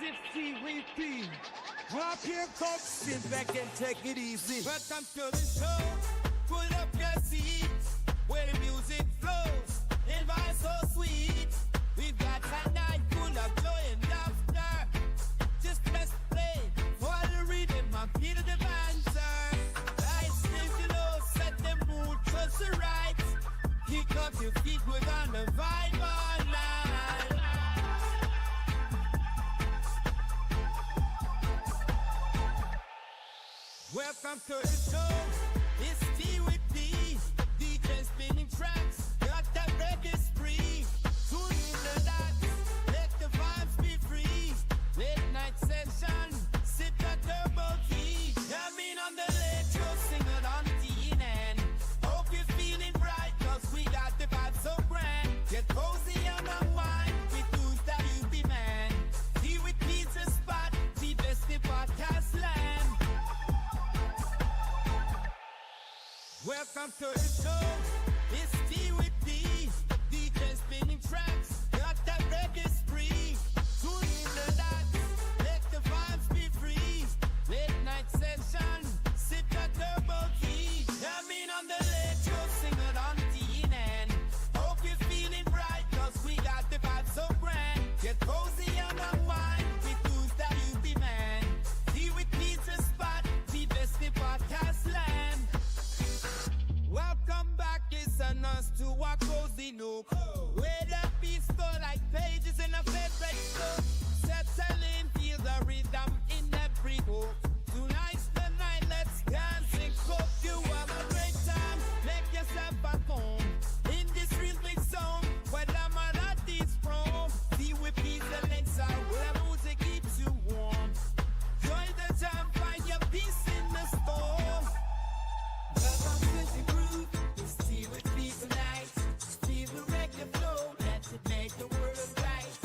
SFC Walk here, come sit back and take it easy. Welcome to the show. Pull up your seats where the music flows. And vibe so sweet. We've got a night full of joy and laughter. Just press play for the rhythm and feel the banter. Lights lift the low, set the mood just the right. Kick up your feet, we're gonna vibe all night. Welcome to the show. It's T with D. DJ spinning tracks. Got that reggae spree. Tune in the dots. Let the vibes be free. Late night session. Sip that turbo tea. Jamming on the late show. Sing it on the end. Hope you're feeling bright. Cause we got the vibe so grand. Get cozy on the wine. With tunes that you be man. T with pizza spot. The best in podcast land. Welcome to the show. It's T with D. DJ spinning tracks. Got that reggae spree. Tune in the dots. Let the vibes be free. Late night session. Sip that turbo tea. Jamming on the late show. Sing it on the end. Hope you're feeling bright. Cause we got the vibe so grand. Get cozy on the wine. With tunes that you be man. T with pizza spot. The best in podcast land. Welcome back, it's an us to a cozy nook. Where the peaceful like pages in a favorite book. Settling, feel the rhythm in every book. Tonight's the night, let's dance and cook. You have a great time, make yourself at home. In this rhythmic zone, where the melodies from. See with peace and legs out, where the music keeps you warm. Join the jam, find your peace in the storm. Welcome to the groove, it's tea with me tonight. Feel the reggae flow, let it make the world right.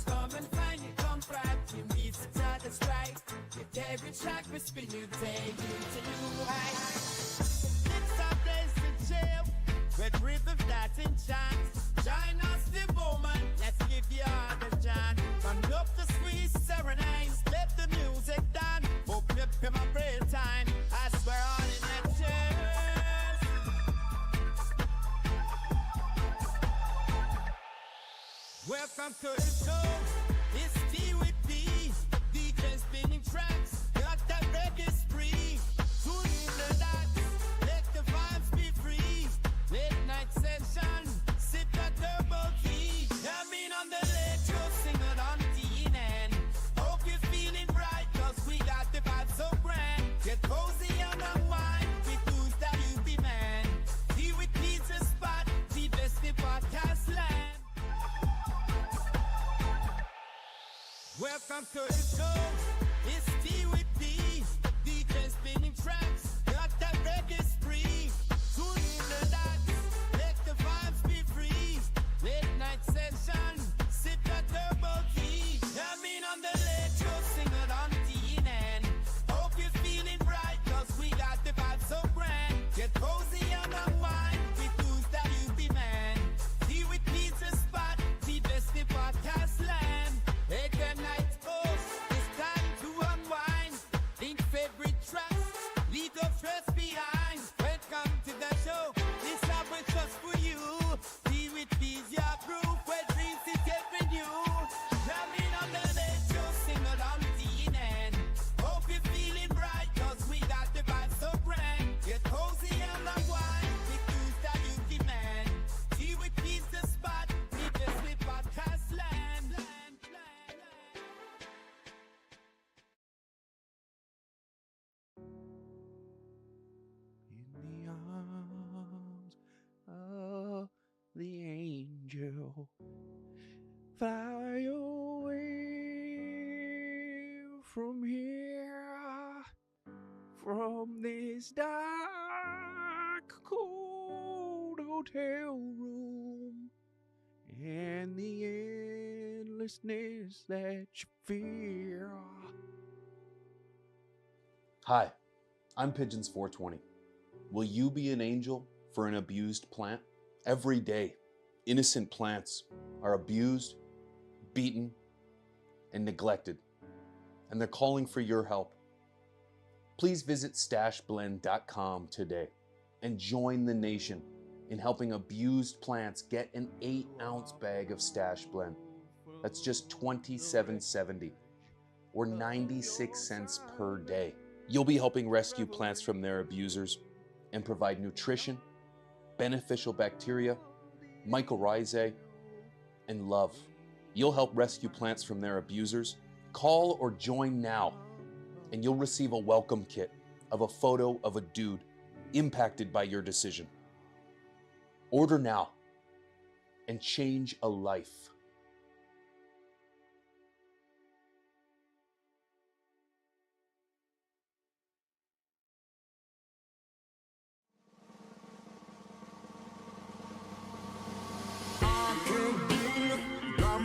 Come and find your comfort, you meet the other strike. With every track we spin, you take you to new heights. It's a place to chill, with rhythms that enchant. Join us the moment, let's give you all the chance. Conduct the sweet serenades, let the music down. Open up in my prayer time, I swear on in that chair. Welcome to the show. It's T with D. DJ spinning tracks. Got that reggae spree. Tune in the dots. Let the vibes be free. Late night session. Sip that turbo tea. Jamming on the late show. Sing it on the end. Hope you're feeling bright. Cause we got the vibe so grand. Get cozy on the wine. With tunes that you be man. Tea with pizza spot. The best in podcast land. Welcome to the show. It's T with D. DJ spinning tracks. Got that reggae spree. Tune in the dots. Let the vibes be free. Late night session. Sip that turbo tea. Jamming on the late show. Sing it on the end. Hope you're feeling bright. Cause we got the vibe so grand. Get cozy on the wine. With tunes that you be man. Tea with pizza spot. The best in podcast land. Hey, good night, folks. It's time to unwind. Think favorite tracks. Leave your stress behind. Welcome to the show. This hour is just for you. Be with peace, your proof. Where dreams is getting you. Jamming on the late show. Sing it on the end. Hope you're feeling bright. Cause we got the vibe so grand. Get cozy on the wine. With tunes that you demand. Tea with pizza spot. Leave your sleep podcast land. In the arms of the angel, fly away from here, from this dark, cold hotel room, and the endlessness that you fear. Hi, I'm Pigeons 420. Will you be an angel for an abused plant? Every day, innocent plants are abused, beaten, and neglected. and they're calling for your help. Please visit stashblend.com today and join the nation in helping abused plants get an 8-ounce bag of Stash Blend. That's just $27.70 or 96 cents per day. You'll be helping rescue plants from their abusers and provide nutrition, beneficial bacteria, mycorrhizae, and love. You'll help rescue plants from their abusers. Call or join now, and you'll receive a welcome kit of a photo of a dude impacted by your decision. Order now and change a life.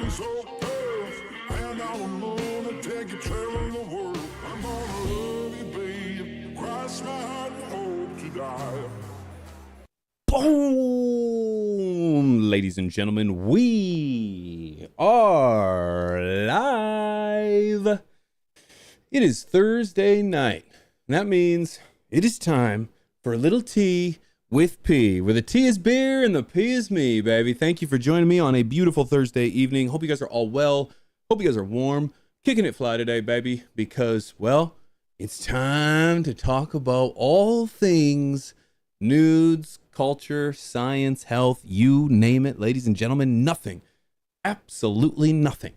So tough, and I don't wanna take you traveling the world. I'm gonna love you, babe. Cross my heart and hope to die. Boom! Ladies and gentlemen, we are live. It is Thursday night, and that means it is time for a little tea with P, where the T is beer and the P is me, baby. Thank you for joining me on a beautiful Thursday evening. Hope you guys are all well. Hope you guys are warm. Kicking it fly today, baby, because, well, it's time to talk about all things nudes, culture, science, health, you name it. Ladies and gentlemen, nothing, absolutely nothing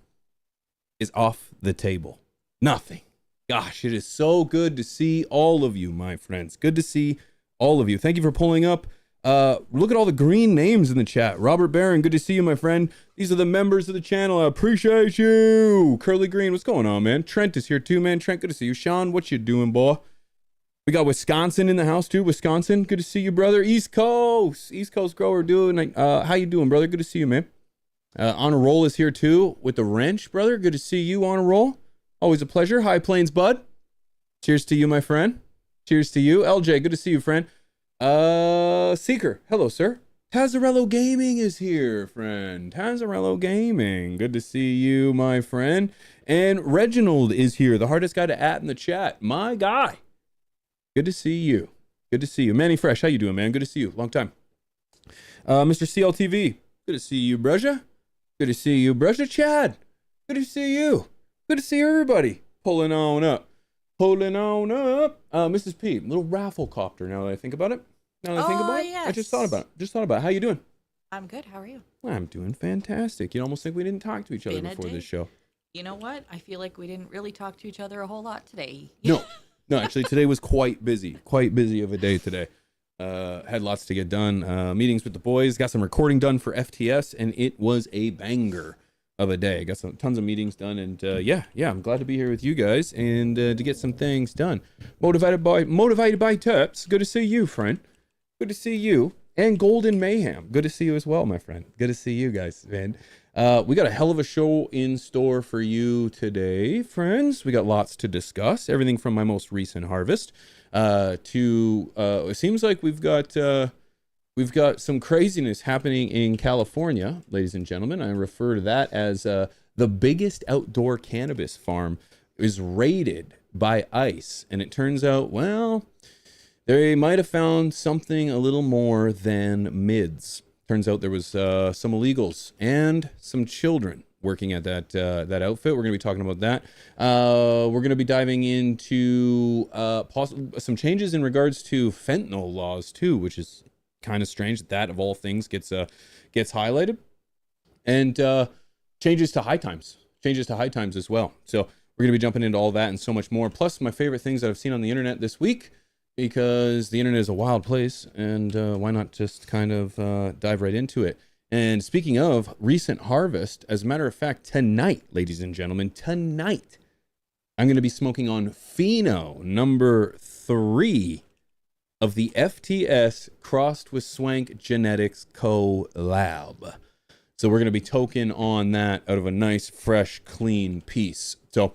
is off the table. Nothing. Gosh, it is so good to see all of you, my friends. Good to see all of you. Thank you for pulling up. Look at all the green names in the chat. Robert Barron, good to see you, my friend. These are the members of the channel. I appreciate you. Curly Green, what's going on, man? Trent is here too, man. Trent, good to see you. Sean, what you doing, boy? We got Wisconsin in the house too. Wisconsin, good to see you, brother. East Coast grower doing. How you doing, brother? Good to see you, man. On a Roll is here too with the wrench, brother. Good to see you on a roll. Always a pleasure. High Plains Bud. Cheers to you, my friend. Cheers to you. LJ, good to see you, friend. Seeker, hello, sir. Tazarello Gaming is here, friend. Tazarello Gaming, good to see you, my friend. And Reginald is here, the hardest guy to at in the chat. My guy. Good to see you. Good to see you. Manny Fresh, how you doing, man? Good to see you. Long time. Mr. CLTV, good to see you, brusha. Good to see you, brusha. Chad, good to see you. Good to see everybody. Pulling on up. Mrs. P, little raffle copter now that I think about it. Yes. I just thought about it. How you doing? I'm good. How are you? I'm doing fantastic. You'd almost think we didn't talk to each other Been a before day. this show. You know what? I feel like we didn't really talk to each other a whole lot today. No, actually today was quite busy of a day today. Had lots to get done. Meetings with the boys, got some recording done for FTS, and it was a banger of a day. Got some tons of meetings done, and yeah, I'm glad to be here with you guys and to get some things done. Motivated by Terps. Good to see you, friend. Good to see you. And Golden Mayhem. Good to see you as well, my friend. Good to see you guys, man. We got a hell of a show in store for you today, friends. We got lots to discuss. Everything from my most recent harvest to it seems like we've got some craziness happening in California, ladies and gentlemen. I refer to that as the biggest outdoor cannabis farm is raided by ICE. And it turns out, well, they might have found something a little more than mids. Turns out there was some illegals and some children working at that outfit. We're going to be talking about that. We're going to be diving into some changes in regards to fentanyl laws too, which is kind of strange that of all things gets highlighted, and changes to high times as well. So we're going to be jumping into all that and so much more, plus my favorite things that I've seen on the internet this week, because the internet is a wild place, and why not just kind of dive right into it. And speaking of recent harvest, as a matter of fact, tonight, ladies and gentlemen, tonight I'm going to be smoking on Pheno number 3 of the FTS crossed with Swank Genetics collab. So we're going to be token on that out of a nice, fresh, clean piece. So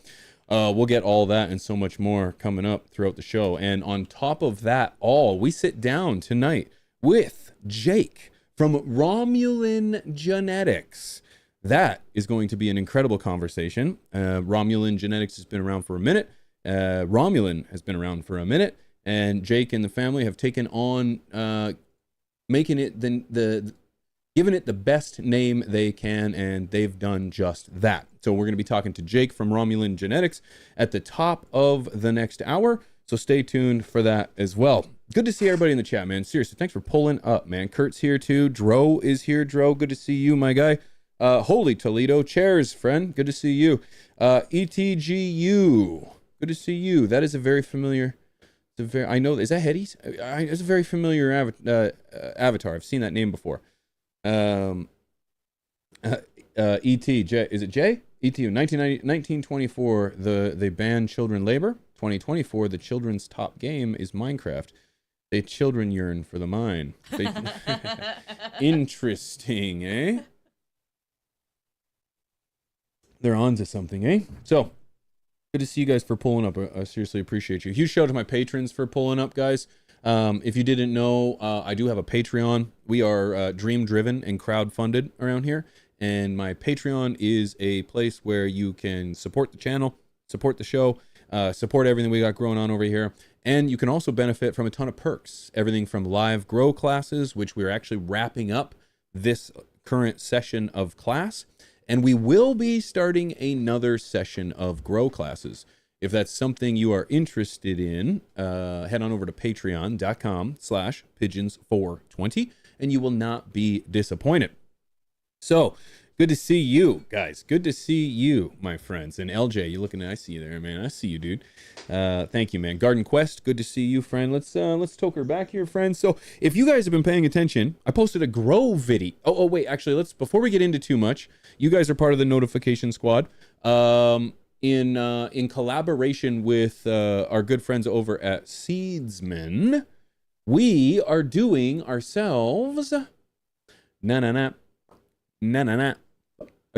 we'll get all that and so much more coming up throughout the show. And on top of that all, we sit down tonight with Jake from Romulan Genetics. That is going to be an incredible conversation. Romulan genetics has been around for a minute. Romulan has been around for a minute, and Jake and the family have taken on making it giving it the best name they can, and they've done just that. So we're going to be talking to Jake from Romulan Genetics at the top of the next hour. So stay tuned for that as well. Good to see everybody in the chat, man. Seriously, thanks for pulling up, man. Kurt's here too. Dro is here. Dro, good to see you, my guy. Holy Toledo, chairs, friend. Good to see you. ETGU, good to see you. That is a very familiar. I know. Is that Hetty's? It's a very familiar avatar. I've seen that name before. ET, is it J? ETU, 1924, they banned children labor. 2024, the children's top game is Minecraft. They children yearn for the mine. Interesting, eh? They're on to something, eh? So, good to see you guys for pulling up. I seriously appreciate you. Huge shout out to my patrons for pulling up, guys. If you didn't know, I do have a Patreon. We are dream driven and crowd-funded around here. And my Patreon is a place where you can support the channel, support the show, support everything we got going on over here. And you can also benefit from a ton of perks. Everything from live grow classes, which we're actually wrapping up this current session of class. And we will be starting another session of grow classes. If that's something you are interested in, head on over to patreon.com/pigeons420 and you will not be disappointed. So, good to see you guys. Good to see you, my friends. And LJ, you looking? I see you there, man. I see you, dude. Thank you, man. Garden Quest, good to see you, friend. Let's toke her back here, friends. So, if you guys have been paying attention, I posted a grow video. Oh, wait, actually, before we get into too much, you guys are part of the notification squad. In collaboration with our good friends over at Seedsman, we are doing ourselves a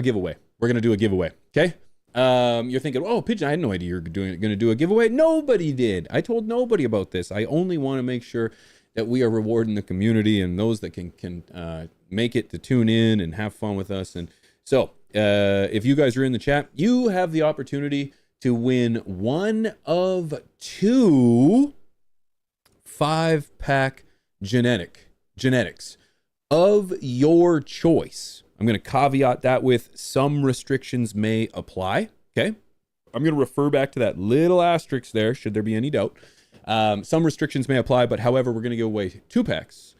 giveaway. We're gonna do a giveaway. Okay. You're thinking, oh, Pigeon, I had no idea you were gonna do a giveaway. Nobody did. I told nobody about this. I only want to make sure that we are rewarding the community and those that can make it to tune in and have fun with us. And so, if you guys are in the chat, you have the opportunity to win one of 2 5-pack genetics of your choice. I'm going to caveat that with some restrictions may apply. Okay. I'm going to refer back to that little asterisk there, should there be any doubt. Some restrictions may apply, but however, we're going to give away 2 packs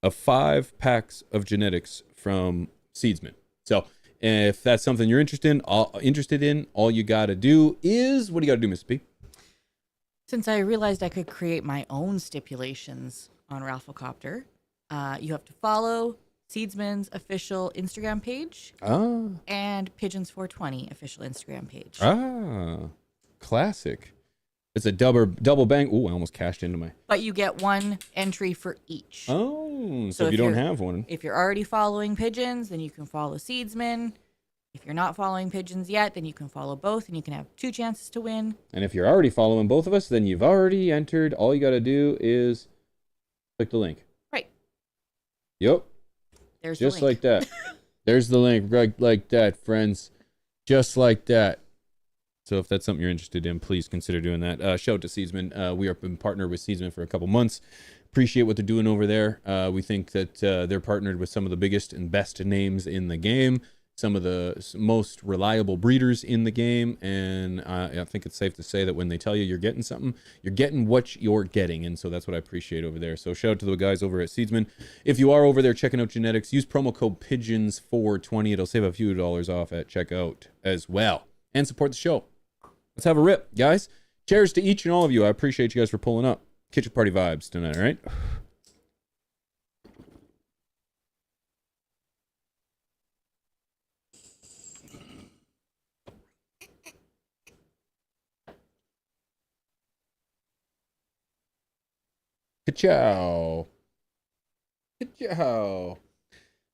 of 5 packs of genetics from Seedsman. So, if that's something you're interested in, all you got to do is, what do you got to do, Miss P? Since I realized I could create my own stipulations on Rafflecopter, you have to follow Seedsman's official Instagram page and Pigeons420 official Instagram page. Classic. It's a double bang. Oh, I almost cashed into my. But you get 1 entry for each. Oh, so if you don't have one. If you're already following Pigeons, then you can follow Seedsman. If you're not following Pigeons yet, then you can follow both, and you can have 2 chances to win. And if you're already following both of us, then you've already entered. All you got to do is click the link. Right. Yep. There's just the link. Like that. There's the link, right like that, friends. Just like that. So if that's something you're interested in, please consider doing that. Shout out to Seedsman. We have been partnered with Seedsman for a couple months. Appreciate what they're doing over there. We think that they're partnered with some of the biggest and best names in the game, some of the most reliable breeders in the game, and I think it's safe to say that when they tell you you're getting something, you're getting what you're getting, and so that's what I appreciate over there. So shout out to the guys over at Seedsman. If you are over there checking out genetics, use promo code PIGEONS420. It'll save a few dollars off at checkout as well, and support the show. Let's have a rip, guys. Cheers to each and all of you. I appreciate you guys for pulling up. Kitchen party vibes tonight, all right? Ka-chow. Ka-chow.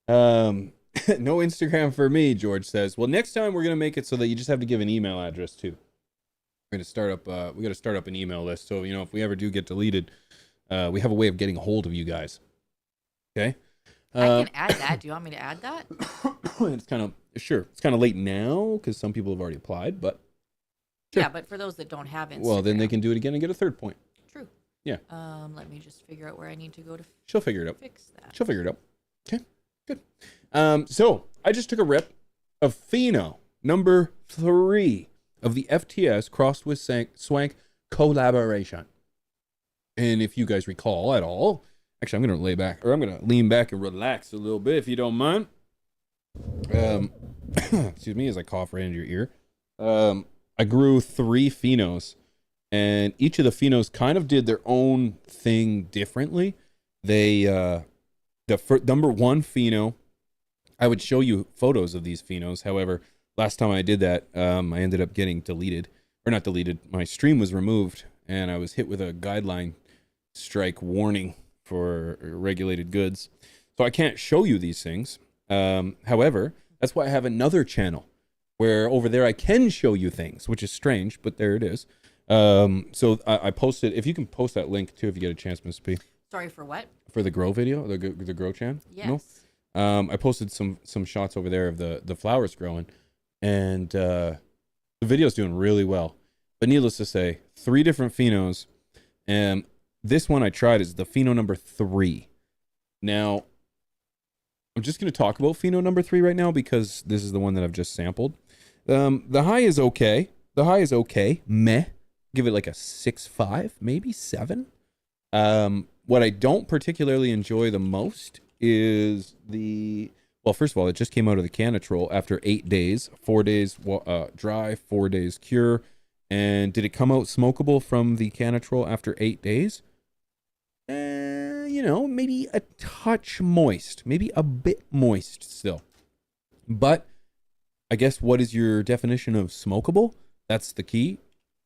No Instagram for me, George says. Well, next time we're going to make it so that you just have to give an email address too. We're going to start up, we got to start up an email list. So, if we ever do get deleted, we have a way of getting a hold of you guys. Okay. I can add that. Do you want me to add that? It's kind of late now because some people have already applied, but sure. Yeah, but for those that don't have Instagram. Well, then they can do it again and get a third point. True. Yeah. Let me just figure out where I need to go to She'll figure it out. fix that. She'll figure it out. Okay, good. So I just took a rip of Pheno, number 3 of the FTS Crossed with Swank collaboration. And if you guys recall at all, actually, I'm going to lean back and relax a little bit if you don't mind. Excuse me as I cough right into your ear. I grew 3 phenos, and each of the phenos kind of did their own thing differently. They, number 1 pheno, I would show you photos of these phenos. However, last time I did that, I ended up getting deleted, or not deleted. My stream was removed, and I was hit with a guideline strike warning for regulated goods. So I can't show you these things. However, that's why I have another channel where over there I can show you things, which is strange, but there it is. So I posted, if you can post that link too, if you get a chance, Miss P. Sorry, for what? For the grow video, the grow channel. Yes. No? I posted some shots over there of the flowers growing, and the video's doing really well. But needless to say, 3 different phenos, and this one I tried is the pheno number 3. Now, I'm just going to talk about pheno number 3 right now because this is the one that I've just sampled. The high is okay. Meh. Give it like a 6.5, maybe 7. What I don't particularly enjoy the most is well, first of all, it just came out of the Canatrol after 8 days, 4 days dry, 4 days cure. And did it come out smokable from the Canatrol after 8 days? Maybe a touch moist, maybe a bit moist still. But I guess what is your definition of smokable? That's the key.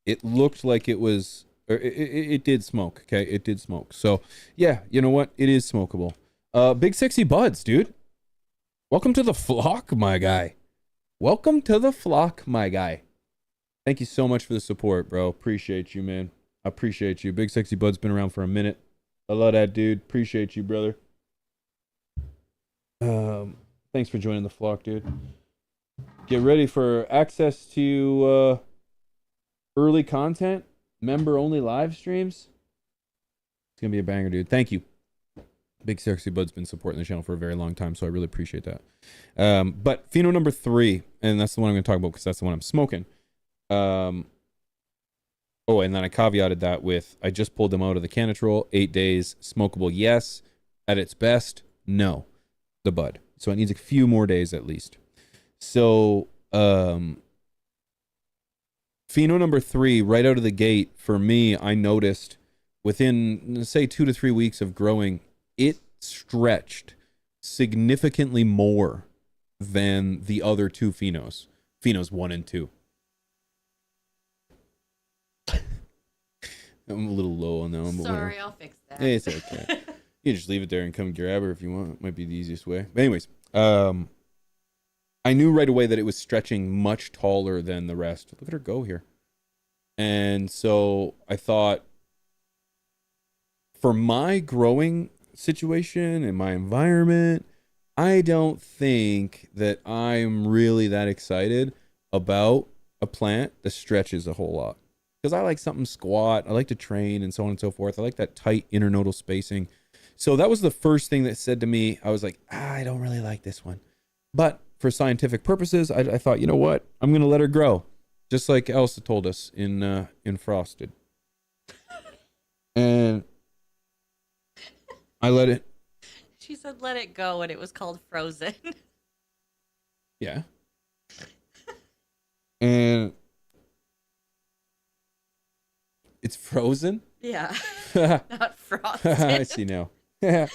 It looked like it was, or it did smoke. Okay, it did smoke. So yeah, you know what? It is smokable. Big sexy buds, dude. Welcome to the flock, my guy. Welcome to the flock, my guy. Thank you so much for the support, bro. Appreciate you, man. I appreciate you. Big sexy bud's been around for a minute. I love that, dude. Appreciate you, brother. Thanks for joining the flock, dude. Get ready for access to early content, member-only live streams. It's going to be a banger, dude. Thank you. Big Sexy Bud's been supporting the channel for a very long time, so I really appreciate that. But pheno number 3, and that's the one I'm going to talk about because that's the one I'm smoking. Oh, and then I caveated that with, I just pulled them out of the Canatrol, 8 days, smokable, yes. At its best, no. The bud. So it needs a few more days at least. So, pheno number 3, right out of the gate, for me, I noticed within, say, 2 to 3 weeks of growing, it stretched significantly more than the other 2 phenos. Phenos 1 and 2. I'm a little low on that one. But Sorry, whatever. I'll fix that. It's okay. You can just leave it there and come grab her if you want. It might be the easiest way. But anyways, I knew right away that it was stretching much taller than the rest. Look at her go here. And so I thought, for my growing situation and my environment, I don't think that I'm really that excited about a plant that stretches a whole lot. Because I like something squat. I like to train and so on and so forth. I like that tight internodal spacing. So that was the first thing that said to me, I was like, I don't really like this one. But for scientific purposes, I thought, you know what? I'm going to let her grow. Just like Elsa told us in Frosted. And I let it. She said let it go, and it was called Frozen. Yeah. And it's frozen? Yeah. Not frosted. I see now. Is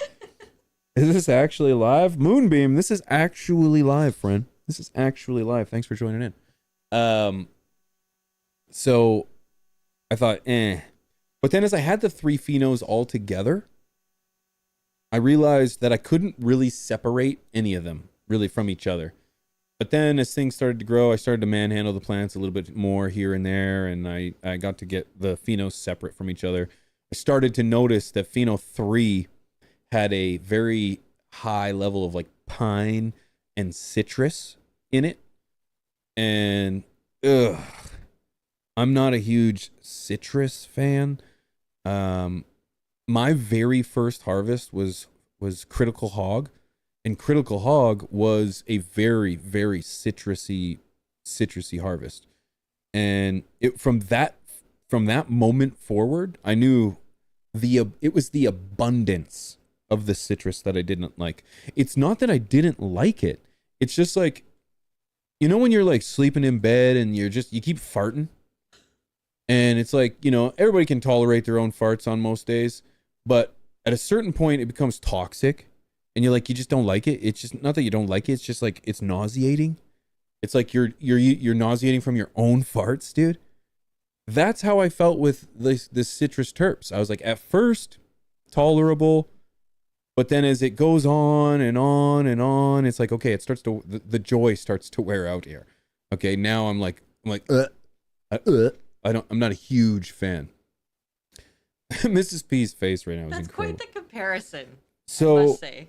this actually live? Moonbeam, this is actually live, friend. This is actually live. Thanks for joining in. So I thought, But then as I had the 3 phenos all together, I realized that I couldn't really separate any of them really from each other. But then as things started to grow, I started to manhandle the plants a little bit more here and there, and I got to get the phenos separate from each other. I started to notice that pheno 3 had a very high level of like pine and citrus in it. And ugh, I'm not a huge citrus fan. My very first harvest was Critical Hog, and Critical Hog was a very, very citrusy harvest. And from that moment forward, I knew it was the abundance of the citrus that I didn't like. It's not that I didn't like it. It's just like, you know, when you're like sleeping in bed and you keep farting, and it's like, you know, everybody can tolerate their own farts on most days, but at a certain point it becomes toxic, and you're like, you just don't like it. It's just not that you don't like it. It's just like, it's nauseating. It's like you're nauseating from your own farts, dude. That's how I felt with this citrus terps. I was like, at first tolerable, but then as it goes on and on and on, it's like, okay, it starts to, the joy starts to wear out here. Okay, now I'm like, I'm not a huge fan. Mrs. P's face right now is That's incredible. quite the comparison, I So, must say.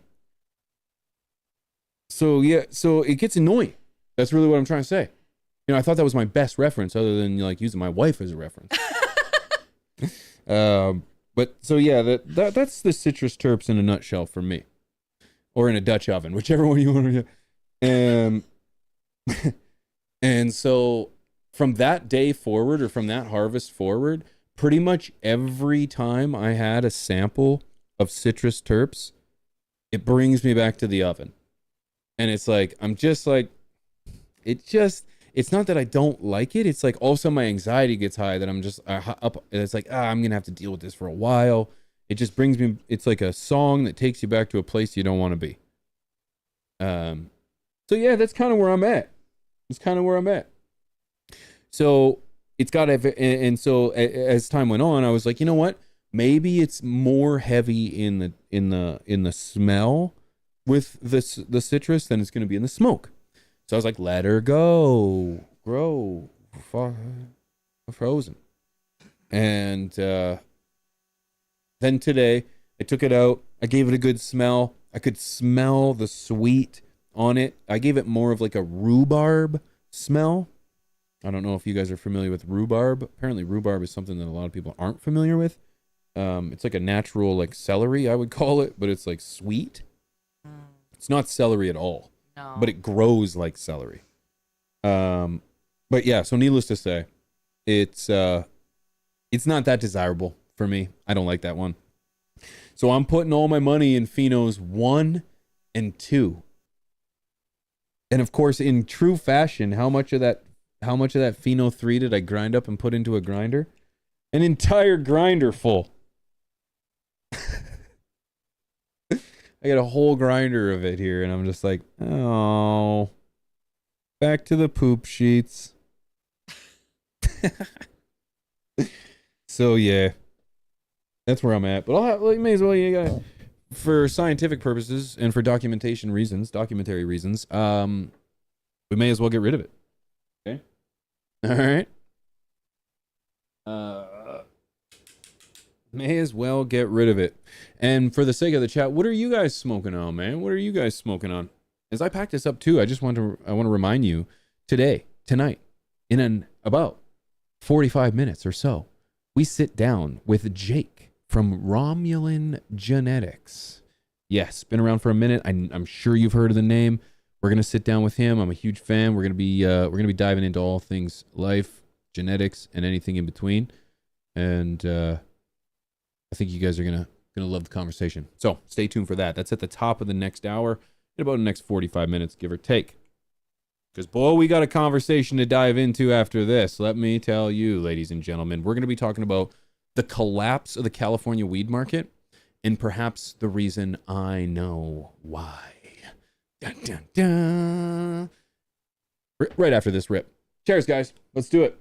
so it gets annoying. That's really what I'm trying to say. You know, I thought that was my best reference, other than like using my wife as a reference. But so yeah, that's the citrus terps in a nutshell for me, or in a Dutch oven, whichever one you want to do. And so from that day forward, or from that harvest forward, pretty much every time I had a sample of citrus terps, it brings me back to the oven. And it's like, I'm just like, it's not that I don't like it. It's like also my anxiety gets high, that I'm just up. And it's like, I'm going to have to deal with this for a while. It just brings me, it's like a song that takes you back to a place you don't want to be. So yeah, that's kind of where I'm at. So it's got, and so as time went on, I was like, you know what? Maybe it's more heavy in the smell with the citrus than it's going to be in the smoke. So I was like, let her go, grow, frozen. And then today, I took it out. I gave it a good smell. I could smell the sweet on it. I gave it more of like a rhubarb smell. I don't know if you guys are familiar with rhubarb. Apparently, rhubarb is something that a lot of people aren't familiar with. It's like a natural, like celery, I would call it, but it's like sweet. It's not celery at all. No. But it grows like celery. But yeah, so needless to say, it's not that desirable for me. I don't like that one. So I'm putting all my money in Phenos 1 and 2. And of course, in true fashion, how much of that Pheno 3 did I grind up and put into a grinder? An entire grinder full. I got a whole grinder of it here, and I'm just like, oh, back to the poop sheets. So yeah, that's where I'm at. But you may as well, you got, for scientific purposes and for documentary reasons, we may as well get rid of it. Okay. All right. May as well get rid of it. And for the sake of the chat, what are you guys smoking on, man? What are you guys smoking on? As I pack this up too, I want to remind you, tonight, in about 45 minutes or so, we sit down with Jake from Romulan Genetics. Yes, been around for a minute. I'm sure you've heard of the name. We're gonna sit down with him. I'm a huge fan. We're gonna be diving into all things life, genetics, and anything in between. And I think you guys are gonna love the conversation. So stay tuned for that. That's at the top of the next hour, in about the next 45 minutes, give or take. Because boy, we got a conversation to dive into after this. Let me tell you, ladies and gentlemen, we're gonna be talking about the collapse of the California weed market, and perhaps the reason I know why. Dun, dun, dun. Right after this rip. Cheers, guys. Let's do it.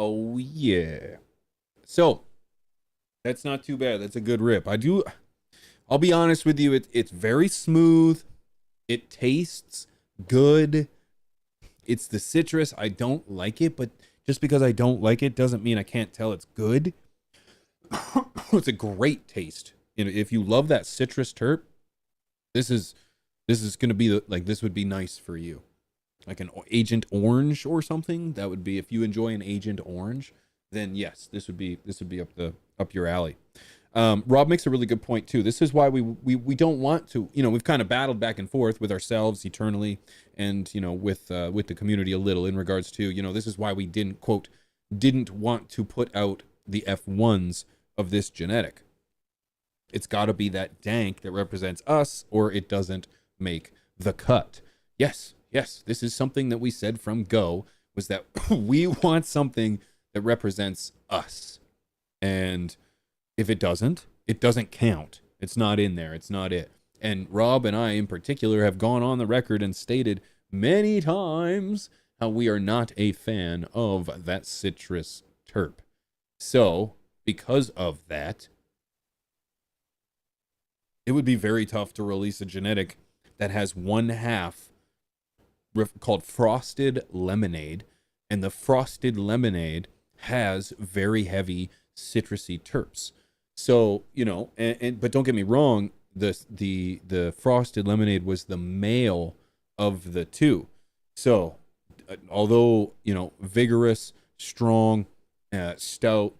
Oh, yeah. So that's not too bad. That's a good rip. I'll be honest with you. It's very smooth. It tastes good. It's the citrus. I don't like it, but just because I don't like it doesn't mean I can't tell it's good. It's a great taste. You know, if you love that citrus terp, this is going to be this would be nice for you. Like an Agent Orange or something. That would be, if you enjoy an Agent Orange, then yes, this would be up your alley. Rob makes a really good point too. This is why we don't want to, you know, we've kind of battled back and forth with ourselves eternally, and you know, with the community a little in regards to, you know, this is why we didn't want to put out the F1s of this genetic. It's got to be that dank that represents us, or it doesn't make the cut. Yes, this is something that we said from go, was that we want something that represents us. And if it doesn't count. It's not in there. It's not it. And Rob and I in particular have gone on the record and stated many times how we are not a fan of that citrus terp. So, because of that, it would be very tough to release a genetic that has one half called Frosted Lemonade, and the Frosted Lemonade has very heavy citrusy terps. So, you know, but don't get me wrong, the Frosted Lemonade was the male of the two. So, although, you know, vigorous, strong, stout,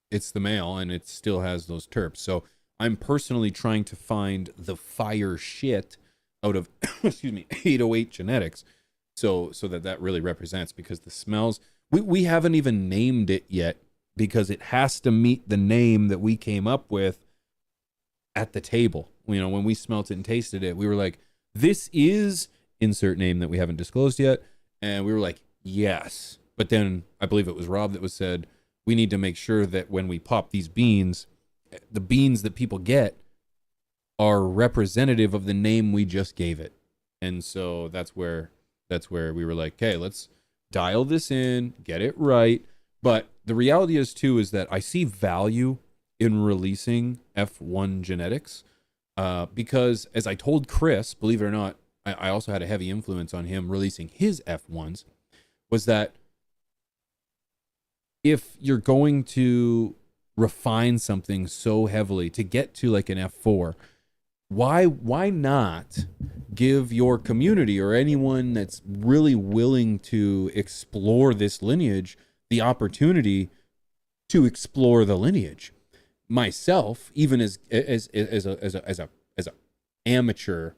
it's the male, and it still has those terps. So I'm personally trying to find the fire shit out of 808 genetics, so that really represents, because the smells, we haven't even named it yet, because it has to meet the name that we came up with at the table. You know, when we smelt it and tasted it, we were like, this is insert name that we haven't disclosed yet, and we were like, yes. But then I believe it was Rob that said, we need to make sure that when we pop these beans, the beans that people get are representative of the name we just gave it. And so that's where we were like, okay, let's dial this in, get it right. But the reality is too, is that I see value in releasing F1 genetics, because as I told Chris, believe it or not, I also had a heavy influence on him releasing his F1s, was that if you're going to refine something so heavily to get to like an F4, why not give your community or anyone that's really willing to explore this lineage the opportunity to explore the lineage? Myself, even as a amateur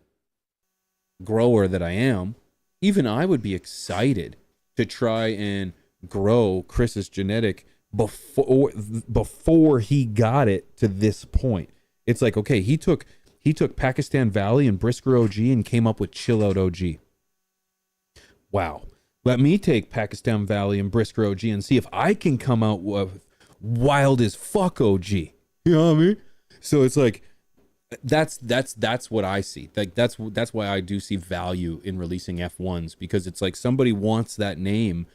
grower that I am, even I would be excited to try and grow Chris's genetic before he got it to this point. It's like, okay, he took Pakistan Valley and Brisker OG and came up with Chill Out OG. Wow. Let me take Pakistan Valley and Brisker OG and see if I can come out with Wild as Fuck OG. You know what I mean? So it's like, that's what I see. Like that's why I do see value in releasing F1s, because it's like somebody wants that name,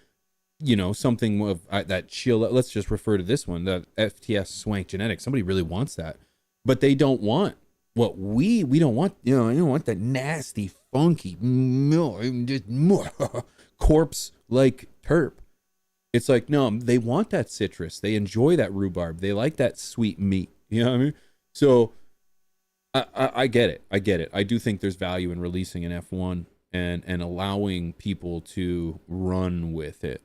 you know, something of that chill. Let's just refer to this one, the FTS Swank Genetics. Somebody really wants that, but they don't want what we don't want. You know, you don't want that nasty, funky, just corpse like terp. It's like, no, they want that citrus. They enjoy that rhubarb. They like that sweet meat. You know what I mean? So I get it. I do think there's value in releasing an F1 and allowing people to run with it.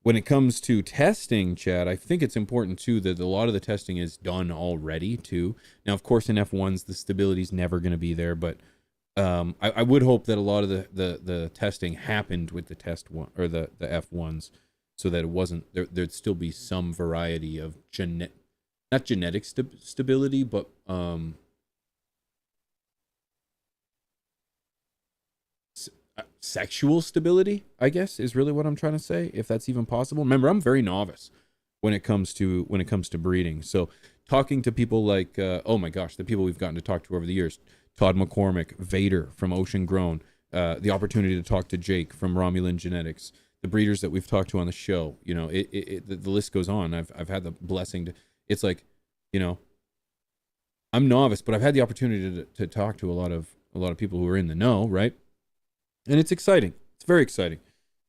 When it comes to testing, Chad, I think it's important too that a lot of the testing is done already too. Now, of course, in F1s, the stability is never going to be there, but I would hope that a lot of the testing happened with the test one or the F1s, so that it wasn't there'd still be some variety of not genetic stability, but sexual stability, I guess, is really what I'm trying to say, if that's even possible. Remember, I'm very novice when it comes to breeding. So talking to people like oh my gosh, the people we've gotten to talk to over the years, Todd McCormick, Vader from Ocean Grown, the opportunity to talk to Jake from Romulan Genetics, the breeders that we've talked to on the show, you know, the list goes on. I've had the blessing to, it's like, you know, I'm novice, but I've had the opportunity to talk to a lot of people who are in the know, right? And it's exciting. It's very exciting.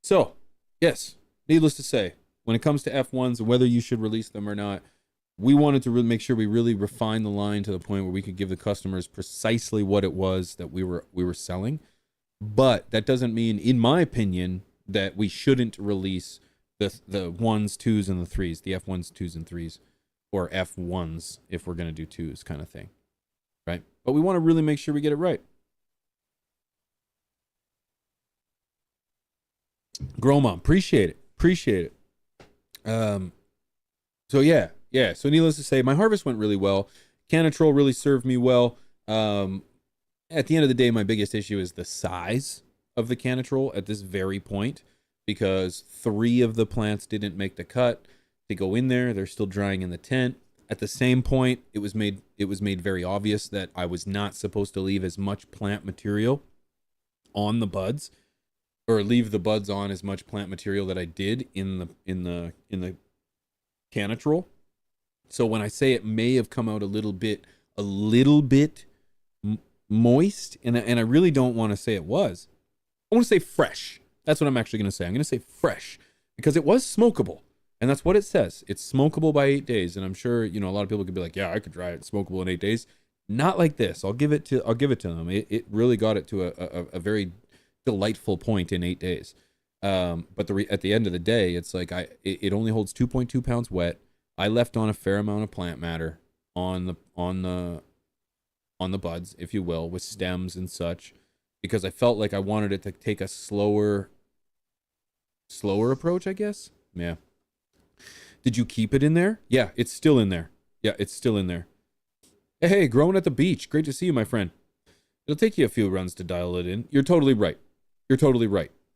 So, yes, needless to say, when it comes to F1s and whether you should release them or not, we wanted to really make sure we really refine the line to the point where we could give the customers precisely what it was that we were selling. But that doesn't mean, in my opinion, that we shouldn't release the ones, twos, and the threes, the F1s, twos, and threes, or F1s if we're going to do twos kind of thing, right? But we want to really make sure we get it right. Gromom, appreciate it. So yeah. So needless to say, my harvest went really well. Canatrol really served me well. At the end of the day, my biggest issue is the size of the Canatrol at this very point, because 3 of the plants didn't make the cut to go in there. They're still drying in the tent. At the same point, it was made very obvious that I was not supposed to leave as much plant material on the buds, or leave the buds on as much plant material that I did in the Canatrol. So when I say it may have come out a little bit moist, and I really don't want to say it was. I want to say fresh. That's what I'm actually going to say. I'm going to say fresh, because it was smokable, and that's what it says. It's smokable by 8 days, and I'm sure, you know, a lot of people could be like, yeah, I could dry it smokable in 8 days. Not like this. I'll give it to them. It really got it to a very delightful point in 8 days. But at the end of the day, it's like it only holds 2.2 pounds wet. I left on a fair amount of plant matter on the buds, if you will, with stems and such, because I felt like I wanted it to take a slower approach, I guess. Yeah. Did you keep it in there? Yeah, it's still in there. Hey, growing at the beach. Great to see you, my friend. It'll take you a few runs to dial it in. You're totally right.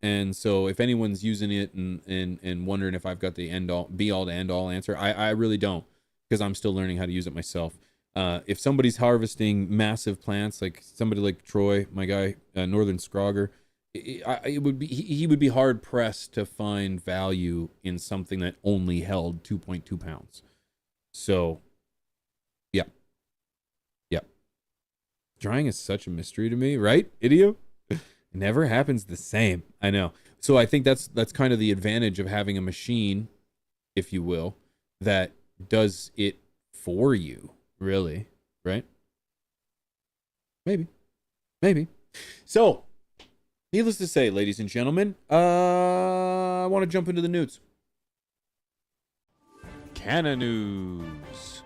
And so if anyone's using it and wondering if I've got the be all to end all answer, I really don't, because I'm still learning how to use it myself. If somebody's harvesting massive plants, like somebody like Troy, my guy, Northern Scrogger, he would be hard pressed to find value in something that only held 2.2 pounds. So, yeah. Drying is such a mystery to me, right, idiot? It never happens the same. I know. So I think that's kind of the advantage of having a machine, if you will, that does it for you, really, right? Maybe. So, needless to say, ladies and gentlemen, I want to jump into the news. Canna News.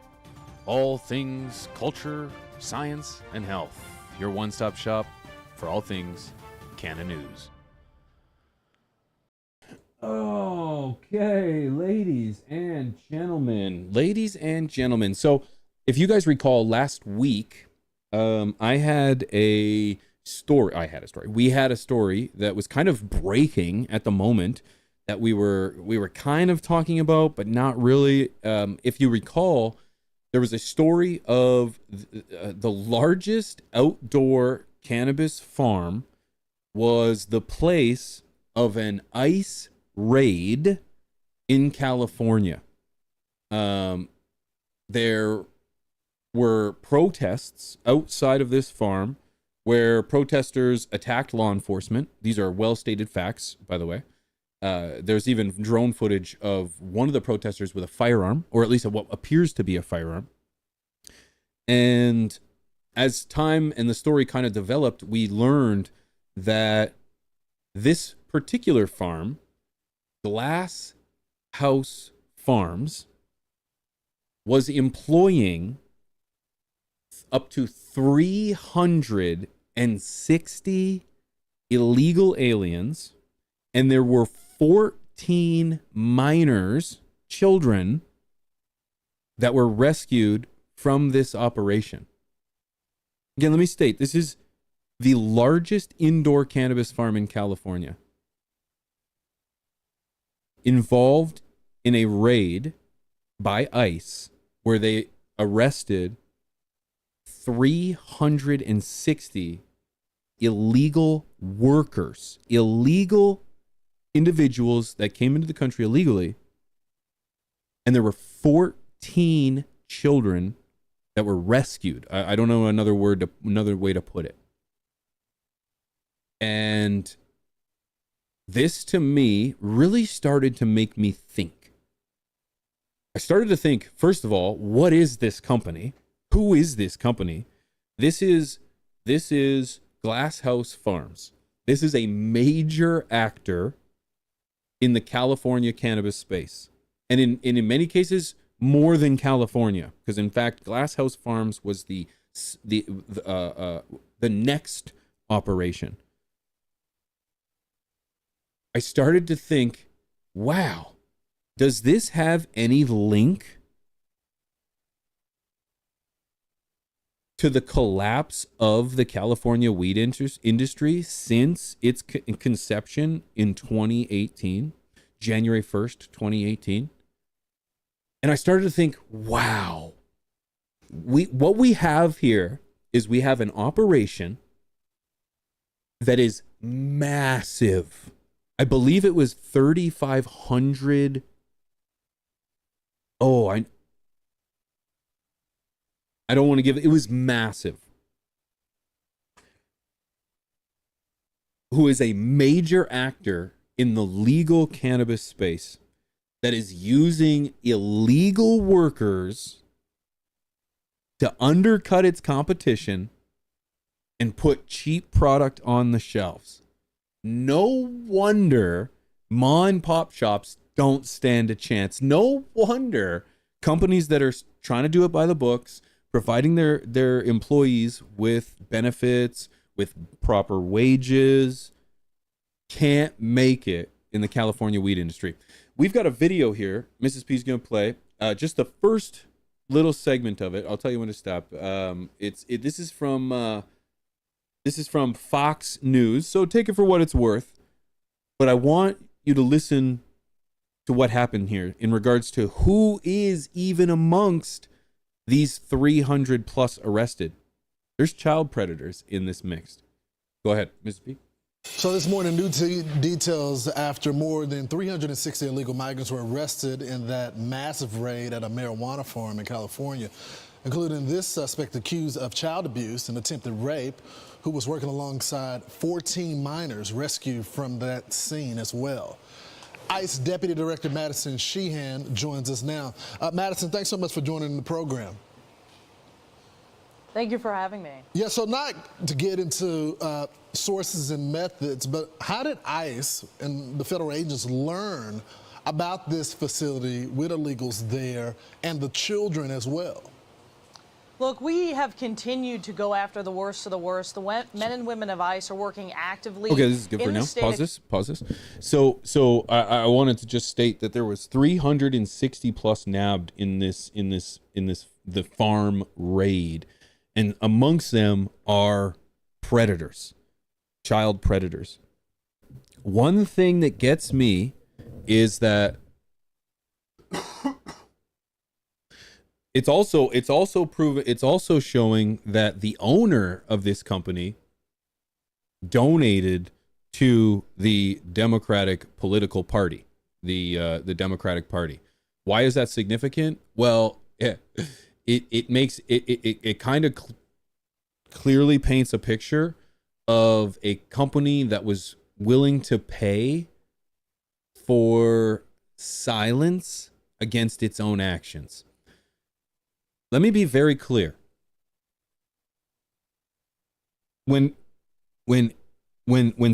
All things culture, science, and health. Your one-stop shop for all things Canna News. Okay, ladies and gentlemen. So, if you guys recall, last week, we had a story that was kind of breaking at the moment, that we were kind of talking about, but not really. If you recall, there was a story of the largest outdoor cannabis farm was the place of an ICE raid in California. There were protests outside of this farm where protesters attacked law enforcement. These are well-stated facts, by the way. There's even drone footage of one of the protesters with a firearm, or at least what appears to be a firearm. And as time and the story kind of developed, we learned that this particular farm, Glass House Farms, was employing up to 360 illegal aliens, and there were 14 minors, children, that were rescued from this operation. Again, let me state, this is the largest indoor cannabis farm in California, involved in a raid by ICE where they arrested 360 illegal workers, illegal individuals that came into the country illegally, and there were 14 children that were rescued. I don't know another way to put it. And this to me really started to make me think. I started to think, first of all, what is this company? Who is this company? This is Glass House Farms. This is a major actor in the California cannabis space. And in many cases, more than California. Because in fact, Glass House Farms was the next operation. I started to think, wow, does this have any link to the collapse of the California weed industry since its conception in 2018, January 1st, 2018? And I started to think, wow, what we have here is we have an operation that is massive. I believe it was 3,500. Oh, I don't want to give it. It was massive. Who is a major actor in the legal cannabis space that is using illegal workers to undercut its competition and put cheap product on the shelves. No wonder ma and pop shops don't stand a chance. No wonder companies that are trying to do it by the books, providing their employees with benefits, with proper wages, can't make it in the California weed industry. We've got a video here. Mrs. P's going to play just the first little segment of it. I'll tell you when to stop. This is from Fox News, so take it for what it's worth. But I want you to listen to what happened here in regards to who is even amongst these 300 plus arrested. There's child predators in this mix. Go ahead, Mrs. P. So this morning, new details after more than 360 illegal migrants were arrested in that massive raid at a marijuana farm in California, including this suspect accused of child abuse and attempted rape, who was working alongside 14 minors rescued from that scene as well. ICE Deputy Director Madison Sheehan joins us now. Madison, thanks so much for joining the program. Thank you for having me. Yeah, so not to get into sources and methods, but how did ICE and the federal agents learn about this facility with illegals there and the children as well? Look, we have continued to go after the worst of the worst. The men and women of ICE are working actively. Okay, this is good for now. Pause this. So I wanted to just state that there was 360 plus nabbed in the farm raid, and amongst them are predators, child predators. One thing that gets me is that it's also showing that the owner of this company donated to the Democratic political party, the Democratic Party. Why is that significant? Well, it kind of clearly paints a picture of a company that was willing to pay for silence against its own actions. Let me be very clear. When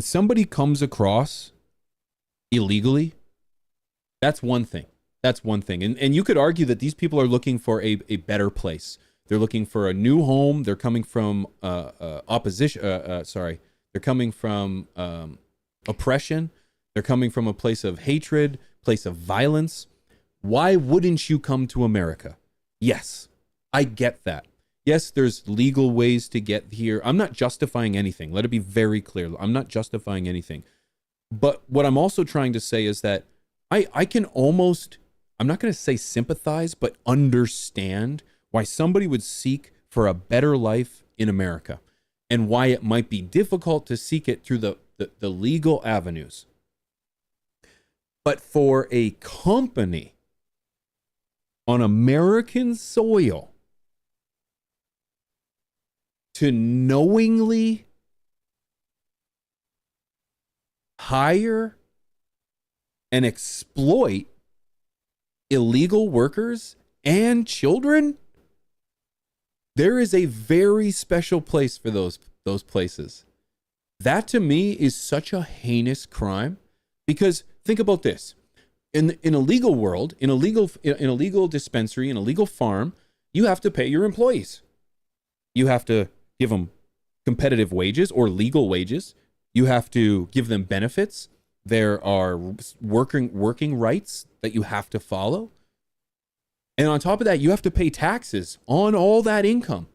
somebody comes across illegally, that's one thing. And you could argue that these people are looking for a better place. They're looking for a new home. They're coming from opposition. They're coming from oppression. They're coming from a place of hatred, place of violence. Why wouldn't you come to America? Yes, I get that. Yes, there's legal ways to get here. I'm not justifying anything. Let it be very clear. I'm not justifying anything. But what I'm also trying to say is that I can almost, I'm not going to say sympathize, but understand why somebody would seek for a better life in America and why it might be difficult to seek it through the legal avenues. But for a company on American soil to knowingly hire and exploit illegal workers and children, there is a very special place for those places. That to me is such a heinous crime, because think about this. In a legal world, in a legal dispensary, in a legal farm, you have to pay your employees. You have to give them competitive wages or legal wages. You have to give them benefits. There are working rights that you have to follow. And on top of that, you have to pay taxes on all that income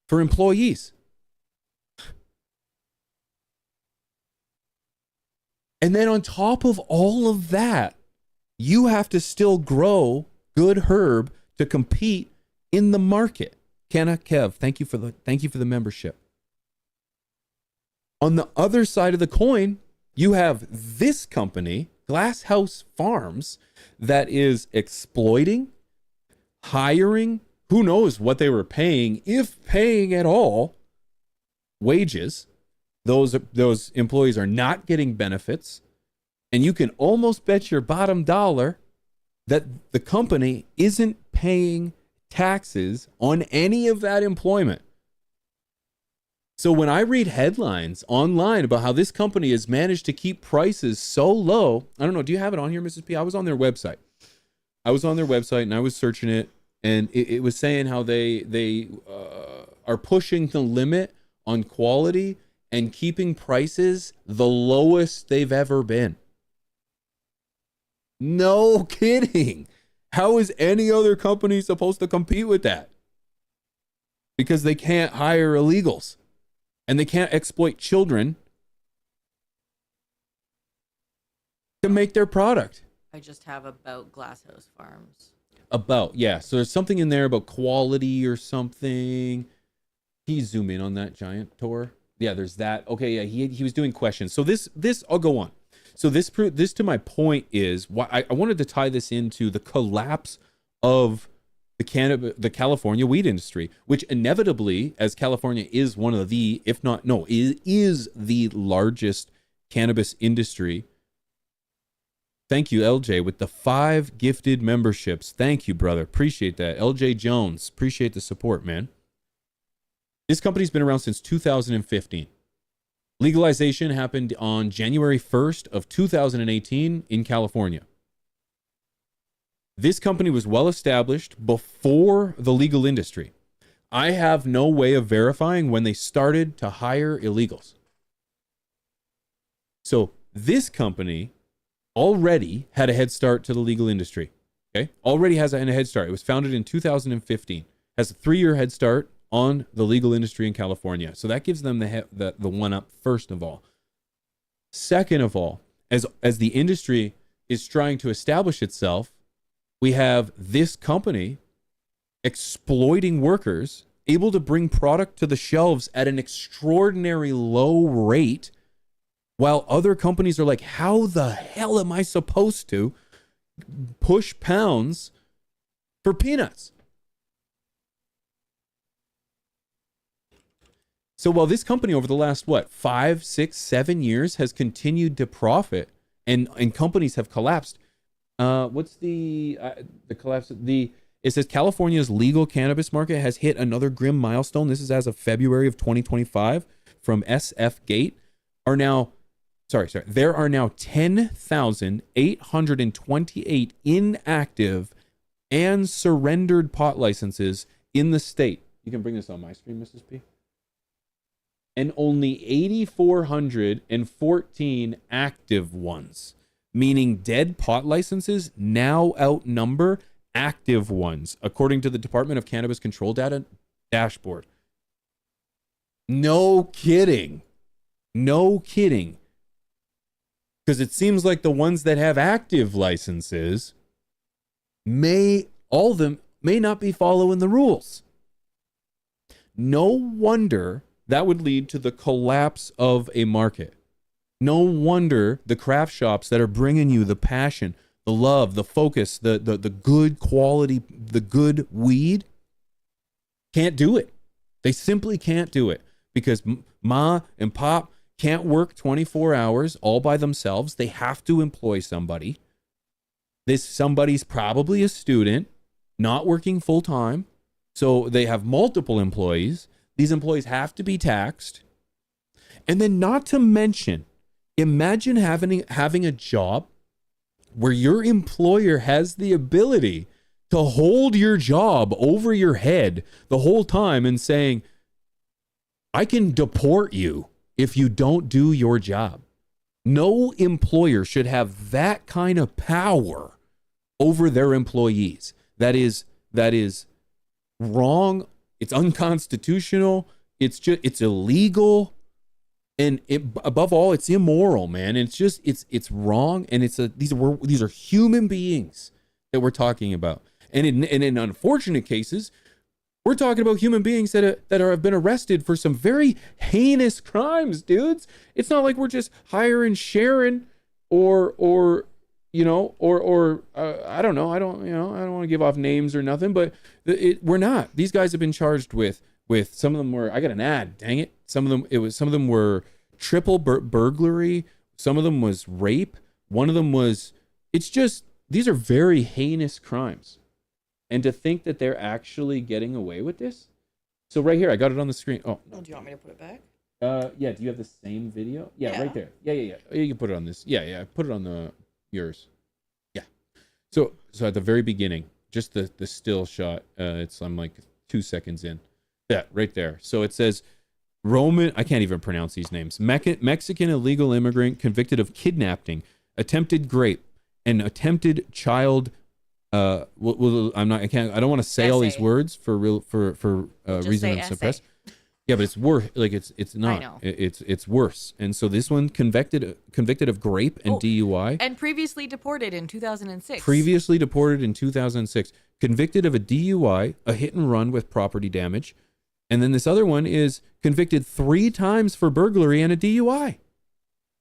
for employees. And then on top of all of that, you have to still grow good herb to compete in the market. Kenna Kev, thank you for the membership. On the other side of the coin, you have this company, Glasshouse Farms, that is exploiting, hiring, who knows what they were paying, if paying at all, wages. Those employees are not getting benefits, and you can almost bet your bottom dollar that the company isn't paying taxes on any of that employment. So when I read headlines online about how this company has managed to keep prices so low, I don't know, do you have it on here, Mrs. P? I was on their website. And I was searching it, and it was saying how they are pushing the limit on quality and keeping prices the lowest they've ever been. No kidding. How is any other company supposed to compete with that? Because they can't hire illegals and they can't exploit children to make their product. I just have about Glasshouse Farms. Yeah. So there's something in there about quality or something. Can you zoom in on that giant tour? Yeah, there's that. Okay, yeah, he was doing questions. So this I'll go on. So this to my point is why I wanted to tie this into the collapse of the California weed industry, which inevitably, as California is one of the, if not, no, is the largest cannabis industry. Thank you, LJ, with the 5 gifted memberships. Thank you, brother. Appreciate that. LJ Jones, appreciate the support, man. This company's been around since 2015. Legalization happened on January 1st of 2018 in California. This company was well established before the legal industry. I have no way of verifying when they started to hire illegals. So this company already had a head start to the legal industry. Okay, already has a head start. It was founded in 2015. Has a 3-year head start on the legal industry in California. So that gives them the one up, first of all. Second of all, as the industry is trying to establish itself, we have this company exploiting workers, able to bring product to the shelves at an extraordinary low rate, while other companies are like, how the hell am I supposed to push pounds for peanuts? So while this company over the last, 5, 6, 7 years has continued to profit and companies have collapsed, what's the collapse? It says California's legal cannabis market has hit another grim milestone. This is as of February of 2025 from SF Gate. There are now 10,828 inactive and surrendered pot licenses in the state. You can bring this on my screen, Mrs. P. And only 8,414 active ones, meaning dead pot licenses now outnumber active ones, according to the Department of Cannabis Control Data dashboard. No kidding. No kidding. Because it seems like the ones that have active licenses all of them may not be following the rules. No wonder that would lead to the collapse of a market. No wonder the craft shops that are bringing you the passion, the love, the focus, the good quality, the good weed can't do it. They simply can't do it because ma and pop can't work 24 hours all by themselves. They have to employ somebody. This somebody's probably a student, not working full time. So they have multiple employees. These employees have to be taxed. And then not to mention, imagine having a job where your employer has the ability to hold your job over your head the whole time and saying, I can deport you if you don't do your job. No employer should have that kind of power over their employees. That is wrong. It's unconstitutional. It's illegal. And above all, it's immoral, man. And it's wrong. And these are human beings that we're talking about. And in unfortunate cases, we're talking about human beings that have been arrested for some very heinous crimes, dudes. It's not like we're just hiring Sharon or I don't know. I don't want to give off names or nothing, but we're not. These guys have been charged with some of them were, I got an ad, dang it. Some of them were triple burglary. Some of them was rape. One of them was, these are very heinous crimes. And to think that they're actually getting away with this. So right here, I got it on the screen. Oh, no. Do you want me to put it back? Yeah. Do you have the same video? Yeah. Right there. Yeah. You can put it on this. Yeah. Put it on yours. Yeah. So at the very beginning, just the still shot. I'm like 2 seconds in. Yeah, right there. So it says Roman. I can't even pronounce these names. Mexican illegal immigrant convicted of kidnapping, attempted rape, and attempted child. I don't want to say all these words for reason of suppress. Yeah, but it's worse. Like it's not. I know. It's worse. And so this one convicted of rape and DUI. And previously deported in 2006. Convicted of a DUI, a hit and run with property damage. And then this other one is convicted 3 times for burglary and a DUI.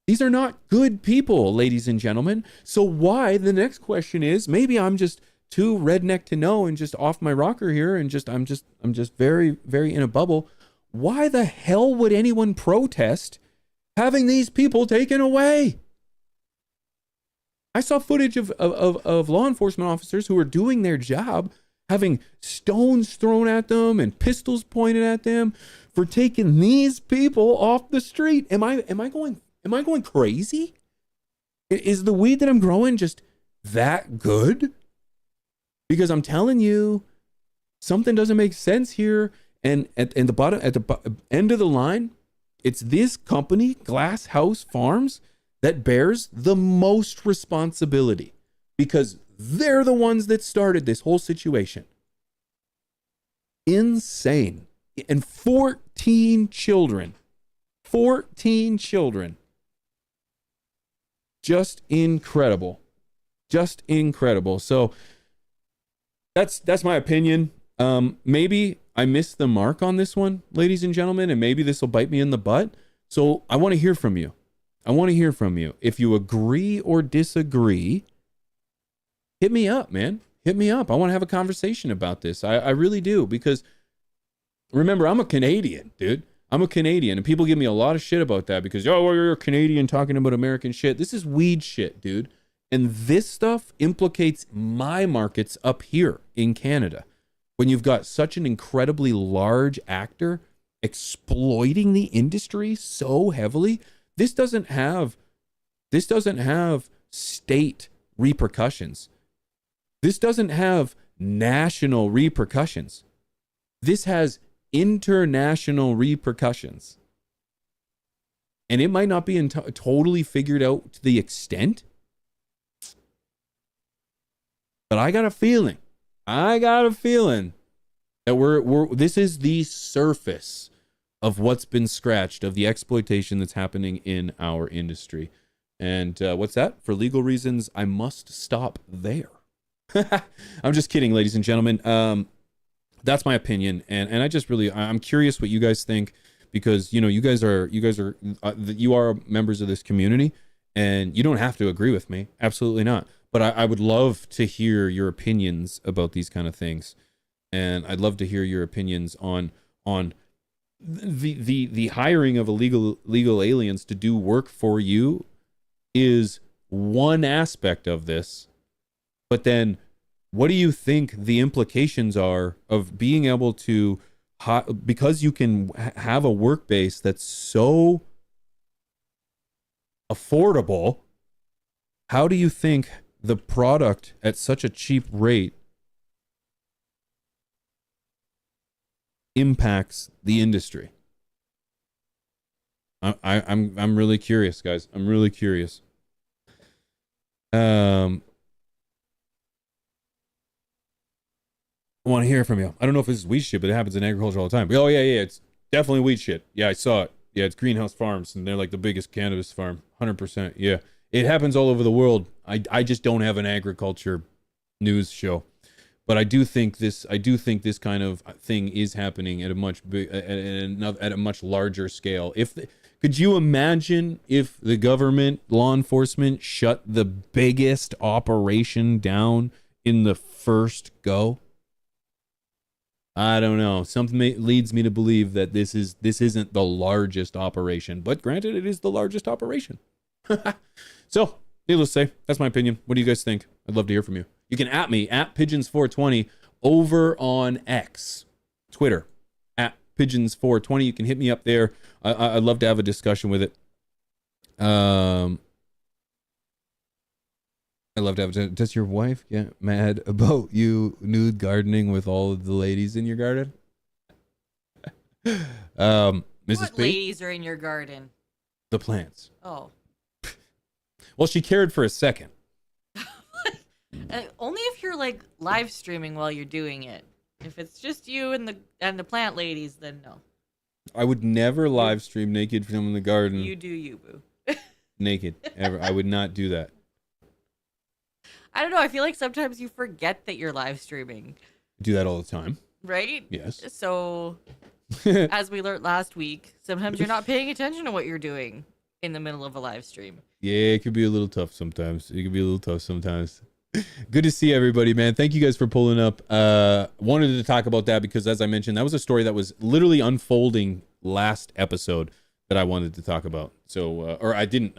These are not good people, ladies and gentlemen. So why? The next question is, maybe I'm just too redneck to know and just off my rocker here and I'm just very, very in a bubble. Why the hell would anyone protest having these people taken away? I saw footage of law enforcement officers who were doing their job, having stones thrown at them and pistols pointed at them for taking these people off the street. Am I going crazy? Is the weed that I'm growing just that good? Because I'm telling you, something doesn't make sense here. And at the end of the line, it's this company, Glass House Farms, that bears the most responsibility because they're the ones that started this whole situation. Insane. And 14 children. Just incredible. So that's my opinion. Maybe I missed the mark on this one, ladies and gentlemen, and maybe this will bite me in the butt. So I want to hear from you. If you agree or disagree, hit me up, man. Hit me up. I want to have a conversation about this. I really do, because remember, I'm a Canadian, dude. I'm a Canadian, and people give me a lot of shit about that because, oh, well, you're a Canadian talking about American shit. This is weed shit, dude. And this stuff implicates my markets up here in Canada. When you've got such an incredibly large actor exploiting the industry so heavily, this doesn't have state repercussions. This doesn't have national repercussions. This has international repercussions. And it might not be totally figured out to the extent, but I got a feeling that this is the surface of what's been scratched, of the exploitation that's happening in our industry. And what's that? For legal reasons, I must stop there. I'm just kidding, ladies and gentlemen. That's my opinion. And I'm curious what you guys think, because you guys are you are members of this community, and you don't have to agree with me, absolutely not. But I would love to hear your opinions about these kind of things, and I'd love to hear your opinions on the hiring of legal aliens to do work for you is one aspect of this, but then what do you think the implications are of being able to, because you can have a work base that's so affordable, how do you think the product at such a cheap rate impacts the industry? I'm really curious, guys. I'm really curious. I want to hear from you. I don't know if this is weed shit, but it happens in agriculture all the time. Oh yeah, it's definitely weed shit. Yeah, I saw it. Yeah, it's greenhouse farms, and they're like the biggest cannabis farm. 100%. Yeah, it happens all over the world. I just don't have an agriculture news show, but I do think this kind of thing is happening at a much larger scale. Could you imagine if the government, law enforcement, shut the biggest operation down in the first go? I don't know. Something leads me to believe that this isn't the largest operation, but granted, it is the largest operation. So, needless to say, that's my opinion. What do you guys think? I'd love to hear from you. You can at me at Pigeons420 over on X, Twitter at Pigeons420. You can hit me up there. I'd love to have a discussion with it. I love to have. Does your wife get mad about you nude gardening with all of the ladies in your garden? Mrs. What P? ladies are in your garden? The plants. Oh. Well, she cared for a second. Only if you're like live streaming while you're doing it. If it's just you and the plant ladies, then no. I would never live stream naked from the garden. You do you, boo. Naked ever. I would not do that. I don't know. I feel like sometimes you forget that you're live streaming. Do that all the time. Right? Yes. So, as we learned last week, sometimes you're not paying attention to what you're doing in the middle of a live stream. Yeah, it could be a little tough sometimes. Good to see everybody, man. Thank you guys for pulling up. Wanted to talk about that because, as I mentioned, that was a story that was literally unfolding last episode that I wanted to talk about. So, or I didn't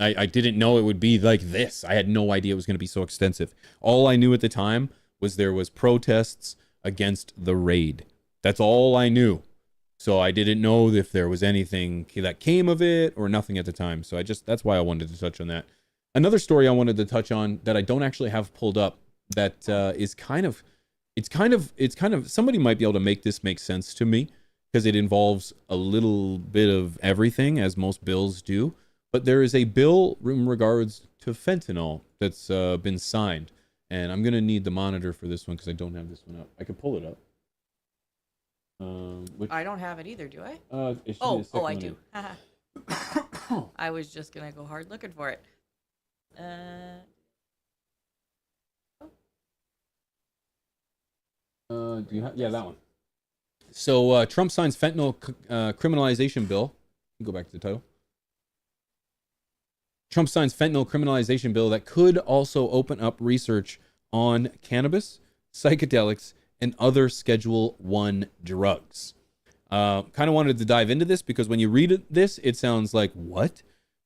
know it would be like this. I had no idea it was going to be so extensive. All I knew at the time was there was protests against the raid. That's all I knew. So I didn't know if there was anything that came of it or nothing at the time. So that's why I wanted to touch on that. Another story I wanted to touch on that I don't actually have pulled up that is kind of somebody might be able to make this make sense to me because it involves a little bit of everything, as most bills do. But there is a bill in regards to fentanyl that's been signed, and I'm gonna need the monitor for this one because I don't have this one up. I could pull it up. I don't have it either, do I? It should be the second I one do. I was just gonna go hard looking for it. Do you have? Yeah, that one. So Trump signs fentanyl criminalization bill. Go back to the title. Trump signs fentanyl criminalization bill that could also open up research on cannabis, psychedelics, and other Schedule 1 drugs. Kind of wanted to dive into this because when you read this, it sounds like, what?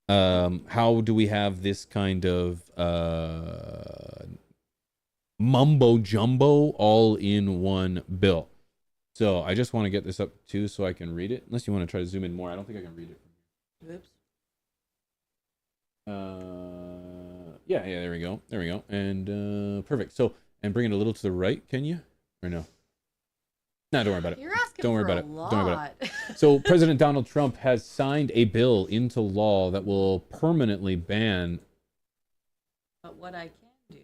How do we have this kind of mumbo jumbo all in one bill? So I just want to get this up too so I can read it. Unless you want to try to zoom in more. I don't think I can read it. Oops. Yeah, there we go. And perfect. So, and bring it a little to the right, can you? Or no? No, don't worry about it. You're asking Don't worry for about a it. lot. Don't worry about it. So President Donald Trump has signed a bill into law that will permanently ban But what I can do,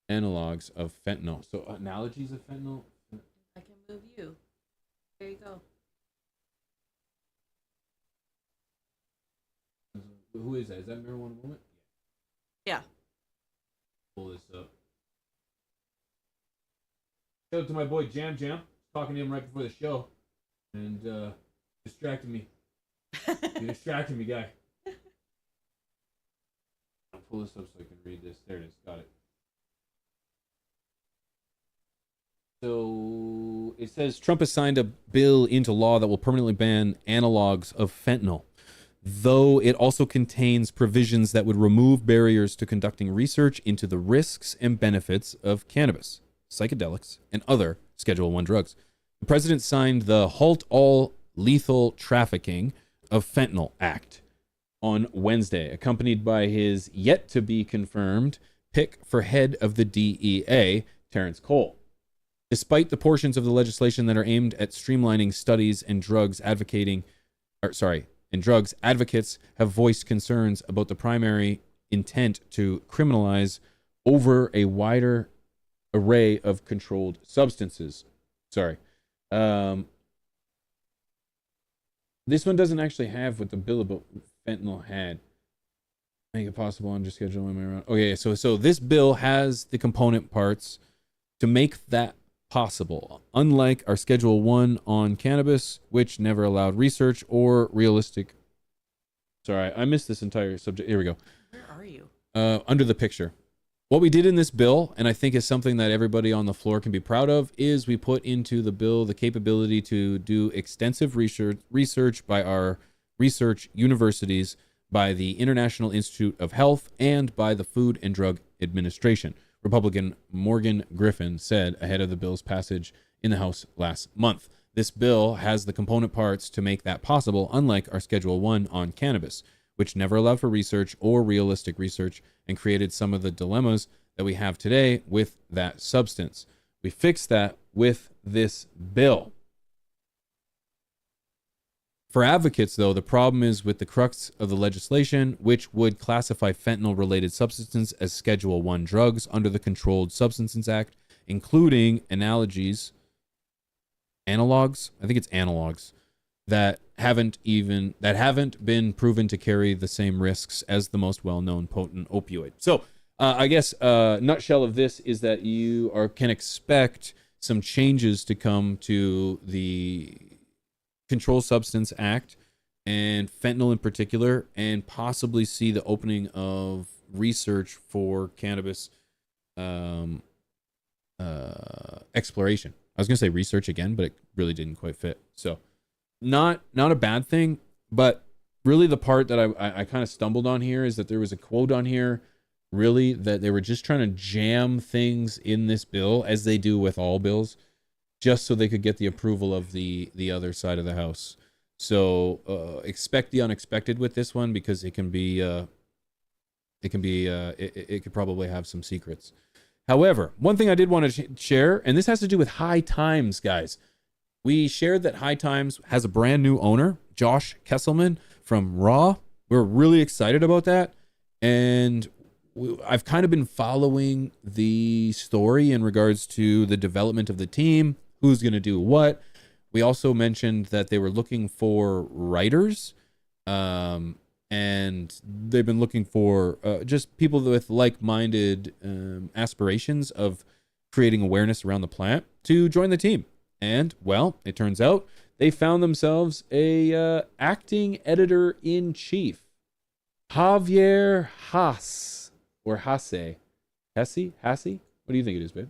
analogs of fentanyl. So analogies of fentanyl? I can move you. There you go. Who is that? Is that Marijuana Moment? Yeah. Pull this up. Shout out to my boy Jam. Talking to him right before the show. And distracted me. You're distracting me, guy. I'll pull this up so I can read this. There it is. Got it. So it says Trump has signed a bill into law that will permanently ban analogs of fentanyl, though it also contains provisions that would remove barriers to conducting research into the risks and benefits of cannabis, psychedelics, and other Schedule I drugs. The president signed the Halt All Lethal Trafficking of Fentanyl Act on Wednesday, accompanied by his yet-to-be-confirmed pick for head of the DEA, Terrence Cole. Despite the portions of the legislation that are aimed at streamlining studies and drugs advocates have voiced concerns about the primary intent to criminalize over a wider array of controlled substances. This one doesn't actually have what the bill about fentanyl had. Make it possible on just schedule around. Okay, so this bill has the component parts to make that possible, unlike our Schedule 1 on cannabis, which never allowed research or realistic. Sorry, I missed this entire subject. Here we go. Where are you? Under the picture. What we did in this bill, and I think is something that everybody on the floor can be proud of, is we put into the bill the capability to do extensive research by our research universities, by the International Institute of Health, and by the Food and Drug Administration. Republican Morgan Griffin said ahead of the bill's passage in the House last month. This bill has the component parts to make that possible, unlike our Schedule 1 on cannabis, which never allowed for research or realistic research and created some of the dilemmas that we have today with that substance. We fixed that with this bill. For advocates, though, the problem is with the crux of the legislation, which would classify fentanyl-related substances as Schedule I drugs under the Controlled Substances Act, including analogs, I think it's analogs, that haven't been proven to carry the same risks as the most well-known potent opioid. So, I guess nutshell of this is that you can expect some changes to come to the Controlled Substance Act and fentanyl in particular, and possibly see the opening of research for cannabis exploration. I was going to say research again, but it really didn't quite fit. So not a bad thing, but really the part that I kind of stumbled on here is that there was a quote on here, really, that they were just trying to jam things in this bill, as they do with all bills, just so they could get the approval of the other side of the house. So expect the unexpected with this one, because it could probably have some secrets. However, one thing I did want to share, and this has to do with High Times, guys. We shared that High Times has a brand new owner, Josh Kesselman from Raw. We're really excited about that. And I've kind of been following the story in regards to the development of the team, who's going to do what. We also mentioned that they were looking for writers, and they've been looking for just people with like-minded aspirations of creating awareness around the plant to join the team. And, well, it turns out they found themselves a acting editor-in-chief, Javier Haas, or Hasse. Hasse? What do you think it is, babe?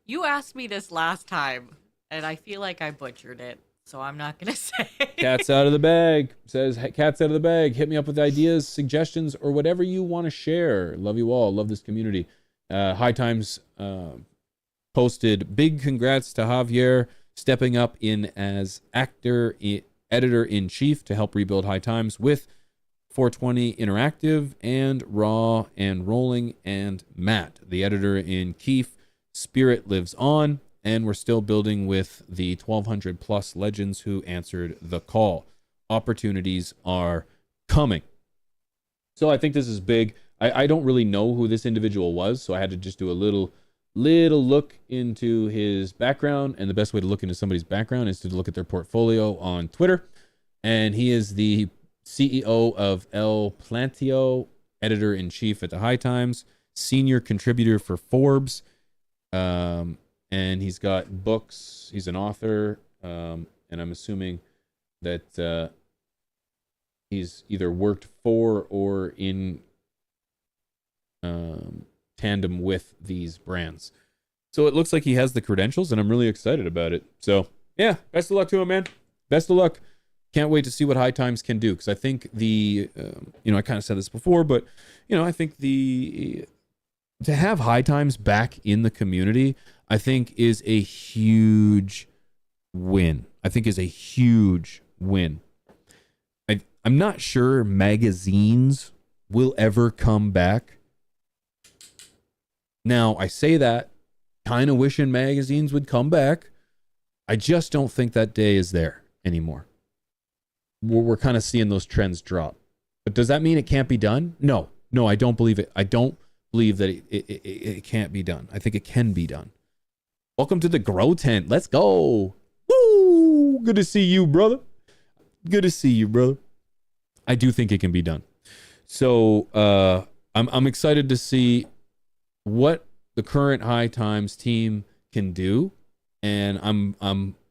You asked me this last time, and I feel like I butchered it, so I'm not going to say. Cat's out of the bag. Says, cat's out of the bag. Hit me up with ideas, suggestions, or whatever you want to share. Love you all. Love this community. High Times posted big congrats to Javier stepping up in as editor-in-chief to help rebuild High Times with 420 Interactive and Raw and Rolling, and Matt, the editor-in-chief. Spirit lives on, and we're still building with the 1,200 plus legends who answered the call. Opportunities are coming. So I think this is big. I don't really know who this individual was, so I had to just do a little look into his background, and the best way to look into somebody's background is to look at their portfolio on Twitter. And he is the CEO of El Planteo, editor-in-chief at the High Times, senior contributor for Forbes, and he's got books. He's an author, and I'm assuming that he's either worked for or in tandem with these brands. So it looks like he has the credentials, and I'm really excited about it. So yeah, best of luck to him, man. Best of luck. Can't wait to see what High Times can do, because I think I kind of said this before, but I think to have High Times back in the community, I think is a huge win. I'm not sure magazines will ever come back. Now, I say that kind of wishing magazines would come back. I just don't think that day is there anymore. We're kind of seeing those trends drop. But does that mean it can't be done? No, I don't believe it. I don't believe that it can't be done. I think it can be done. Welcome to the Grow Tent. Let's go. Woo! Good to see you, brother. I do think it can be done. So I'm excited to see what the current High Times team can do, and I'm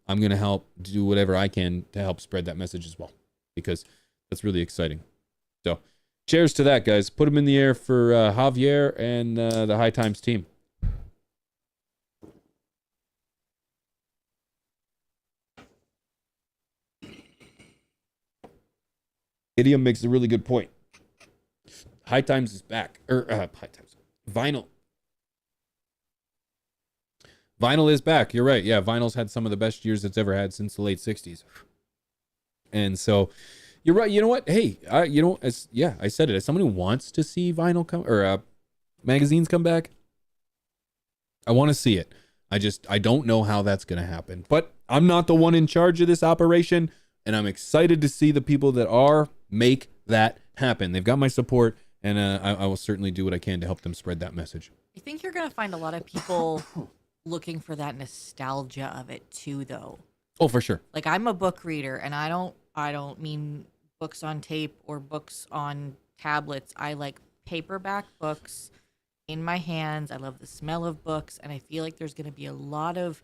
gonna help do whatever I can to help spread that message as well, because that's really exciting. So cheers to that, guys. Put them in the air for Javier and the High Times team. Idiom makes a really good point. High Times is back. High Times. Vinyl is back. You're right. Yeah, vinyl's had some of the best years it's ever had since the late 60s. And so you're right. You know what? Hey, I said it. As someone who wants to see vinyl come or magazines come back, I want to see it. I don't know how that's going to happen. But I'm not the one in charge of this operation, and I'm excited to see the people that are make that happen. They've got my support, and I will certainly do what I can to help them spread that message. I think you're going to find a lot of people looking for that nostalgia of it too, though. Oh, for sure. Like, I'm a book reader, and I don't mean books on tape or books on tablets. I like paperback books in my hands. I love the smell of books, and I feel like there's going to be a lot of,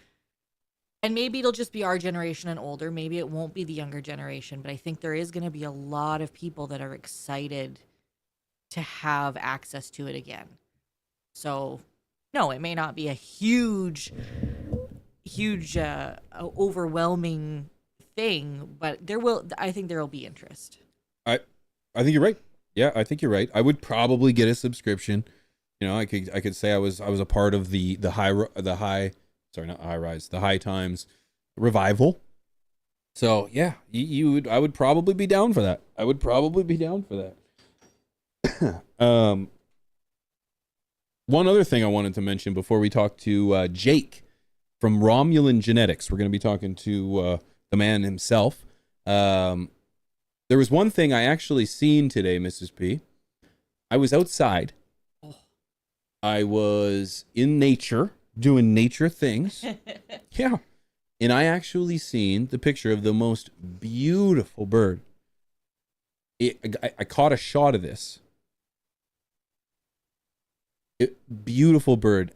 and maybe it'll just be our generation and older. Maybe it won't be the younger generation, but I think there is going to be a lot of people that are excited to have access to it again. So, no, it may not be a huge, overwhelming thing, but I think there will be interest. I think you're right. Yeah, I think you're right. I would probably get a subscription. I could say I was a part of the High Times revival. So yeah, I would probably be down for that. One other thing I wanted to mention before we talk to Jake from Romulan Genetics. We're going to be talking to the man himself. There was one thing I actually seen today, Mrs. P. I was outside. I was in nature, doing nature things. Yeah. And I actually seen the picture of the most beautiful bird. I caught a shot of this. Beautiful bird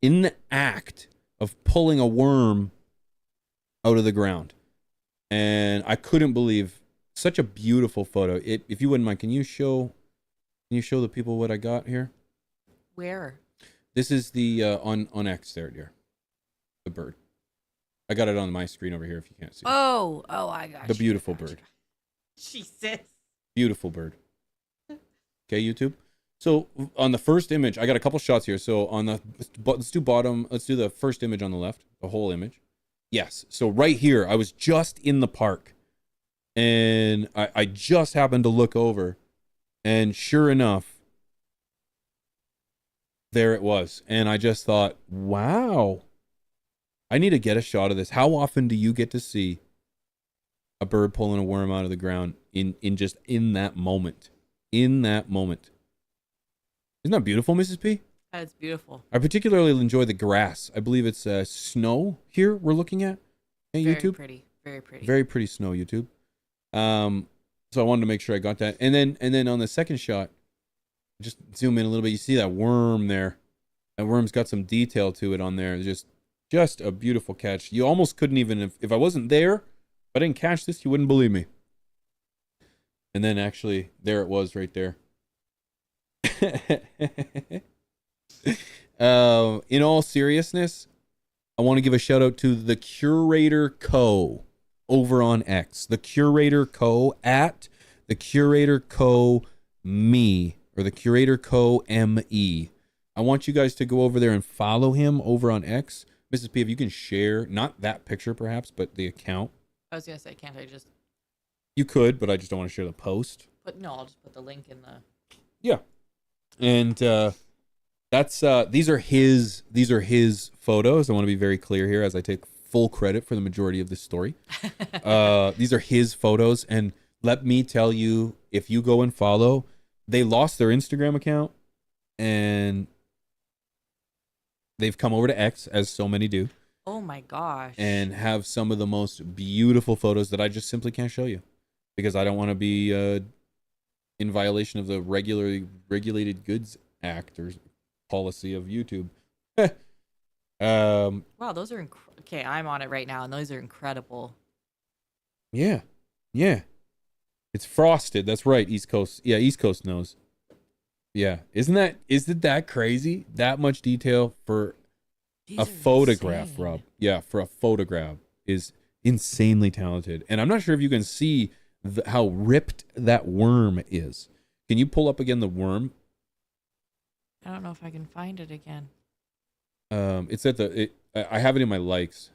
in the act of pulling a worm out of the ground. And I couldn't believe such a beautiful photo. If you wouldn't mind, can you show the people what I got here? Where? This is the on X there, dear. The bird. I got it on my screen over here if you can't see. Oh, I got the beautiful bird. Jesus. Beautiful bird. Okay, YouTube. So on the first image, I got a couple shots here. So let's do the first image on the left, the whole image. Yes. So right here, I was just in the park, and I just happened to look over, and sure enough, there it was. And I just thought, wow, I need to get a shot of this. How often do you get to see a bird pulling a worm out of the ground in that moment? In that moment. Isn't that beautiful, Mrs. P? That's beautiful. I particularly enjoy the grass. I believe it's snow here we're looking at. Hey, Very YouTube? pretty. Very pretty. Very pretty snow, YouTube. So I wanted to make sure I got that. And then on the second shot, just zoom in a little bit. You see that worm there. That worm's got some detail to it on there. It's just a beautiful catch. You almost couldn't even, if I wasn't there, if I didn't catch this, you wouldn't believe me. And then actually, there it was right there. In all seriousness, I want to give a shout out to the Curator Co. over on X. The Curator Co. at the Curator Co. me, or the Curator Co. me. I want you guys to go over there and follow him over on X. Mrs. P, if you can share, not that picture perhaps, but the account. I was gonna say, can't I just You could, but I just don't want to share the post. put? No, I'll just put the link in the. Yeah. And that's these are his photos. I want to be very clear here as I take full credit for the majority of this story. These are his photos, and let me tell you, if you go and follow, they lost their Instagram account and they've come over to X, as so many do, Oh my gosh. and have some of the most beautiful photos that I just simply can't show you because I don't want to be in violation of the Regulated Goods Act or policy of YouTube. Wow, those are okay. I'm on it right now, and those are incredible. Yeah. It's frosted. That's right. East Coast. Yeah, East Coast knows. Yeah. Isn't that crazy? That much detail for These a are photograph, insane. Rob. Yeah, for a photograph is insanely talented. And I'm not sure if you can see how ripped that worm is. Can you pull up again the worm? I don't know if I can find it again. It's at I have it in my likes,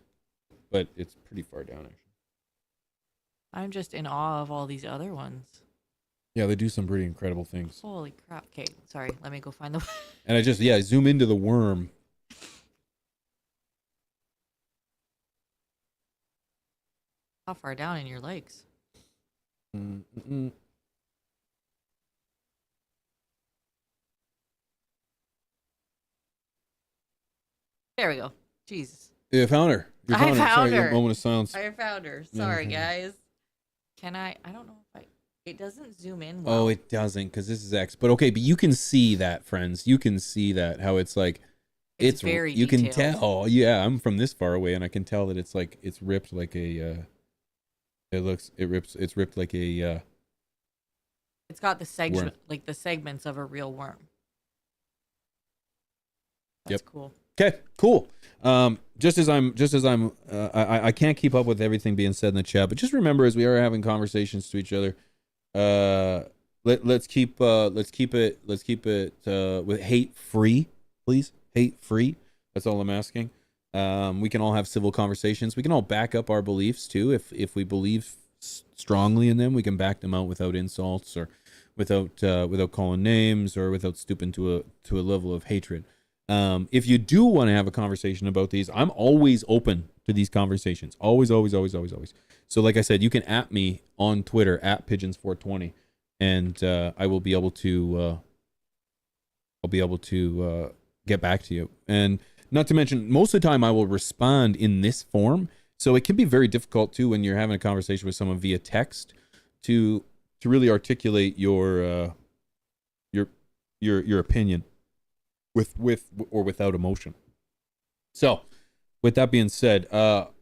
but it's pretty far down actually. I'm just in awe of all these other ones. Yeah, they do some pretty incredible things. Holy crap. Okay, sorry. Let me go find the. And I just zoom into the worm. How far down in your likes? There we go. Jesus. Yeah, found her. You I found Sorry, her. moment of silence. I found her. Yeah, Sorry, okay. guys. Can I don't know if I. It doesn't zoom in well. Oh, it doesn't because this is X. But okay, but you can see that, friends. You can see that how it's like. It's very You can detailed. tell. Yeah, I'm from this far away, and I can tell that it's like it's ripped like a. It's ripped like a. It's got the segment, Worm. like the segments of a real worm. That's cool. Okay, cool. Just as I'm, I can't keep up with everything being said in the chat, but just remember, as we are having conversations to each other, let's keep it with hate free, please. Hate free. That's all I'm asking. We can all have civil conversations. We can all back up our beliefs too. If we believe strongly in them, we can back them out without insults or without calling names or without stooping to a level of hatred. If you do want to have a conversation about these, I'm always open to these conversations. Always. So like I said, you can @ me on Twitter @ pigeons420, and I will be able to get back to you. And not to mention, most of the time I will respond in this form. So it can be very difficult too when you're having a conversation with someone via text to really articulate your opinion with or without emotion. So with that being said,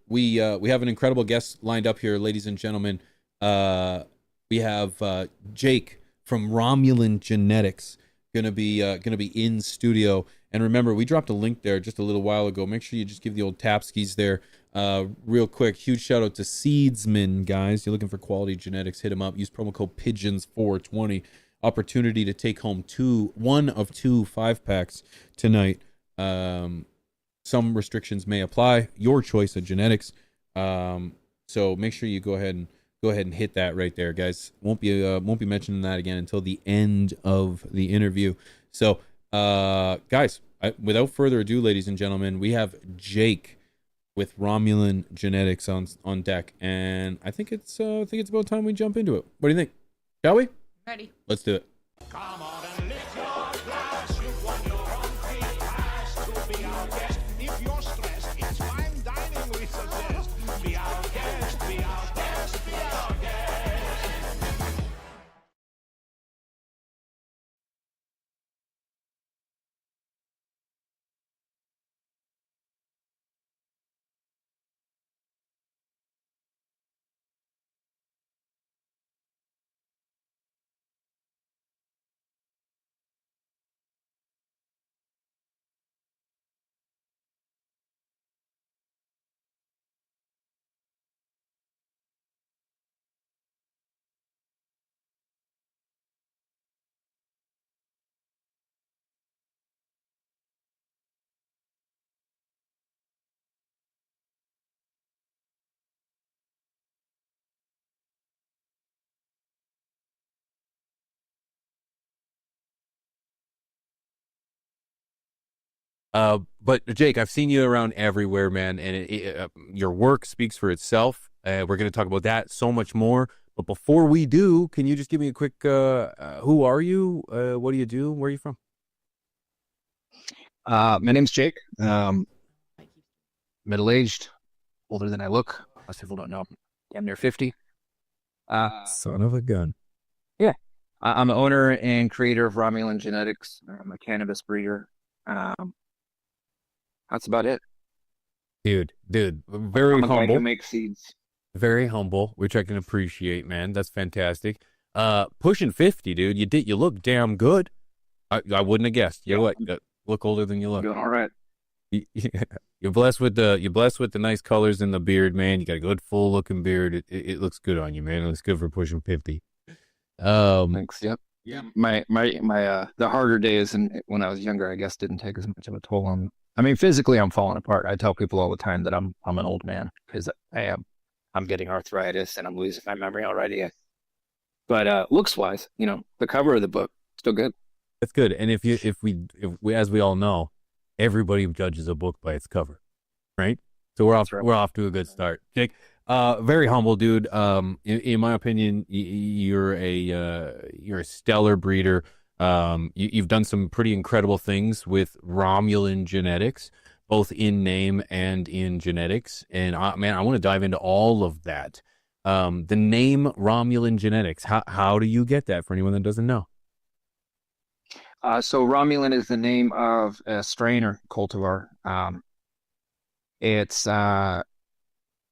we have an incredible guest lined up here, ladies and gentlemen. We have Jake from Romulan Genetics gonna be in studio. And remember, we dropped a link there just a little while ago. Make sure you just give the old tapskis there real quick. Huge shout out to Seedsman, guys. You're looking for quality genetics, hit them up. Use promo code PIGEONS420. Opportunity to take home one of 2 5-packs tonight. Some restrictions may apply. Your choice of genetics. So make sure you go ahead and hit that right there, guys. Won't be mentioning that again until the end of the interview. So guys, without further ado, ladies and gentlemen, we have Jake with Romulan Genetics on deck, and I think it's about time we jump into it. What do you think? Shall we? Ready. Let's do it. Come on and live your glass. You've won your own free pass to be our guest. If you're stressed, it's fine dining we suggest. Be our guest, be our guest, be our guest. But Jake, I've seen you around everywhere, man, and your work speaks for itself. We're going to talk about that so much more. But before we do, can you just give me a quick, who are you? What do you do? Where are you from? My name's Jake. Middle-aged, older than I look. Most people don't know. I'm near 50. Son of a gun. Yeah. I'm the owner and creator of Romulan Genetics. I'm a cannabis breeder. That's about it. Dude, very I'm a guy humble. who makes seeds. Very humble, which I can appreciate, man. That's fantastic. Pushing 50, dude. You look damn good. I wouldn't have guessed. You look older than you look. Doing all right. You're blessed with the nice colors in the beard, man. You got a good full looking beard. It looks good on you, man. It looks good for pushing 50. Thanks. Yep. Yeah. My the harder days and when I was younger, I guess, didn't take as much of a toll on me. I mean, physically, I'm falling apart. I tell people all the time that I'm an old man because I am. I'm getting arthritis and I'm losing my memory already. But looks wise, the cover of the book still good. That's good. And if we, as we all know, everybody judges a book by its cover, right? So we're off to a good start. Jake, very humble dude. In my opinion, you're a stellar breeder. You've done some pretty incredible things with Romulan genetics, both in name and in genetics. And man, I want to dive into all of that. The name Romulan Genetics, how do you get that for anyone that doesn't know? So Romulan is the name of a strain or cultivar. It's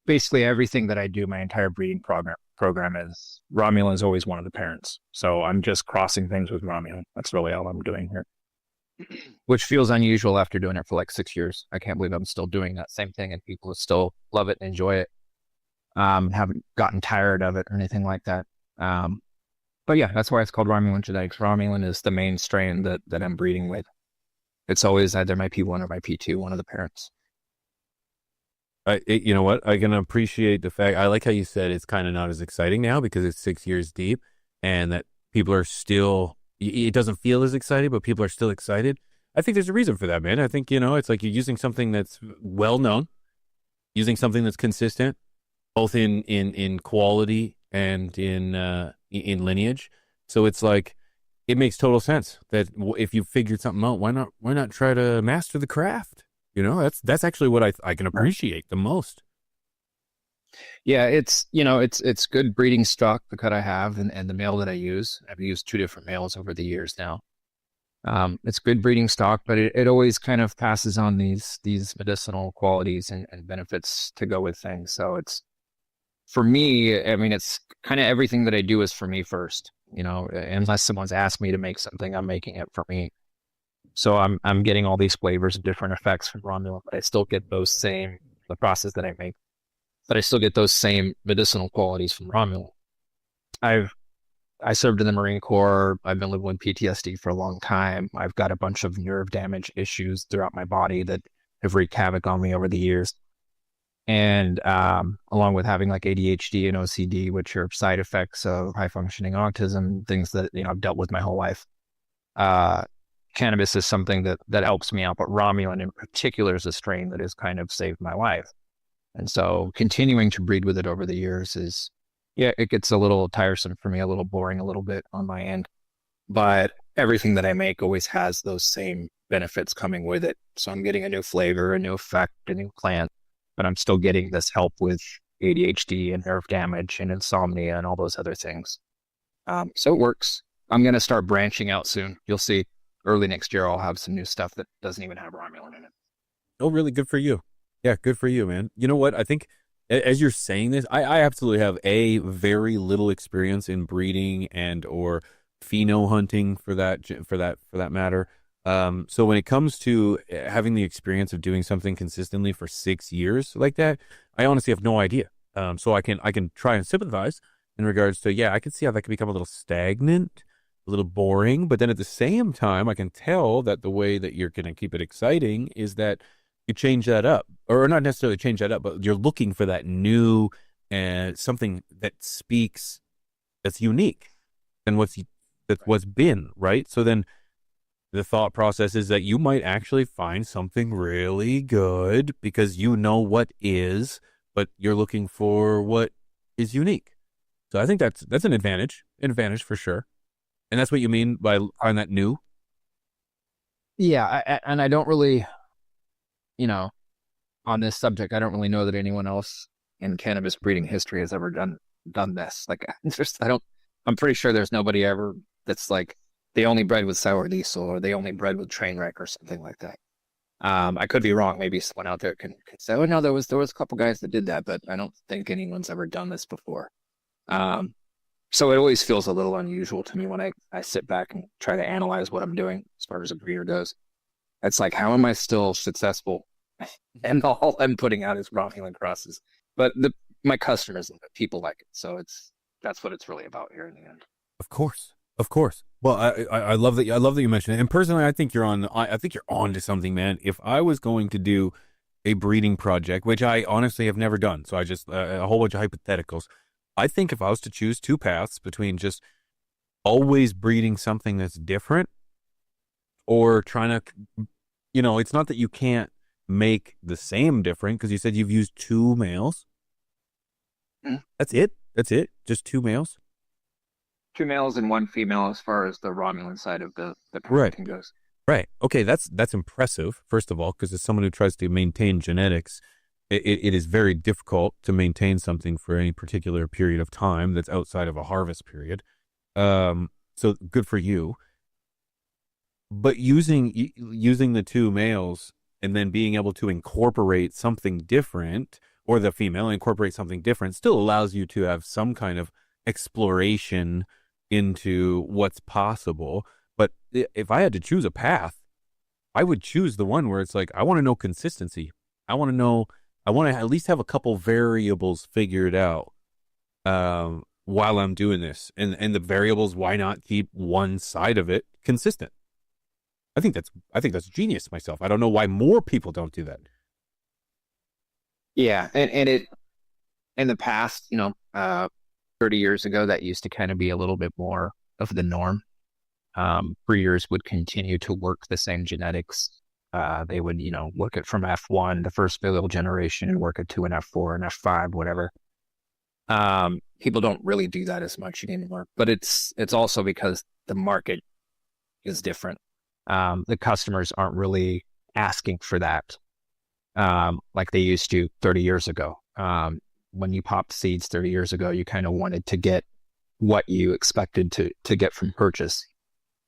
basically everything that I do. My entire breeding program is Romulan is always one of the parents. So I'm just crossing things with Romulan. That's really all I'm doing here, which feels unusual after doing it for like 6 years. I can't believe I'm still doing that same thing and people still love it and enjoy it. Haven't gotten tired of it or anything like that. But yeah, that's why it's called Romulan Genetics. Romulan is the main strain that I'm breeding with. It's always either my P1 or my P2, one of the parents. You know what? I can appreciate the fact. I like how you said it's kind of not as exciting now because it's 6 years deep and that people are still, it doesn't feel as exciting, but people are still excited. I think there's a reason for that, man. I think, it's like you're using something that's well known, using something that's consistent, both in quality and in lineage. So it's like, it makes total sense that if you figured something out, why not try to master the craft? That's actually what I can appreciate the most. Yeah, it's good breeding stock, the cut I have and the male that I use. I've used 2 different males over the years now. It's good breeding stock, but it always kind of passes on these medicinal qualities and benefits to go with things. So it's, for me, I mean, it's kind of everything that I do is for me first, unless someone's asked me to make something, I'm making it for me. So I'm getting all these flavors and different effects from Romulan, but I still get the process that I make, but I still get those same medicinal qualities from Romulan. I served in the Marine Corps. I've been living with PTSD for a long time. I've got a bunch of nerve damage issues throughout my body that have wreaked havoc on me over the years. And along with having like ADHD and OCD, which are side effects of high functioning autism, things that I've dealt with my whole life. Cannabis is something that helps me out, but Romulan in particular is a strain that has kind of saved my life. And so continuing to breed with it over the years it gets a little tiresome for me, a little boring, a little bit on my end. But everything that I make always has those same benefits coming with it. So I'm getting a new flavor, a new effect, a new plant, but I'm still getting this help with ADHD and nerve damage and insomnia and all those other things. So it works. I'm going to start branching out soon. You'll see early next year, I'll have some new stuff that doesn't even have Romulan in it. Oh, really? Good for you. Yeah, good for you, man. You know what? I think as you're saying this, I absolutely have a very little experience in breeding and or pheno hunting for that matter. So when it comes to having the experience of doing something consistently for 6 years like that, I honestly have no idea. So I can try and sympathize in regards to, I can see how that can become a little stagnant, a little boring, but then at the same time, I can tell that the way that you're going to keep it exciting is that you change that up, or not necessarily change that up, but you're looking for that new something that speaks, that's unique than what's been, right? So then the thought process is that you might actually find something really good because you know what is, but you're looking for what is unique. So I think that's an advantage for sure. And that's what you mean by finding that new. Yeah, and I don't really, on this subject, I don't really know that anyone else in cannabis breeding history has ever done this. Like, I'm pretty sure there's nobody ever that's like, they only bred with sour diesel or they only bred with train wreck or something like that. I could be wrong. Maybe someone out there can say, oh no, there was a couple guys that did that, but I don't think anyone's ever done this before. So it always feels a little unusual to me when I sit back and try to analyze what I'm doing as far as a breeder goes. It's like, how am I still successful? And all I'm putting out is Romulan crosses. But my customers and people like it. So that's what it's really about here in the end. Of course. Well, I love that. I love that you mentioned it. And personally, I think you're on to something, man. If I was going to do a breeding project, which I honestly have never done, so I just a whole bunch of hypotheticals. I think if I was to choose two paths between just always breeding something that's different or trying to, it's not that you can't make the same different because you said you've used two males. That's it. Just two males. Two males and one female as far as the Romulan side of the parenting goes. Right. Okay. That's impressive. First of all, because as someone who tries to maintain genetics, it is very difficult to maintain something for any particular period of time that's outside of a harvest period. So good for you. But using the two males and then being able to incorporate something different, or the female incorporate something different, still allows you to have some kind of exploration into what's possible. But if I had to choose a path, I would choose the one where it's like, I want to know consistency. I want to at least have a couple variables figured out while I'm doing this. And the variables, why not keep one side of it consistent? I think that's genius myself. I don't know why more people don't do that. Yeah, and it in the past, 30 years ago, that used to kind of be a little bit more of the norm. Breeders would continue to work the same genetics. They would, work it from F1, the first filial generation, and work it to an F4 and F5, whatever. People don't really do that as much anymore, but it's also because the market is different. The customers aren't really asking for that like they used to 30 years ago. When you popped seeds 30 years ago, you kind of wanted to get what you expected to get from purchase.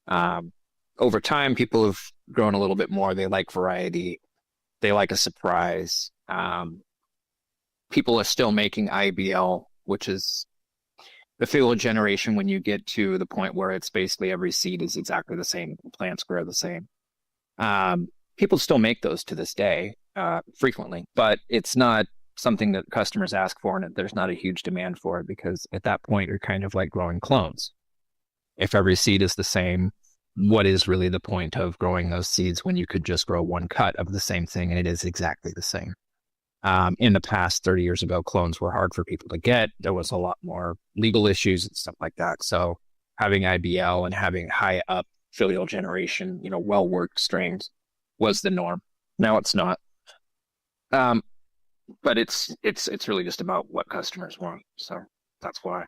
Over time, people have grown a little bit more. They like variety. They like a surprise. People are still making IBL, which is the filial generation when you get to the point where it's basically every seed is exactly the same. Plants grow the same. People still make those to this day frequently, but it's not something that customers ask for, and there's not a huge demand for it because at that point you're kind of like growing clones. If every seed is the same, what is really the point of growing those seeds when you could just grow one cut of the same thing and it is exactly the same? In the past, 30 years ago, clones were hard for people to get. There was a lot more legal issues and stuff like that. So having IBL and having high up filial generation, well-worked strains was the norm. Now it's not. But it's really just about what customers want. So that's why.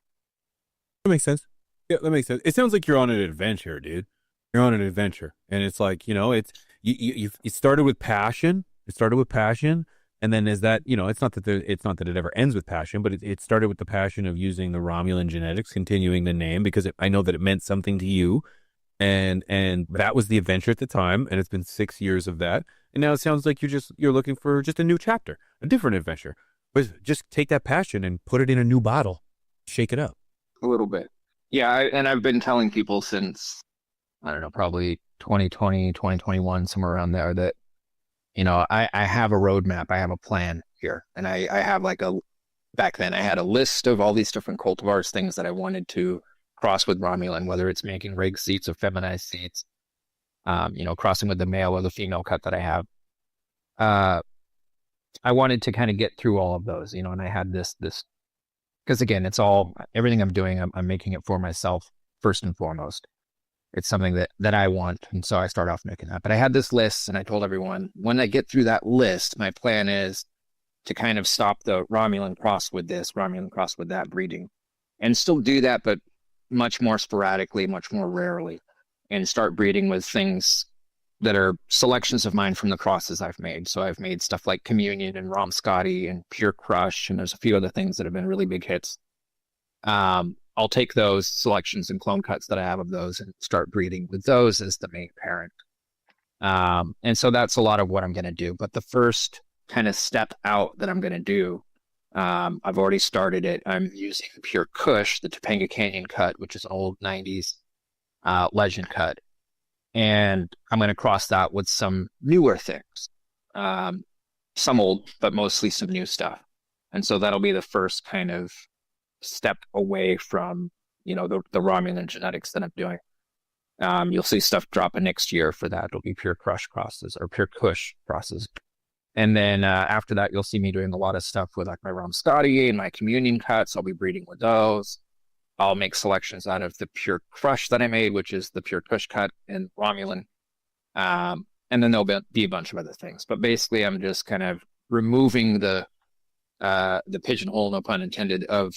That makes sense. Yeah, that makes sense. It sounds like you're on an adventure, dude. You're on an adventure, and it's like it started with passion. And then is that, it's not that it ever ends with passion, but it started with the passion of using the Romulan genetics, continuing the name because I know that it meant something to you, and that was the adventure at the time, and it's been 6 years of that, and now it sounds like you're looking for just a new chapter, a different adventure, but just take that passion and put it in a new bottle, shake it up a little bit. Yeah, and I've been telling people since I don't know, probably 2020, 2021, somewhere around there that. I have a roadmap. I have a plan here. And I have back then I had a list of all these different cultivars, things that I wanted to cross with Romulan, whether it's making rig seeds or feminized seeds, crossing with the male or the female cut that I have. I wanted to kind of get through all of those, and I had this, because again, everything I'm doing, I'm making it for myself first and foremost. it's something that I want. And so I start off making that. But I had this list and I told everyone when I get through that list, my plan is to kind of stop the Romulan cross with this, Romulan cross with that breeding, and still do that, but much more sporadically, much more rarely, and start breeding with things that are selections of mine from the crosses I've made. So I've made stuff like Communion and Rom Scotty and Pure Crush, and there's a few other things that have been really big hits. I'll take those selections and clone cuts that I have of those and start breeding with those as the main parent. And so that's a lot of what I'm going to do. But the first kind of step out that I'm going to do, I've already started it. I'm using Pure Kush, the Topanga Canyon cut, which is an old 90s legend cut. And I'm going to cross that with some newer things, some old, but mostly some new stuff. And so that'll be the first kind of step away from, the Romulan genetics that I'm doing. You'll see stuff dropping next year for that. It'll be Pure Crush crosses or Pure Kush crosses. And then after that, you'll see me doing a lot of stuff with like my Rom Scotty and my Communion cuts. I'll be breeding with those. I'll make selections out of the Pure Crush that I made, which is the Pure Kush cut and Romulan. And then there'll be a bunch of other things. But basically, I'm just kind of removing the pigeonhole, no pun intended, of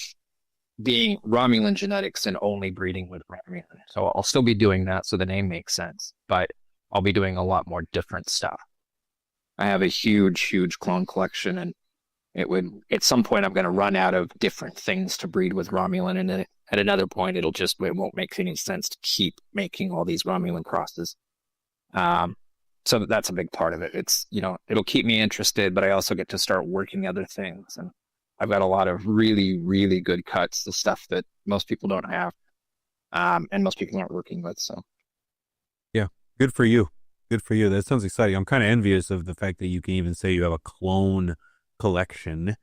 being Romulan genetics and only breeding with Romulan. So I'll still be doing that, so the name makes sense. But I'll be doing a lot more different stuff. I have a huge clone collection, and at some point I'm going to run out of different things to breed with Romulan, and then at another point it won't make any sense to keep making all these Romulan crosses. So that's a big part of it. It's, it'll keep me interested, but I also get to start working other things, and I've got a lot of really, really good cuts, the stuff that most people don't have, and most people aren't working with. So, yeah, good for you. Good for you. That sounds exciting. I'm kind of envious of the fact that you can even say you have a clone collection.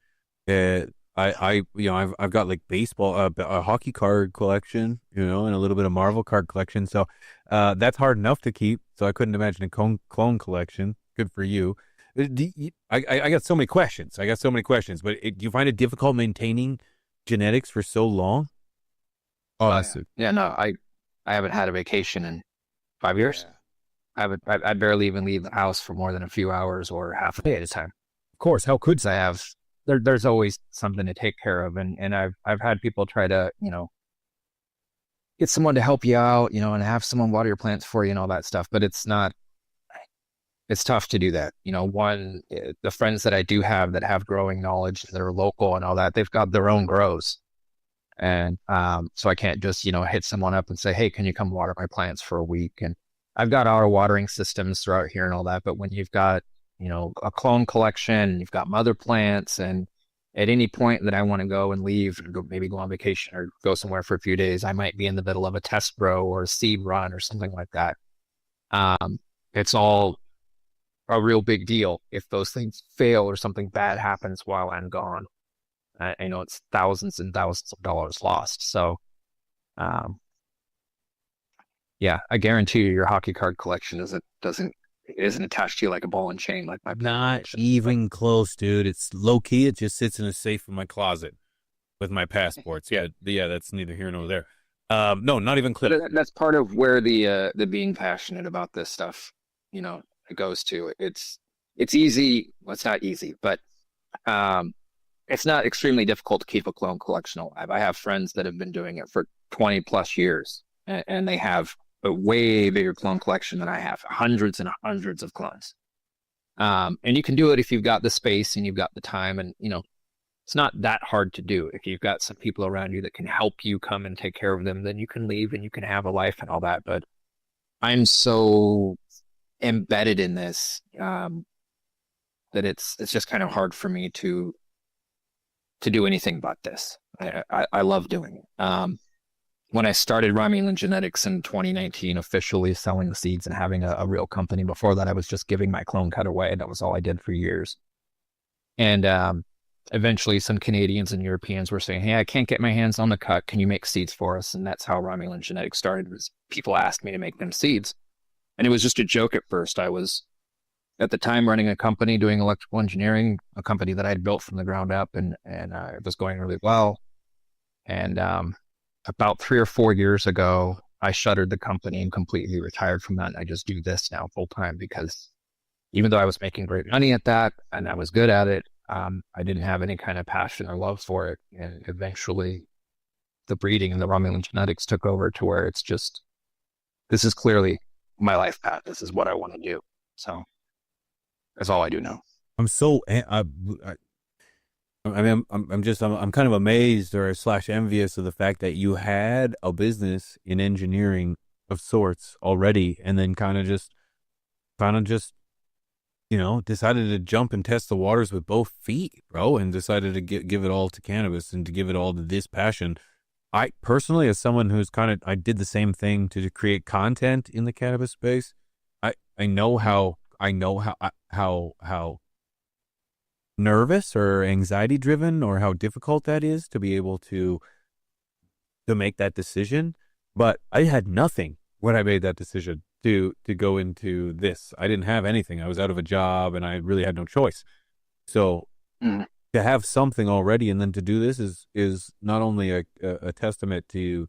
I've got like baseball, a hockey card collection, and a little bit of Marvel card collection. So that's hard enough to keep. So I couldn't imagine a clone collection. Good for you. I got so many questions. But do you find it difficult maintaining genetics for so long? Oh, that's it. Yeah, no, I haven't had a vacation in 5 years. Yeah. I barely even leave the house for more than a few hours or half a day at a time. Of course, how could I have? There's always something to take care of, and I've had people try to get someone to help you out, and have someone water your plants for you and all that stuff. But it's tough to do that. The friends that I do have that have growing knowledge that are local and all that, they've got their own grows, and so I can't just hit someone up and say, hey, can you come water my plants for a week? And I've got auto watering systems throughout here and all that, but when you've got, a clone collection, you've got mother plants, and at any point that I want to go and leave and maybe go on vacation or go somewhere for a few days, I might be in the middle of a test grow or a seed run or something like that. It's all a real big deal if those things fail or something bad happens while I'm gone. It's thousands and thousands of dollars lost. So, yeah, I guarantee you your hockey card collection isn't attached to you like a ball and chain like my not even close, dude. It's low key. It just sits in a safe in my closet with my passports. Yeah, that's neither here nor there. No, not even close. That's part of where the being passionate about this stuff, it goes to. It's easy. Well, it's not easy, but it's not extremely difficult to keep a clone collection alive. I have friends that have been doing it for 20 plus years, and they have a way bigger clone collection than I have, hundreds and hundreds of clones. And you can do it if you've got the space and you've got the time, and it's not that hard to do. If you've got some people around you that can help you come and take care of them, then you can leave and you can have a life and all that. But I'm so embedded in this that it's just kind of hard for me to do anything but this. I love doing it. When I started Romulan Genetics in 2019, officially selling the seeds and having a real company. Before that, I was just giving my clone cut away. That was all I did for years. And eventually some Canadians and Europeans were saying, hey, I can't get my hands on the cut. Can you make seeds for us? And that's how Romulan Genetics started, was people asked me to make them seeds. And it was just a joke at first. I was, at the time, running a company doing electrical engineering, a company that I'd built from the ground up, and it was going really well. And about 3 or 4 years ago, I shuttered the company and completely retired from that. And I just do this now full time because even though I was making great money at that and I was good at it, I didn't have any kind of passion or love for it. And eventually the breeding and the Romulan genetics took over to where it's just, this is clearly my life path. This is what I want to do. So that's all I do now. I'm so, I mean, I'm kind of amazed or / envious of the fact that you had a business in engineering of sorts already, and then kind of just, you know, decided to jump and test the waters with both feet, bro, and decided to give it all to cannabis and to give it all to this passion. I personally, as someone who's I did the same thing to create content in the cannabis space. I know how nervous or anxiety driven or how difficult that is to be able to make that decision. But I had nothing when I made that decision to go into this. I didn't have anything. I was out of a job and I really had no choice. So to have something already and then to do this is not only a testament to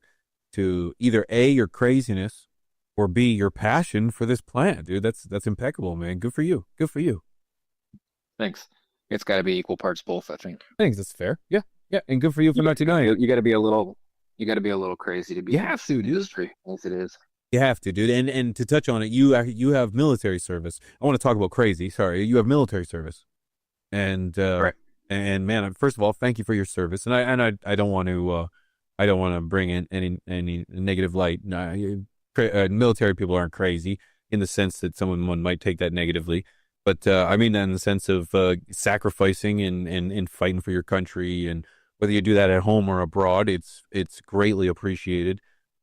either A, your craziness, or B, your passion for this plant, dude. That's impeccable, man. Good for you. Good for you. Thanks. It's got to be equal parts both, I think. I think that's fair. Yeah. Yeah. And good for you for not denying it. You got to be a little crazy to be. You have to, dude. As it is. You have to, dude. And to touch on it, you have military service. I want to talk about crazy. Sorry. You have military service. And, right. And man, first of all, thank you for your service. And I don't want to bring in any negative light. No, military people aren't crazy in the sense that someone might take that negatively. But I mean that in the sense of sacrificing and fighting for your country, and whether you do that at home or abroad, it's greatly appreciated.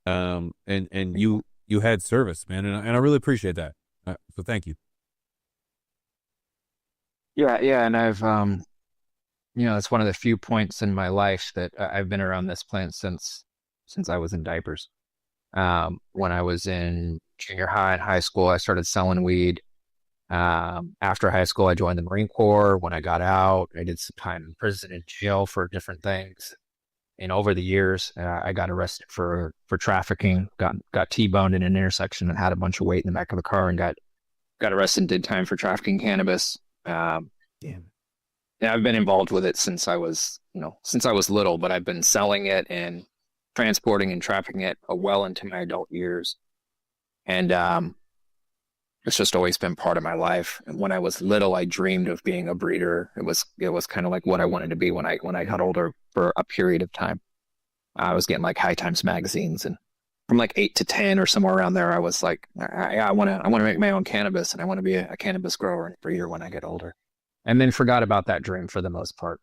And you had service, man, and I really appreciate that. So thank you. Yeah, and I've it's one of the few points in my life that I've been around this plant since I was in diapers. When I was in junior high and high school, I started selling weed. After high school, I joined the Marine Corps. When I got out, I did some time in prison and jail for different things. And over the years, I got arrested for trafficking, got T-boned in an intersection and had a bunch of weight in the back of the car and got arrested and did time for trafficking cannabis. Damn. Yeah, I've been involved with it since I was little, but I've been selling it and transporting and trafficking it well into my adult years. And, it's just always been part of my life. And when I was little, I dreamed of being a breeder. It was kind of like what I wanted to be when I got older for a period of time. I was getting like High Times magazines, and from like 8 to 10 or somewhere around there, I was like, I want to make my own cannabis, and I want to be a cannabis grower and breeder when I get older. And then forgot about that dream for the most part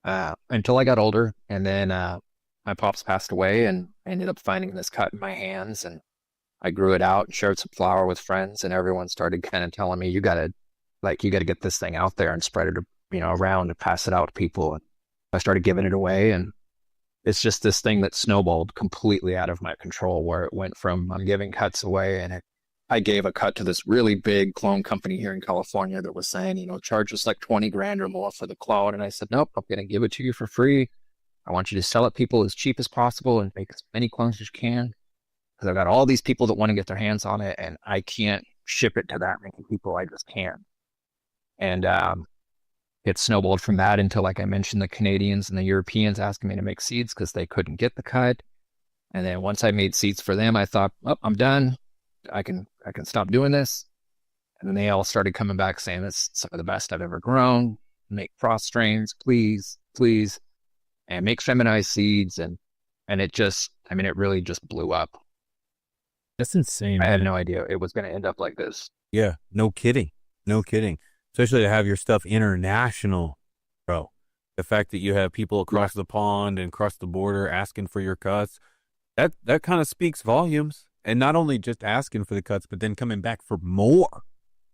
until I got older. And then my pops passed away, and I ended up finding this cut in my hands, and I grew it out and shared some flower with friends, and everyone started kind of telling me, you got to get this thing out there and spread it, around and pass it out to people. And I started giving it away, and it's just this thing that snowballed completely out of my control, where it went from I'm giving cuts away, and I gave a cut to this really big clone company here in California that was saying, charge us like 20 grand or more for the clone. And I said, nope, I'm going to give it to you for free. I want you to sell it people as cheap as possible and make as many clones as you can. Because I've got all these people that want to get their hands on it, and I can't ship it to that many people. I just can't. And it snowballed from that until, like I mentioned, the Canadians and the Europeans asking me to make seeds because they couldn't get the cut. And then once I made seeds for them, I thought, oh, I'm done. I can stop doing this. And then they all started coming back saying, it's some of the best I've ever grown. Make cross strains, please, and make feminized seeds. And it really just blew up. That's insane. I had no idea it was going to end up like this. Yeah, no kidding. Especially to have your stuff international, bro. The fact that you have people across the pond and across the border asking for your cuts, that kind of speaks volumes. And not only just asking for the cuts, but then coming back for more.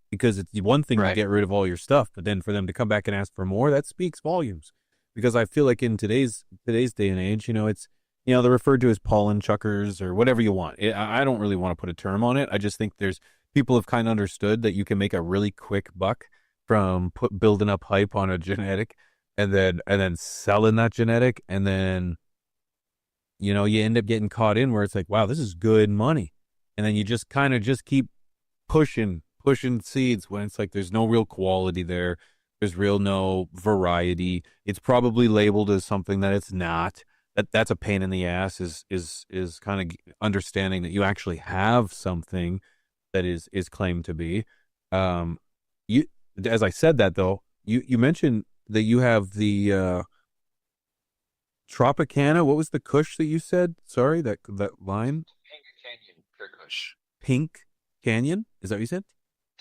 Because it's one thing to get rid of all your stuff, but then for them to come back and ask for more, that speaks volumes. Because I feel like in today's day and age, it's, they're referred to as pollen chuckers or whatever you want. I don't really want to put a term on it. I just think people have kind of understood that you can make a really quick buck from building up hype on a genetic and then selling that genetic and then you know, you end up getting caught in where it's like, wow, this is good money. And then you just kind of just keep pushing seeds when it's like there's no real quality there. There's real no variety. It's probably labeled as something that it's not. That's a pain in the ass is kind of understanding that you actually have something that is claimed to be. You, as I said that though, you mentioned that you have the Tropicana. What was the Kush that you said? Sorry, that line. Topanga Canyon Pure Kush. Pink Canyon? Is that what you said?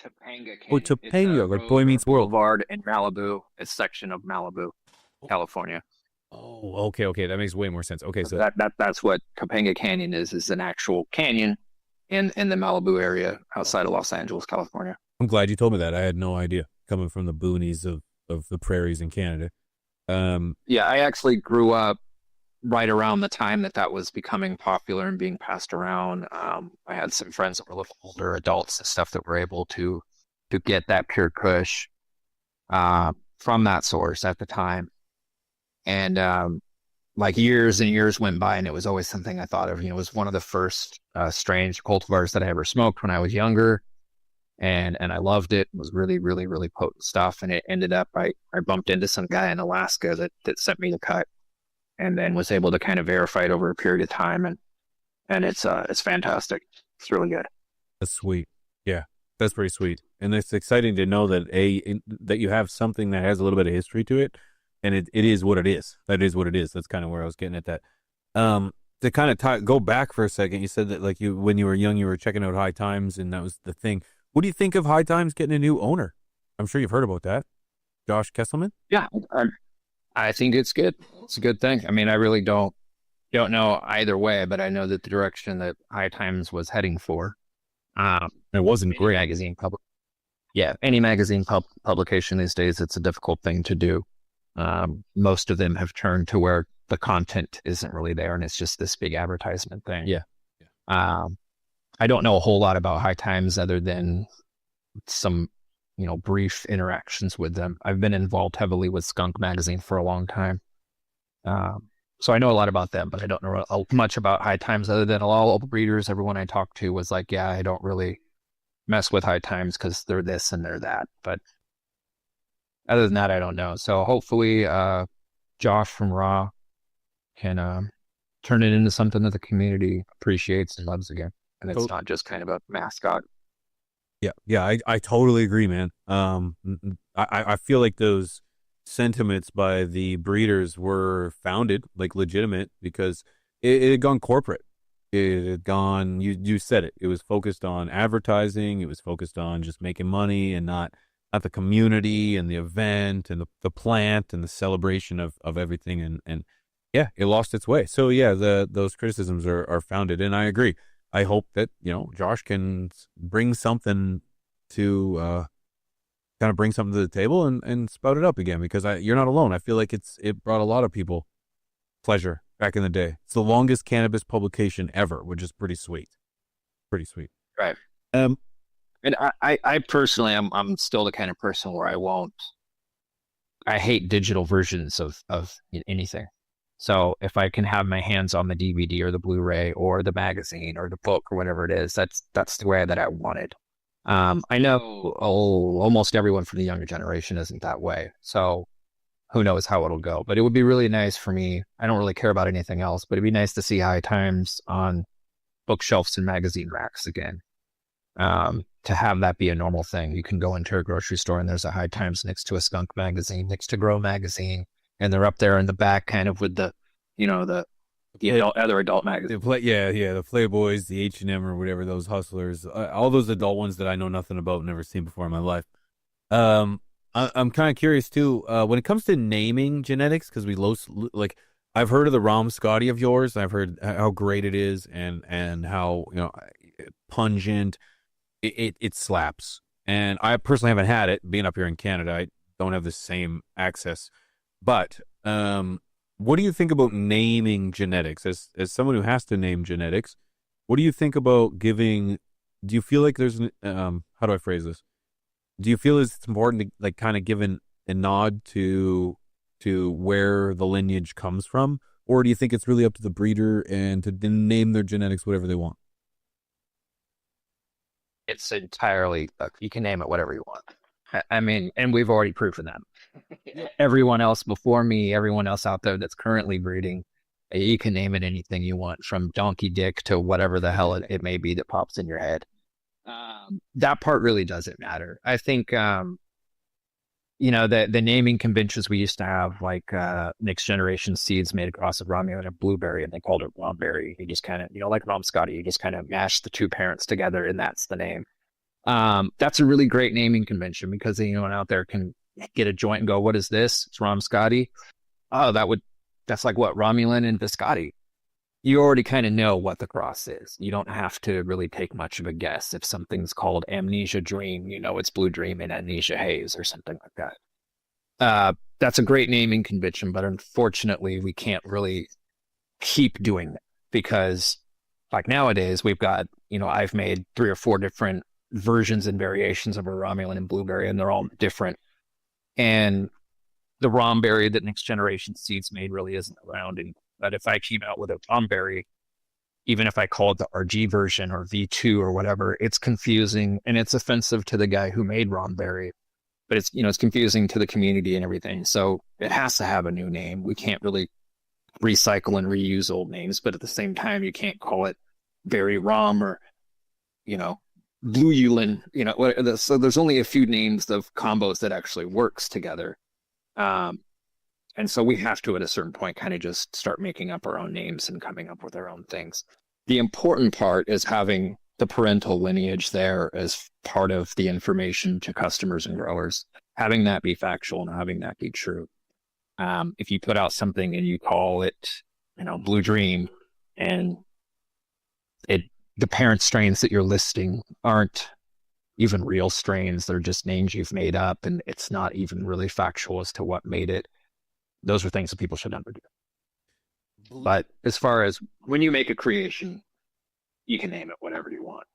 Topanga Canyon. Oh, Topanga, like Boy Meets World. Boulevard in Malibu. It's section of Malibu, California. Oh, okay. That makes way more sense. Okay, so That's what Topanga Canyon is an actual canyon in the Malibu area outside of Los Angeles, California. I'm glad you told me that. I had no idea, coming from the boonies of the prairies in Canada. Yeah, I actually grew up right around the time that was becoming popular and being passed around. I had some friends that were a little older, adults and stuff, that were able to get that pure Kush from that source at the time. And like years and years went by, and it was always something I thought of. You know, it was one of the first strange cultivars that I ever smoked when I was younger. And I loved it. It was really, really, really potent stuff. And it ended up, I bumped into some guy in Alaska that sent me the cut, and then was able to kind of verify it over a period of time. And it's fantastic. It's really good. That's sweet. Yeah, that's pretty sweet. And it's exciting to know that that you have something that has a little bit of history to it, and it is what it is. That is what it is. That's kind of where I was getting at that. To kind of go back for a second, you said that like when you were young, you were checking out High Times, and that was the thing. What do you think of High Times getting a new owner? I'm sure you've heard about that. Josh Kesselman? Yeah, I think it's good. It's a good thing. I mean, I really don't know either way, but I know that the direction that High Times was heading for. It wasn't great. Any magazine publication these days, it's a difficult thing to do. Most of them have turned to where the content isn't really there, and it's just this big advertisement thing. Yeah. I don't know a whole lot about High Times other than some, brief interactions with them. I've been involved heavily with Skunk Magazine for a long time. So I know a lot about them, but I don't know much about High Times other than all the breeders. Everyone I talked to was like, yeah, I don't really mess with High Times because they're this and they're that. But other than that, I don't know. So hopefully Josh from Raw can turn it into something that the community appreciates and loves again. And it's not just kind of a mascot. Yeah, I totally agree, man. I feel like those sentiments by the breeders were founded, like legitimate, because it had gone corporate. It had gone, you said it, it was focused on advertising, it was focused on just making money and not the community and the event and the plant and the celebration of everything. And yeah, it lost its way. So yeah, those criticisms are founded, and I agree. I hope that, Josh can bring something to kind of bring something to the table and spout it up again, because you're not alone. I feel like it brought a lot of people pleasure back in the day. It's the longest cannabis publication ever, which is pretty sweet. Pretty sweet. Right. And I personally, I'm still the kind of person where I hate digital versions of anything. So if I can have my hands on the DVD or the Blu-ray or the magazine or the book or whatever it is, that's the way that I wanted. I know almost everyone from the younger generation isn't that way. So who knows how it'll go, but it would be really nice for me. I don't really care about anything else, but it'd be nice to see High Times on bookshelves and magazine racks again. To have that be a normal thing. You can go into a grocery store and there's a High Times next to a Skunk Magazine, next to Grow Magazine. And they're up there in the back, kind of with the other adult magazines. The Playboys, the H&M or whatever, those hustlers, all those adult ones that I know nothing about, never seen before in my life. I'm kind of curious too, when it comes to naming genetics, because I've heard of the Rom Scotty of yours. I've heard how great it is and how pungent it slaps. And I personally haven't had it. Being up here in Canada, I don't have the same access. But what do you think about naming genetics? As someone who has to name genetics, what do you think about do you feel like there's how do I phrase this? Do you feel it's important to kind of give a nod to where the lineage comes from? or do you think it's really up to the breeder and to name their genetics whatever they want? It's entirely, look, you can name it whatever you want. I mean, and we've already proven that. Everyone else before me, everyone else out there that's currently breeding, you can name it anything you want, from donkey dick to whatever the hell it may be that pops in your head. That part really doesn't matter. I think, the naming conventions we used to have, like Next Generation Seeds made a cross of Romulan and Blueberry, and they called it Romberry. You just kind of, like Rom Scotty, you just kind of mash the two parents together, and that's the name. That's a really great naming convention, because anyone out there can get a joint and go, what is this? It's Rom Scotty. Oh, that's like what, Romulan and Viscotti. You already kind of know what the cross is. You don't have to really take much of a guess. If something's called Amnesia Dream, it's Blue Dream and Amnesia Haze or something like that. That's a great naming convention, but unfortunately we can't really keep doing that, because like nowadays we've got, I've made 3 or 4 different versions and variations of a Romulan and Blueberry, and they're all different. And the Romberry that Next Generation Seeds made really isn't around anymore. But if I came out with a Romberry, even if I call it the RG version or V2 or whatever, it's confusing and it's offensive to the guy who made Romberry. But it's, it's confusing to the community and everything. So it has to have a new name. We can't really recycle and reuse old names, but at the same time, you can't call it Berry Rom or, Blue Yulin, so there's only a few names of combos that actually works together. And so we have to, at a certain point, kind of just start making up our own names and coming up with our own things. The important part is having the parental lineage there as part of the information to customers and growers, having that be factual and having that be true. If you put out something and you call it, Blue Dream, and the parent strains that you're listing aren't even real strains, they're just names you've made up, and it's not even really factual as to what made it. Those are things that people should never do. But as far as when you make a creation, you can name it whatever you want.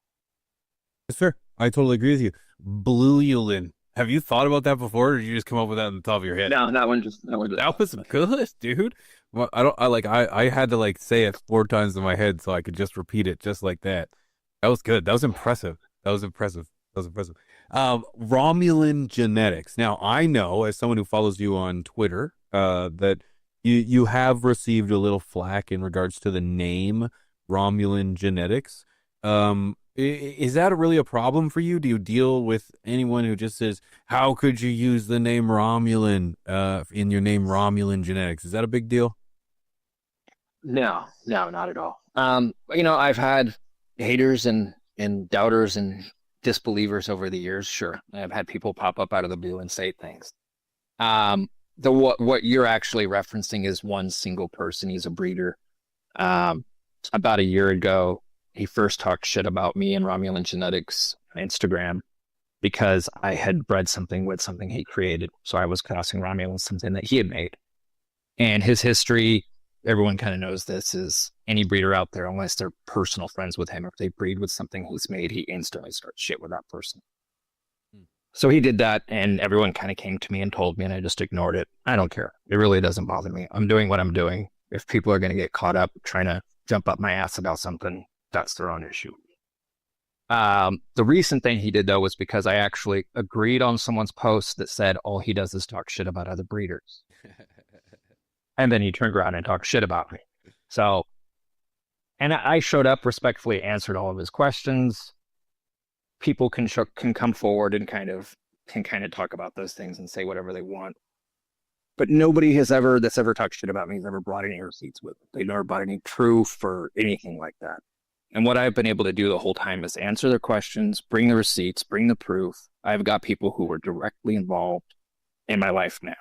Yes, sir. I totally agree with you. Blue Yulin. Have you thought about that before, or did you just come up with that on the top of your head? No, that one just. That was good, dude. Well, I had to say it 4 times in my head so I could just repeat it just like that. That was good. That was impressive. Romulan genetics. Now, I know, as someone who follows you on Twitter, that you have received a little flack in regards to the name Romulan genetics. Is that really a problem for you? Do you deal with anyone who just says, how could you use the name Romulan in your name Romulan genetics? Is that a big deal? No, not at all. I've had haters and doubters and disbelievers over the years. Sure. I've had people pop up out of the blue and say things. What you're actually referencing is one single person. He's a breeder. About a year ago, he first talked shit about me and Romulan genetics on Instagram because I had bred something with something he created. So I was crossing Romulan with something that he had made. And his history, everyone kind of knows this, is any breeder out there, unless they're personal friends with him, if they breed with something he's made, he instantly starts shit with that person. So he did that, and everyone kind of came to me and told me, and I just ignored it. I don't care. It really doesn't bother me. I'm doing what I'm doing. If people are going to get caught up trying to jump up my ass about something, that's their own issue. The recent thing he did, though, was because I actually agreed on someone's post that said all he does is talk shit about other breeders. And then he turned around and talked shit about me. So, and I showed up, respectfully answered all of his questions. People can come forward and kind of talk about those things and say whatever they want. But nobody that's ever talked shit about me has ever brought any receipts with them. They've never brought any proof or anything like that. And what I've been able to do the whole time is answer their questions, bring the receipts, bring the proof. I've got people who were directly involved in my life now.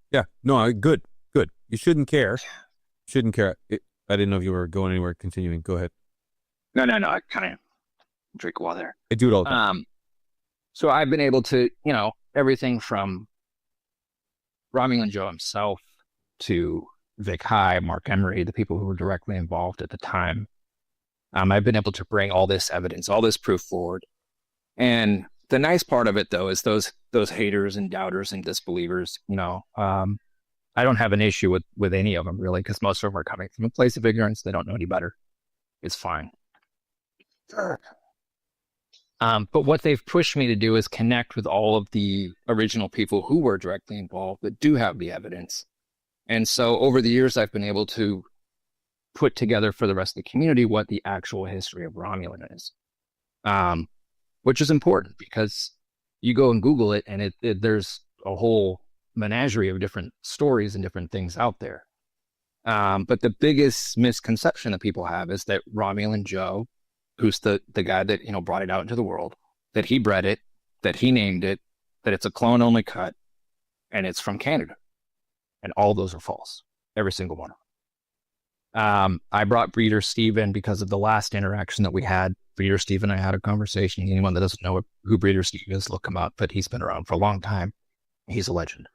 Yeah. No, good. You shouldn't care. I didn't know if you were going anywhere. Continuing. Go ahead. No. I kind of drink water there. I do it all the time. So I've been able to, everything from Romulan Joe himself to Vic High, Mark Emery, the people who were directly involved at the time. I've been able to bring all this evidence, all this proof forward. And the nice part of it, though, is those haters and doubters and disbelievers, I don't have an issue with any of them really, because most of them are coming from a place of ignorance. They don't know any better. It's fine. But what they've pushed me to do is connect with all of the original people who were directly involved that do have the evidence. And so over the years, I've been able to put together for the rest of the community what the actual history of Romulan is, which is important because you go and Google it and there's a whole menagerie of different stories and different things out there. But the biggest misconception that people have is that Romulan Joe, who's the guy that, brought it out into the world, that he bred it, that he named it, that it's a clone only cut, and it's from Canada. And all those are false. Every single one of them. I brought Breeder Steve in because of the last interaction that we had. Breeder Steve and I had a conversation. Anyone that doesn't know who Breeder Steve is, look him up, but he's been around for a long time. He's a legend.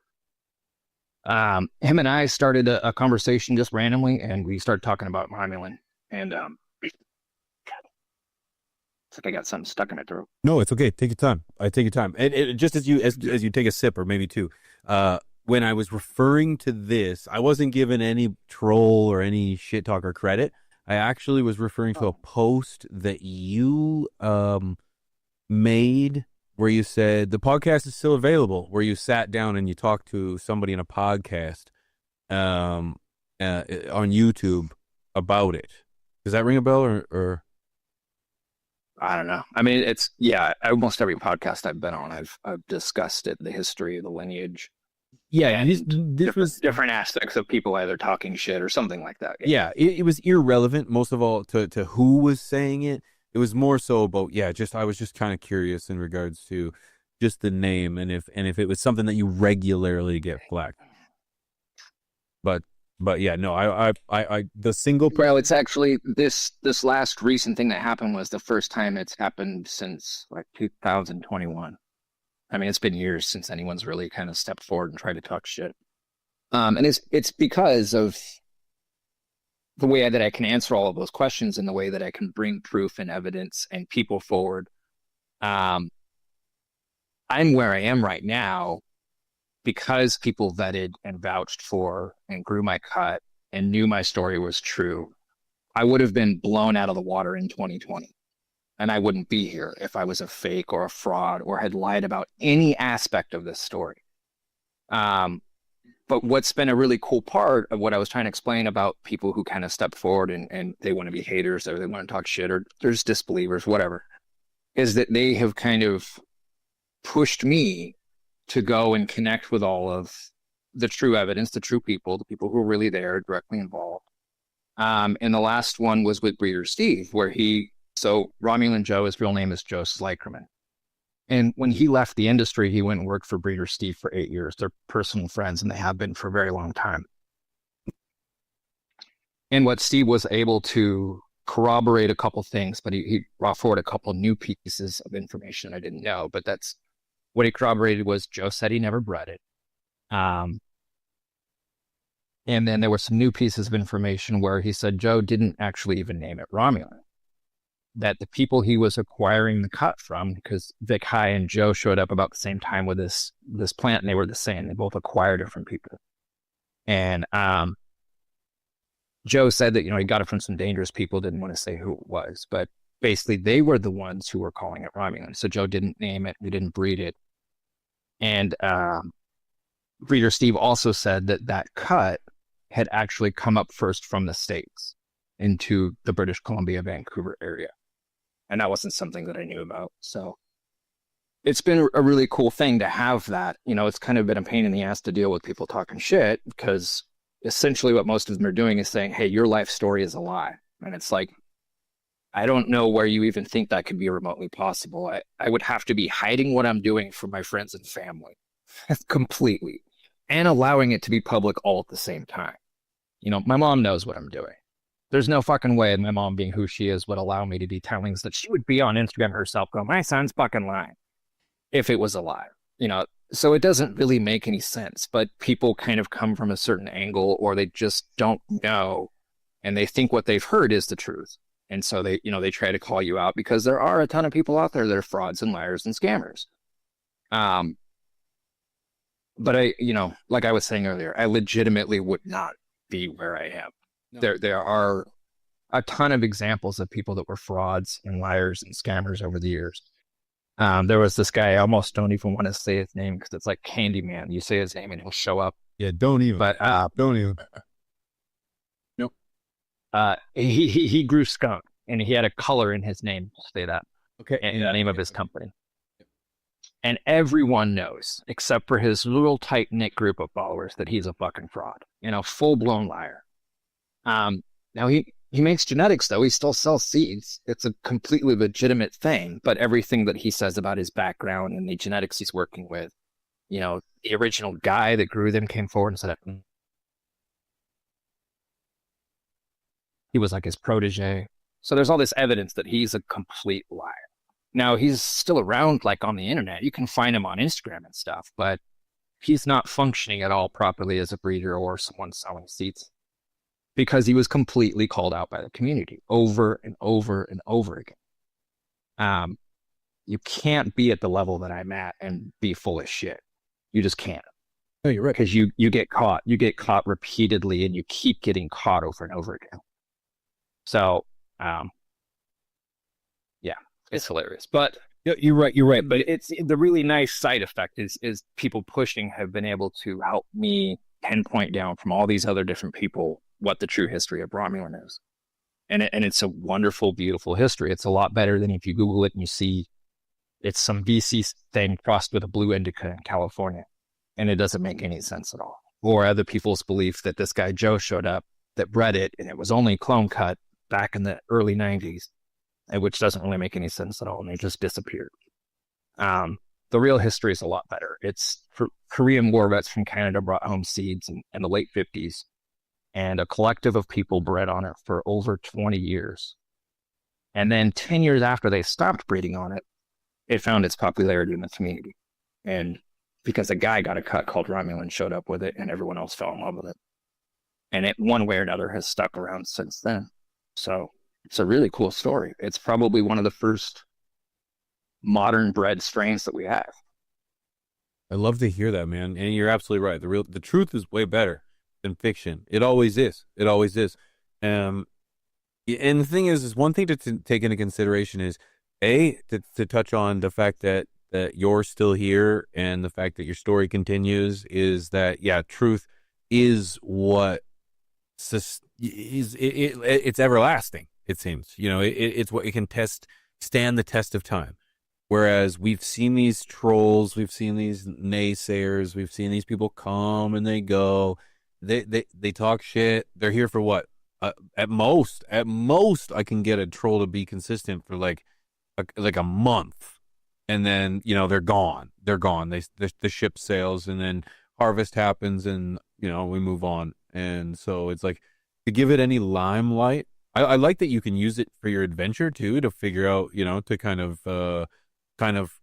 Him and I started a conversation just randomly, and we started talking about Romulan. And it's like I got something stuck in my throat. No, it's okay. Take your time. I take your time. And just as you take a sip, or maybe two, when I was referring to this, I wasn't given any troll or any shit talker credit. I actually was referring to a post that you made where you said the podcast is still available, where you sat down and you talked to somebody in a podcast on YouTube about it. Does that ring a bell or? I don't know. I mean, almost every podcast I've been on, I've discussed it, the history, the lineage. Yeah, and this was different aspects of people either talking shit or something like that. Yeah, it was irrelevant, most of all, to who was saying it. It was more so about, I was just kind of curious in regards to just the name and if it was something that you regularly get flagged. But yeah, no, I the single. Well, it's actually this last recent thing that happened was the first time it's happened since like 2021. I mean, it's been years since anyone's really kind of stepped forward and tried to talk shit. And it's because of the way that I can answer all of those questions and the way that I can bring proof and evidence and people forward. I'm where I am right now because people vetted and vouched for and grew my cut and knew my story was true. I would have been blown out of the water in 2020. And I wouldn't be here if I was a fake or a fraud or had lied about any aspect of this story. But what's been a really cool part of what I was trying to explain about people who kind of step forward and they want to be haters or they want to talk shit or there's disbelievers, whatever, is that they have kind of pushed me to go and connect with all of the true evidence, the true people, the people who are really there, directly involved. And the last one was with Breeder Steve, where so Romulan Joe, his real name is Joe Slykerman. And when he left the industry, he went and worked for Breeder Steve for 8 years. They're personal friends, and they have been for a very long time. And what Steve was able to corroborate a couple things, but he brought forward a couple new pieces of information I didn't know. But that's what he corroborated was Joe said he never bred it. And then there were some new pieces of information where he said Joe didn't actually even name it Romulan. That the people he was acquiring the cut from, because Vic High and Joe showed up about the same time with this plant, and they were the same. They both acquired it from people. And Joe said that, he got it from some dangerous people, didn't want to say who it was. But basically, they were the ones who were calling it Romulan. So Joe didn't name it. We didn't breed it. And Breeder Steve also said that cut had actually come up first from the States into the British Columbia, Vancouver area. And that wasn't something that I knew about. So it's been a really cool thing to have that. It's kind of been a pain in the ass to deal with people talking shit because essentially what most of them are doing is saying, hey, your life story is a lie. And it's like, I don't know where you even think that could be remotely possible. I would have to be hiding what I'm doing from my friends and family completely and allowing it to be public all at the same time. My mom knows what I'm doing. There's no fucking way my mom being who she is would allow me to be telling us that she would be on Instagram herself going, my son's fucking lying if it was a lie, so it doesn't really make any sense, but people kind of come from a certain angle or they just don't know and they think what they've heard is the truth. And so they try to call you out because there are a ton of people out there that are frauds and liars and scammers. but I, like I was saying earlier, I legitimately would not be where I am. No. There are a ton of examples of people that were frauds and liars and scammers over the years. There was this guy, I almost don't even want to say his name because it's like Candyman. You say his name and he'll show up. Yeah, don't even. But don't even. Nope. He grew skunk and he had a color in his name. Say that. Okay. And the name of his company. And everyone knows, except for his little tight-knit group of followers, that he's a fucking fraud. Full-blown liar. Now he makes genetics, though. He still sells seeds. It's a completely legitimate thing. But everything that he says about his background and the genetics he's working with, the original guy that grew them came forward and said he was like his protege. So there's all this evidence that he's a complete liar. Now, he's still around, like, on the internet. You can find him on Instagram and stuff, but he's not functioning at all properly as a breeder or someone selling seeds because he was completely called out by the community over and over and over again. You can't be at the level that I'm at and be full of shit. You just can't. No, you're right. Because you get caught. You get caught repeatedly, and you keep getting caught over and over again. So, yeah, it's hilarious. But Yeah, you're right. You're right. but it's the really nice side effect is people pushing have been able to help me pinpoint down from all these other different people what the true history of Romulan is. And it's a wonderful, beautiful history. It's a lot better than if you Google it and you see it's some VC thing crossed with a blue indica in California. And it doesn't make any sense at all. Or other people's belief that this guy Joe showed up that bred it and it was only clone cut back in the early 90s, which doesn't really make any sense at all. And they just disappeared. The real history is a lot better. It's Korean war vets from Canada brought home seeds in the late 50s, and a collective of people bred on it for over 20 years. And then 10 years after they stopped breeding on it, it found its popularity in the community. And because a guy got a cut called Romulan showed up with it, and everyone else fell in love with it. And it, one way or another, has stuck around since then. So it's a really cool story. It's probably one of the first modern bred strains that we have. I love to hear that, man. And you're absolutely right. The truth is way better than fiction. It always is. It always is. And the thing is one thing to take into consideration is to touch on the fact that you're still here and the fact that your story continues is that, yeah, truth is what it's everlasting. It seems, it's what it can stand the test of time. Whereas we've seen these trolls, we've seen these naysayers, we've seen these people come and they go. They talk shit. They're here for what? At most, I can get a troll to be consistent for like a month, and then they're gone. The ship sails, and then harvest happens, and we move on. And so it's like to give it any limelight. I like that you can use it for your adventure too, to figure out, to kind of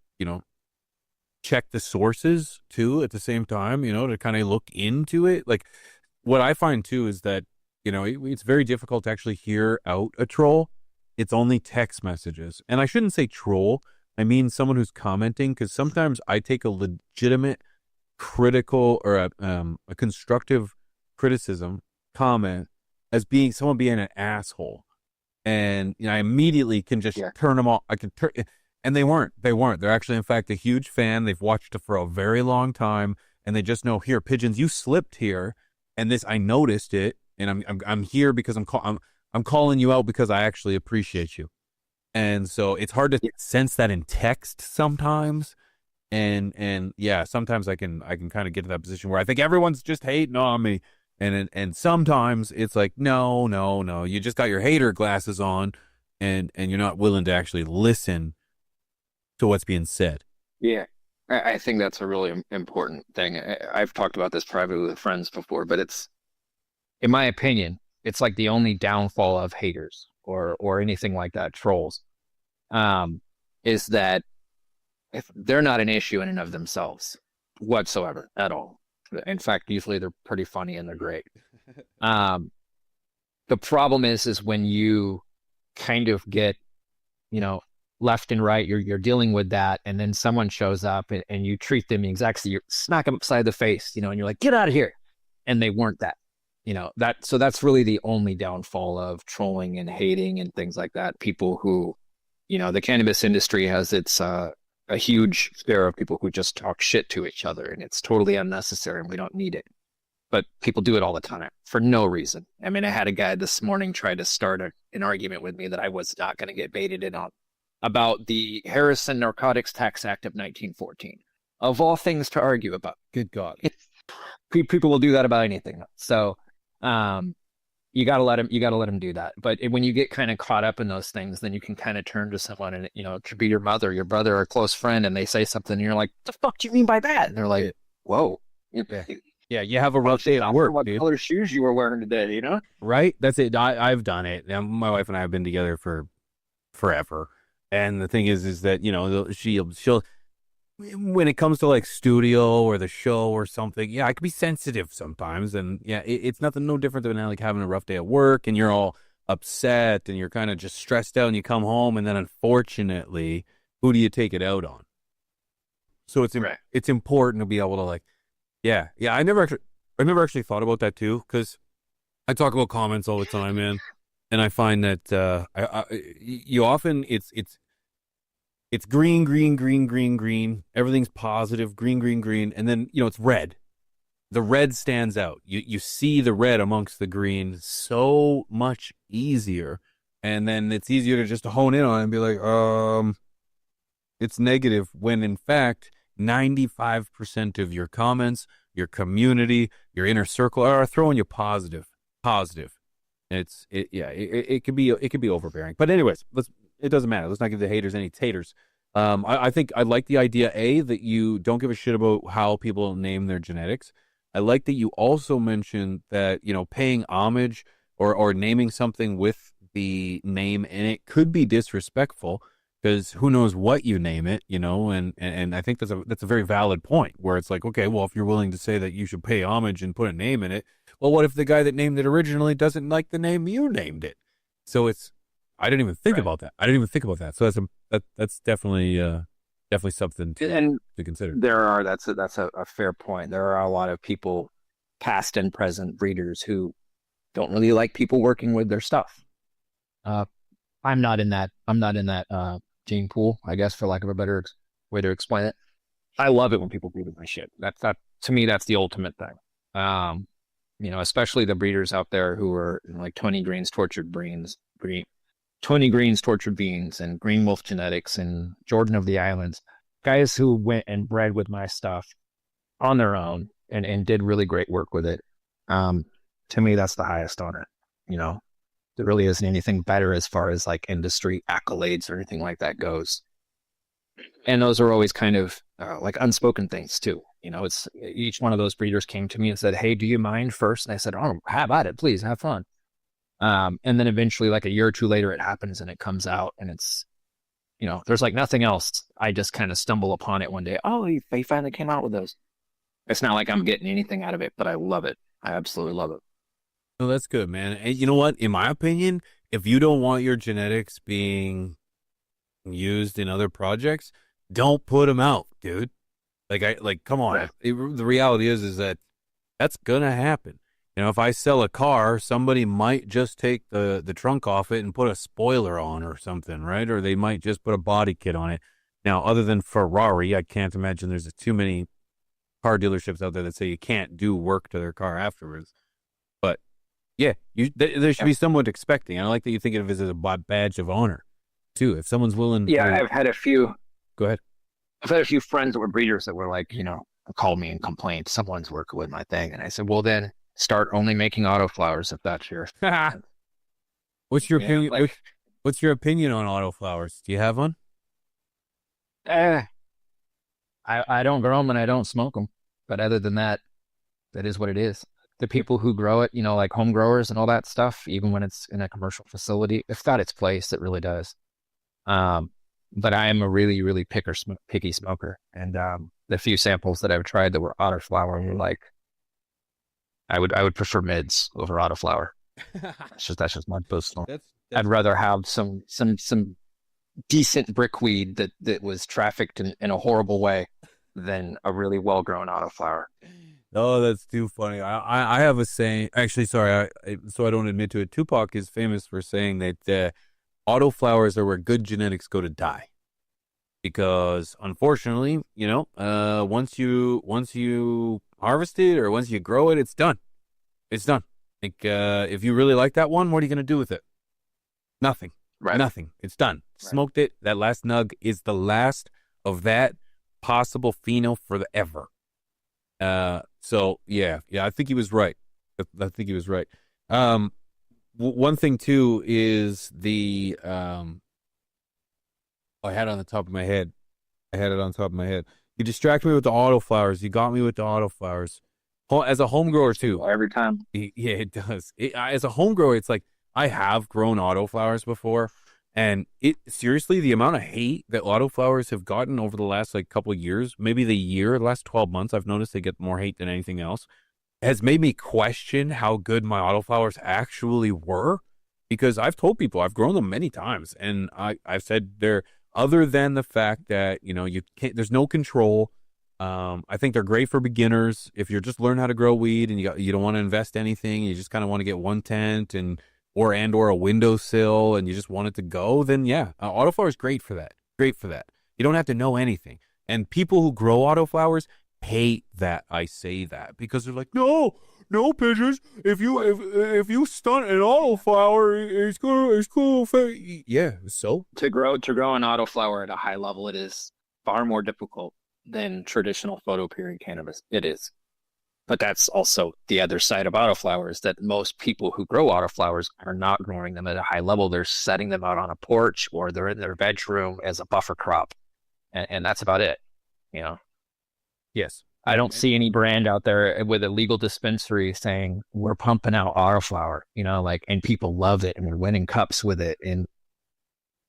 check the sources too at the same time, to kind of look into it. Like what I find too is that, it's very difficult to actually hear out a troll. It's only text messages. And I shouldn't say troll. I mean someone who's commenting, because sometimes I take a legitimate critical or a constructive criticism comment as being someone being an asshole. And I immediately can just turn them off. I can turn, and they weren't. They're actually, in fact, a huge fan. They've watched it for a very long time, and they just know, here, Pigeons, you slipped here, and this, I noticed it, and I'm here because I'm calling you out because I actually appreciate you. And so it's hard to sense that in text sometimes. And yeah, sometimes I can kind of get to that position where I think everyone's just hating on me. And sometimes it's like, no, you just got your hater glasses on and you're not willing to actually listen to what's being said. Yeah, I think that's a really important thing. I've talked about this privately with friends before, but it's, in my opinion, it's like the only downfall of haters or anything like that, trolls, is that if they're not an issue in and of themselves whatsoever at all. In fact, usually they're pretty funny and they're great. The problem is when you kind of get, left and right. You're dealing with that, and then someone shows up and you treat them exactly. You smack them upside the face, and you're like, get out of here, and they weren't that. So that's really the only downfall of trolling and hating and things like that. People who, the cannabis industry has its a huge share of people who just talk shit to each other, and it's totally unnecessary, and we don't need it. But people do it all the time for no reason. I mean, I had a guy this morning try to start an argument with me that I was not going to get baited in on about the Harrison Narcotics Tax Act of 1914. Of all things to argue about. Good God. People will do that about anything. So, you gotta let them do that. But when you get kind of caught up in those things, then you can kind of turn to someone, and it could be your mother, your brother, or a close friend, and they say something, and you're like, "The fuck do you mean by that?" And they're like, "Whoa, Yeah, you have a rough day at work, what dude. color shoes you were wearing today?" Right? That's it. I've done it. Now, my wife and I have been together for forever, and the thing is that she'll when it comes to like studio or the show or something, yeah, I can be sensitive sometimes, and yeah, it's no different than like having a rough day at work, and you're all upset, and you're kind of just stressed out, and you come home, and then unfortunately, who do you take it out on? So it's important to be able to like, yeah. I never actually thought about that too, because I talk about comments all the time, man, and I find that you often it's green, green, green, green, green. Everything's positive, green, green, green. And then, it's red. The red stands out. You see the red amongst the green so much easier. And then it's easier to just hone in on it and be like, it's negative, when in fact, 95% of your comments, your community, your inner circle are throwing you positive. And it could be overbearing. But anyways, it doesn't matter. Let's not give the haters any taters. I think I like the idea, that you don't give a shit about how people name their genetics. I like that you also mentioned that, paying homage or naming something with the name in it could be disrespectful, because who knows what you name it, and I think that's a very valid point, where it's like, okay, well, if you're willing to say that you should pay homage and put a name in it, well, what if the guy that named it originally doesn't like the name you named it? So I didn't even think about that. So that's definitely something to consider. That's a fair point. There are a lot of people, past and present breeders, who don't really like people working with their stuff. I'm not in that gene pool, I guess, for lack of a better way to explain it. I love it when people breed with my shit. That to me, that's the ultimate thing. Especially the breeders out there who are like Tony Green's Tortured Beans, and Green Wolf Genetics, and Jordan of the Islands, guys who went and bred with my stuff on their own and did really great work with it. To me, that's the highest honor. There really isn't anything better as far as like industry accolades or anything like that goes. And those are always kind of like unspoken things too. It's each one of those breeders came to me and said, "Hey, do you mind first?" And I said, "Oh, how about it? Please have fun." And then eventually, like a year or two later, it happens and it comes out, and it's, there's like nothing else. I just kind of stumble upon it one day. Oh, they finally came out with those. It's not like I'm getting anything out of it, but I love it. I absolutely love it. Oh, that's good, man. And you know what? In my opinion, if you don't want your genetics being used in other projects, don't put them out, dude. Come on. Right. The reality is that that's gonna happen. If I sell a car, somebody might just take the trunk off it and put a spoiler on or something, right? Or they might just put a body kit on it. Now, other than Ferrari, I can't imagine there's too many car dealerships out there that say you can't do work to their car afterwards. But yeah, there should be someone expecting. I like that you think of it as a badge of honor too. If someone's willing. Yeah, I've had a few. Go ahead. I've had a few friends that were breeders that were like, called me and complained, someone's working with my thing. And I said, well, then start only making autoflowers if that's your. What's your opinion? What's your opinion on autoflowers? Do you have one? I don't grow them and I don't smoke them. But other than that, that is what it is. The people who grow it, like home growers and all that stuff, even when it's in a commercial facility, it's got its place. It really does. But I am a really, really picky smoker. And the few samples that I've tried that were autoflower were like, I would prefer mids over autoflower. That's just my personal. I'd rather have some decent brickweed that was trafficked in a horrible way than a really well-grown autoflower. Oh, that's too funny. I have a saying. Actually, sorry. So I don't admit to it. Tupac is famous for saying that autoflowers are where good genetics go to die, because unfortunately, once you harvest it or once you grow it, it's done. It's done. Like if you really like that one, what are you gonna do with it? Nothing. Right. Nothing. It's done. Right. Smoked it. That last nug is the last of that possible pheno for the ever. So yeah, I think he was right. I think he was right. One thing too is the I had it on the top of my head. You distract me with the autoflowers. You got me with the autoflowers. As a home grower too. Every time. Yeah, it does. As a home grower, it's like I have grown autoflowers before, and seriously, the amount of hate that autoflowers have gotten over the last couple of years, maybe the last 12 months, I've noticed they get more hate than anything else, has made me question how good my autoflowers actually were. Because I've told people I've grown them many times, and I've said they're, other than the fact that you can't, there's no control. I think they're great for beginners. If you're just learning how to grow weed and you don't want to invest anything, you just kind of want to get one tent or a windowsill, and you just want it to go, then yeah, autoflower is great for that. Great for that. You don't have to know anything. And people who grow autoflowers hate that I say that, because they're like, no, pigeons. If you stunt an autoflower, it's gonna. Yeah. So To grow an autoflower at a high level, it is far more difficult than traditional photoperiod cannabis. It is. But that's also the other side of autoflowers, that most people who grow autoflowers are not growing them at a high level. They're setting them out on a porch, or they're in their bedroom as a buffer crop. And that's about it. yes. I don't see any brand out there with a legal dispensary saying we're pumping out autoflower, and people love it and we're winning cups with it. And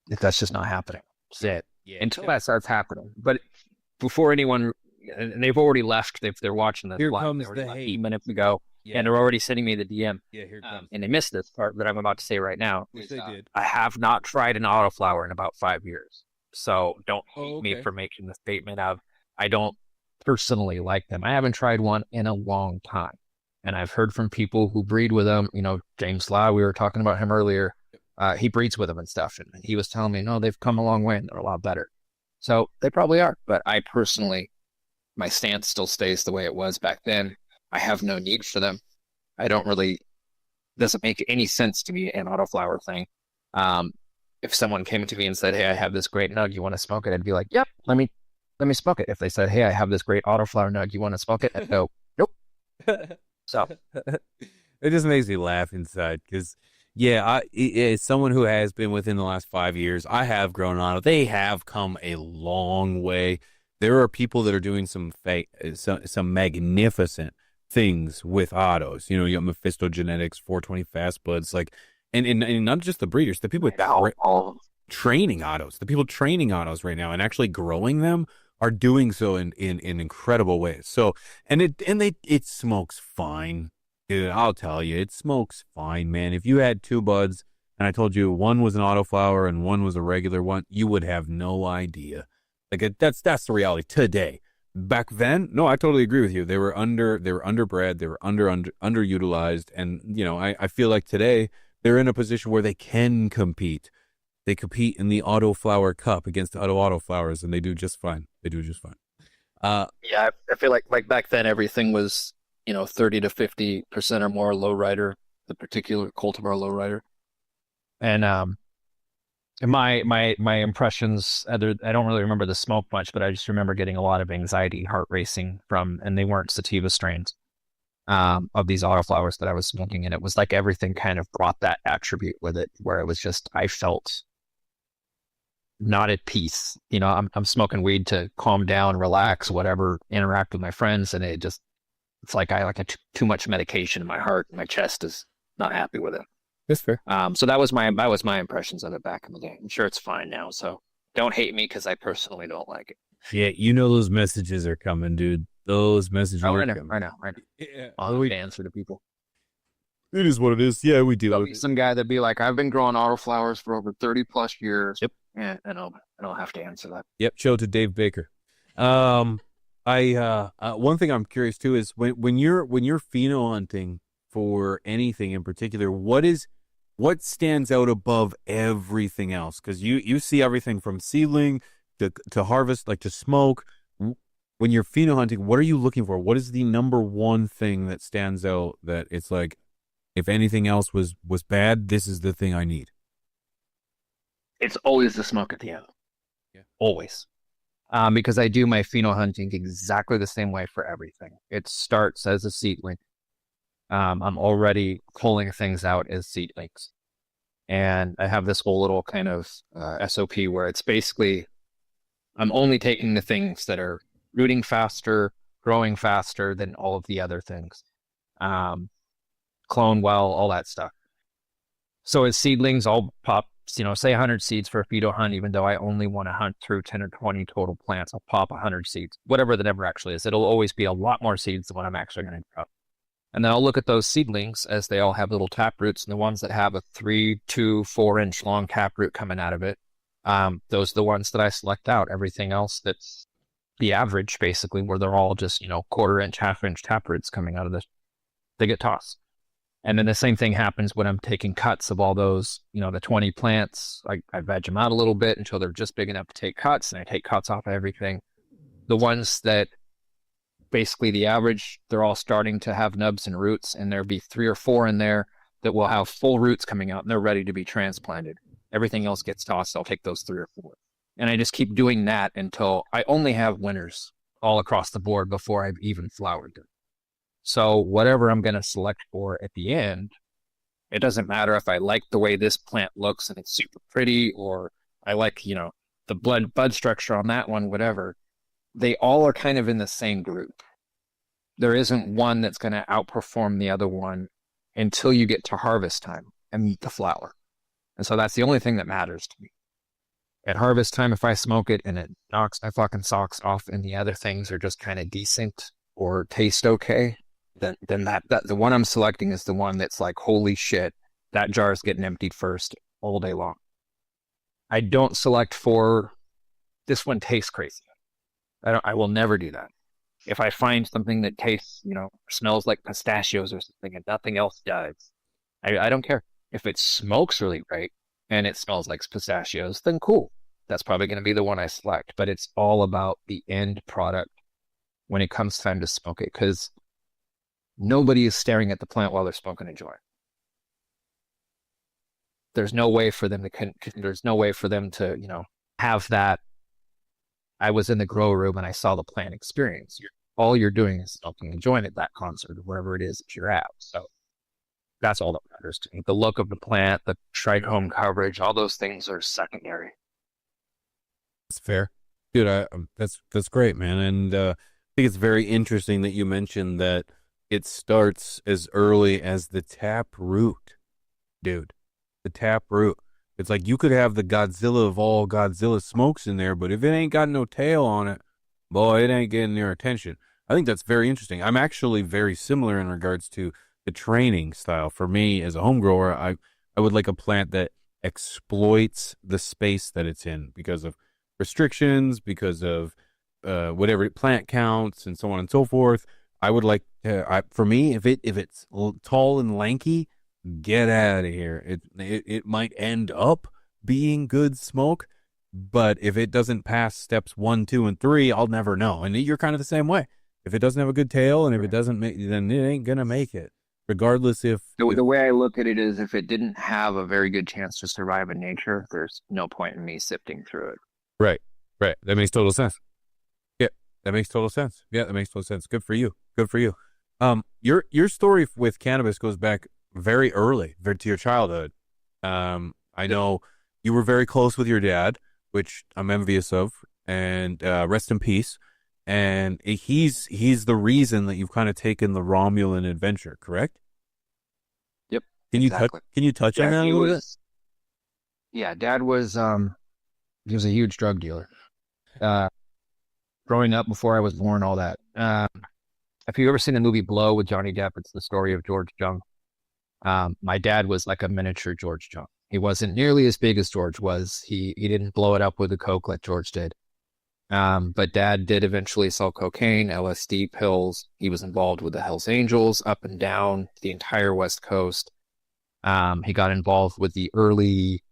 that's just not happening. That's it. Yeah. Until that starts happening. But before anyone, and they've already left, they're watching this. Here live. comes They already the left hate. 8 minutes ago, Yeah. and they're already sending me the DM. Yeah, here it comes. And they missed this part that I'm about to say right now. Which they did. I have not tried an autoflower in about 5 years. So don't hate Oh, me okay. for making the statement of I don't personally like them. I haven't tried one in a long time. And I've heard from people who breed with them. James Law, we were talking about him earlier. He breeds with them and stuff. And he was telling me, no, they've come a long way and they're a lot better. So they probably are. But I personally, my stance still stays the way it was back then. I have no need for them. Doesn't make any sense to me, an autoflower thing. If someone came to me and said, hey, I have this great nug, you want to smoke it? I'd be like, yep, let me smoke it. If they said, hey, I have this great autoflower nug, you want to smoke it? I'd go, nope. So it just makes me laugh inside, because as someone who has been within the last 5 years, I have grown auto. They have come a long way. There are people that are doing some magnificent things with autos. You got Mephisto Genetics, 420 Fast Buds, and not just the breeders, the people training autos. The people training autos right now and actually growing them are doing so in incredible ways. So, and it smokes fine. Dude, I'll tell you, it smokes fine, man. If you had two buds and I told you one was an autoflower and one was a regular one, you would have no idea. That's the reality today. Back then, no, I totally agree with you. They were underbred, they were underutilized, and I feel like today they're in a position where they can compete. They compete in the autoflower cup against other autoflowers, and they do just fine. yeah, I feel like back then everything was 30 to 50% or more lowrider, the particular cultivar lowrider. And my impressions, I don't really remember the smoke much, but I just remember getting a lot of anxiety, heart racing and they weren't sativa strains of these autoflowers that I was smoking, and it was like everything kind of brought that attribute with it, where it was just, I felt not at peace. I'm smoking weed to calm down, relax, whatever, interact with my friends, and it's like I too much medication in my heart, and my chest is not happy with it. That's fair. So that was my impressions of it back in the day. I'm sure it's fine now, so don't hate me because I personally don't like it. Yeah, those messages are coming, dude. Those messages are coming. Right now. Yeah. I'll answer to people. It is what it is. Yeah, we do. There'll be some guy that'd be like, I've been growing autoflowers for over 30 plus years. Yep. Yeah, and I'll have to answer that. Yep, show it to Dave Baker. One thing I'm curious too is when you're pheno hunting for anything in particular, what stands out above everything else? Because you see everything from seedling to harvest, like to smoke. When you're pheno hunting, what are you looking for? What is the number one thing that stands out that it's like, if anything else was bad, this is the thing I need? It's always the smoke at the end. Yeah. Always. Because I do my pheno hunting exactly the same way for everything. It starts as a seedling. I'm already pulling things out as seedlings. And I have this whole little kind of SOP where it's basically, I'm only taking the things that are rooting faster, growing faster than all of the other things. Clone well, all that stuff. So as seedlings, I'll pop, say 100 seeds for a pheno hunt, even though I only want to hunt through 10 or 20 total plants. I'll pop 100 seeds, whatever the number actually is. It'll always be a lot more seeds than what I'm actually going to drop. And then I'll look at those seedlings as they all have little tap roots, and the ones that have a 3, 2, 4-inch long tap root coming out of it, those are the ones that I select out. Everything else that's the average, basically, where they're all just, 1/4-inch, 1/2-inch tap roots coming out of this, they get tossed. And then the same thing happens when I'm taking cuts of all those, the 20 plants. I veg them out a little bit until they're just big enough to take cuts, and I take cuts off of everything. The ones that basically the average, they're all starting to have nubs and roots, and there'll be 3 or 4 in there that will have full roots coming out, and they're ready to be transplanted. Everything else gets tossed. I'll take those 3 or 4. And I just keep doing that until I only have winners all across the board before I've even flowered them. So whatever I'm going to select for at the end, it doesn't matter if I like the way this plant looks and it's super pretty, or I like, the bud structure on that one, whatever. They all are kind of in the same group. There isn't one that's going to outperform the other one until you get to harvest time and meet the flower. And so that's the only thing that matters to me. At harvest time, if I smoke it and it knocks my fucking socks off and the other things are just kind of decent or taste okay, then that the one I'm selecting is the one that's like, holy shit, that jar is getting emptied first all day long. I don't select for, this one tastes crazy. I will never do that. If I find something that tastes, smells like pistachios or something and nothing else does, I don't care. If it smokes really great and it smells like pistachios, then cool. That's probably going to be the one I select. But it's all about the end product when it comes time to smoke it, because nobody is staring at the plant while they're smoking a joint. There's no way for them to, have that. I was in the grow room and I saw the plant experience. All you're doing is smoking a joint at that concert or wherever it is that you're at. So that's all that matters to me. The look of the plant, the trichome coverage, all those things are secondary. That's fair, dude. That's great, man. And I think it's very interesting that you mentioned that it starts as early as the tap root, dude. The tap root. It's like you could have the Godzilla of all Godzilla smokes in there, but if it ain't got no tail on it, boy, it ain't getting your attention. I think that's very interesting. I'm actually very similar in regards to the training style. For me, as a home grower, I would like a plant that exploits the space that it's in because of restrictions, because of whatever plant counts, and so on and so forth. I would like for me, if it's tall and lanky, get out of here. It might end up being good smoke, but if it doesn't pass steps 1, 2, and 3, I'll never know. And you're kind of the same way. If it doesn't have a good tail, and if it doesn't make, then it ain't gonna make it, regardless if the way I look at it is, if it didn't have a very good chance to survive in nature, there's no point in me sifting through it. Right. That makes total sense. Yeah, that makes total sense. Good for you. Your story with cannabis goes back very early, to your childhood. I know you were very close with your dad, which I'm envious of, and rest in peace. And he's the reason that you've kind of taken the Romulan adventure, correct? Yep. Can you touch on that a little bit? Yeah, Dad was he was a huge drug dealer. Growing up, before I was born, all that. If you've ever seen the movie Blow with Johnny Depp, it's the story of George Jung. My dad was like a miniature George Jung. He wasn't nearly as big as George was. He didn't blow it up with the coke like George did. But Dad did eventually sell cocaine, LSD, pills. He was involved with the Hells Angels up and down the entire West Coast. He got involved with the early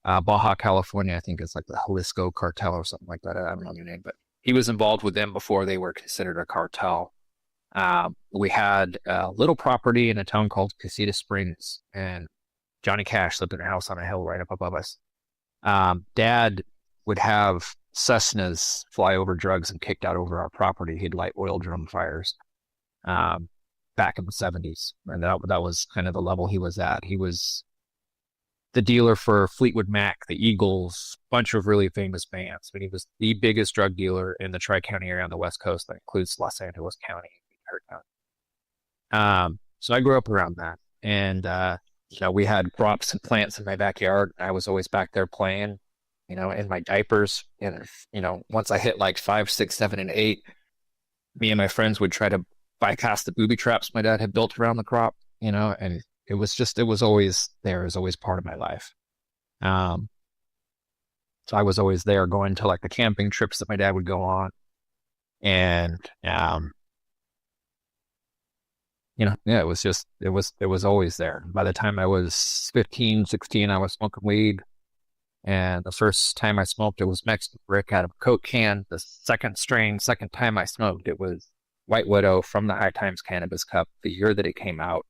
Baja California, I think it's like the Jalisco cartel or something like that. I don't know the name, but he was involved with them before they were considered a cartel. We had a little property in a town called Casita Springs, and Johnny Cash lived in a house on a hill right up above us. Dad would have Cessnas fly over drugs and kicked out over our property. He'd light oil drum fires back in the 70s. And that was kind of the level he was at. He was the dealer for Fleetwood Mac, the Eagles, a bunch of really famous bands. But he was the biggest drug dealer in the Tri-County area on the West Coast. That includes Los Angeles County, Hurt County. So I grew up around that. And, we had crops and plants in my backyard. I was always back there playing, in my diapers. And, once I hit like 5, 6, 7, and 8, me and my friends would try to bypass the booby traps my dad had built around the crop, and it was always there. It was always part of my life. So I was always there going to like the camping trips that my dad would go on. And, it was always there. By the time I was 15, 16, I was smoking weed. And the first time I smoked, it was Mexican brick out of a Coke can. The second time I smoked, it was White Widow from the High Times Cannabis Cup, the year that it came out.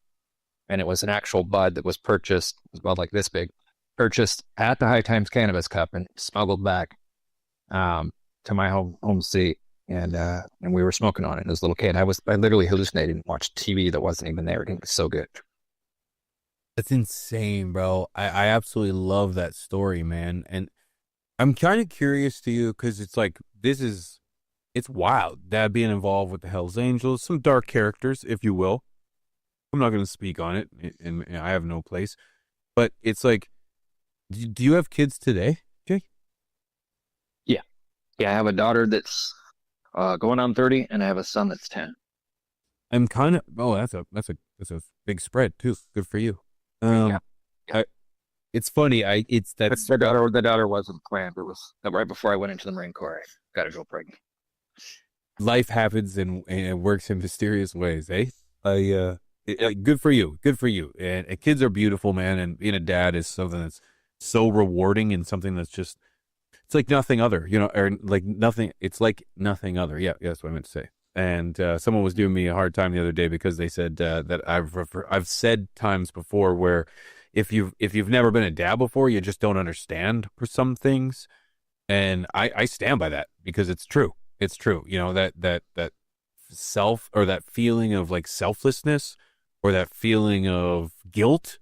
And it was an actual bud that was purchased, it was about like this big, purchased at the High Times Cannabis Cup and smuggled back to my home seat. And we were smoking on it as a little kid. I literally hallucinated and watched TV that wasn't even there. It was so good. That's insane, bro. I absolutely love that story, man. And I'm kind of curious to you because it's like, it's wild. Dad being involved with the Hells Angels, some dark characters, if you will. I'm not going to speak on it, and I have no place. But it's like, do you have kids today, Jake? Yeah. Yeah, I have a daughter that's going on 30, and I have a son that's 10. I'm kind of, that's a big spread, too. Good for you. Yeah. It's funny. The daughter wasn't planned. It was right before I went into the Marine Corps. I got a girl pregnant. Life happens and it works in mysterious ways, eh? Good for you. Good for you. And kids are beautiful, man. And being a dad is something that's so rewarding and something that's just, it's like nothing other, or like nothing. It's like nothing other. Yeah, that's what I meant to say. And someone was giving me a hard time the other day because they said that I've said times before where if you've never been a dad before, you just don't understand for some things. And I stand by that because it's true. It's true. That self or that feeling of like selflessness or that feeling of guilt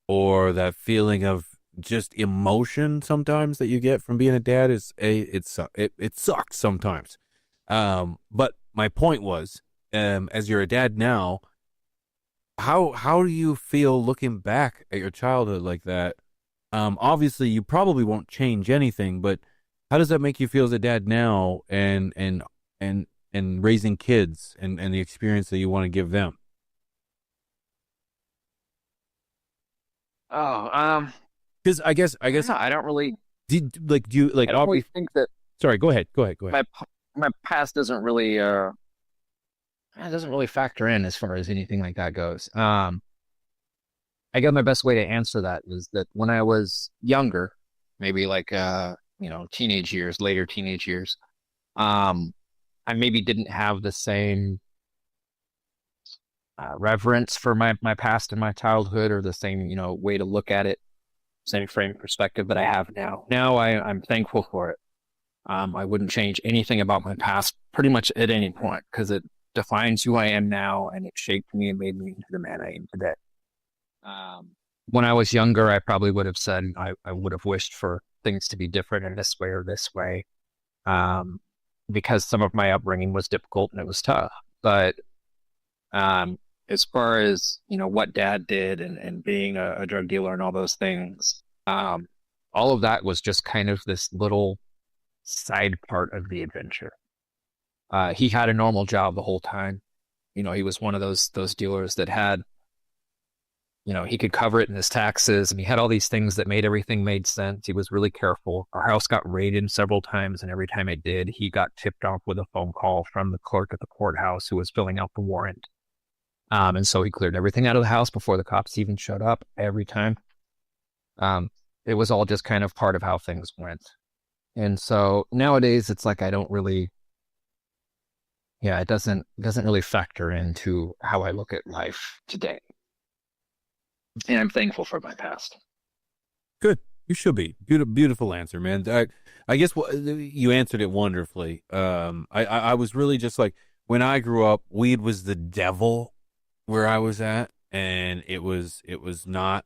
or that feeling of just emotion sometimes that you get from being a dad it sucks sometimes. But my point was, as you're a dad now, how do you feel looking back at your childhood like that? Obviously you probably won't change anything, but how does that make you feel as a dad now and raising kids and the experience that you want to give them? Because I guess No, I don't really. do you like? I don't really think that. Sorry, go ahead. My past doesn't really factor in as far as anything like that goes. I guess my best way to answer that is that when I was younger, maybe like teenage years, later teenage years, I maybe didn't have the same reverence for my past and my childhood, or the same way to look at it, same frame of perspective that I have now. Now I'm thankful for it. I wouldn't change anything about my past pretty much at any point because it defines who I am now and it shaped me and made me into the man I am today. When I was younger, I probably would have said I would have wished for things to be different in this way or this way, because some of my upbringing was difficult and it was tough. But as far as what Dad did and being a drug dealer and all those things, all of that was just kind of this little side part of the adventure. He had a normal job the whole time. He was one of those dealers that had he could cover it in his taxes, and he had all these things that made everything made sense. He was really careful. Our house got raided several times, and every time it did, he got tipped off with a phone call from the clerk at the courthouse who was filling out the warrant. And so he cleared everything out of the house before the cops even showed up every time. It was all just kind of part of how things went. And so nowadays it's like I don't really, it doesn't really factor into how I look at life today. And I'm thankful for my past. Good. You should be. Beautiful answer, man. I guess you answered it wonderfully. I was really just like, when I grew up, weed was the devil where I was at, and it was not,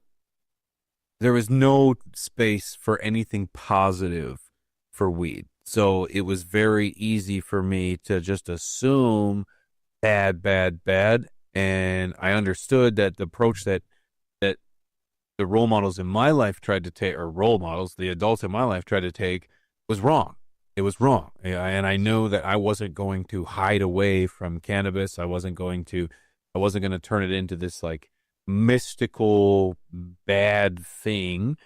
there was no space for anything positive for weed. So it was very easy for me to just assume bad. And I understood that the approach that the role models in my life tried to take, or role models, the adults in my life tried to take, was wrong. It was wrong. And I know that I wasn't going to hide away from cannabis. I wasn't going to turn it into this like mystical bad thing.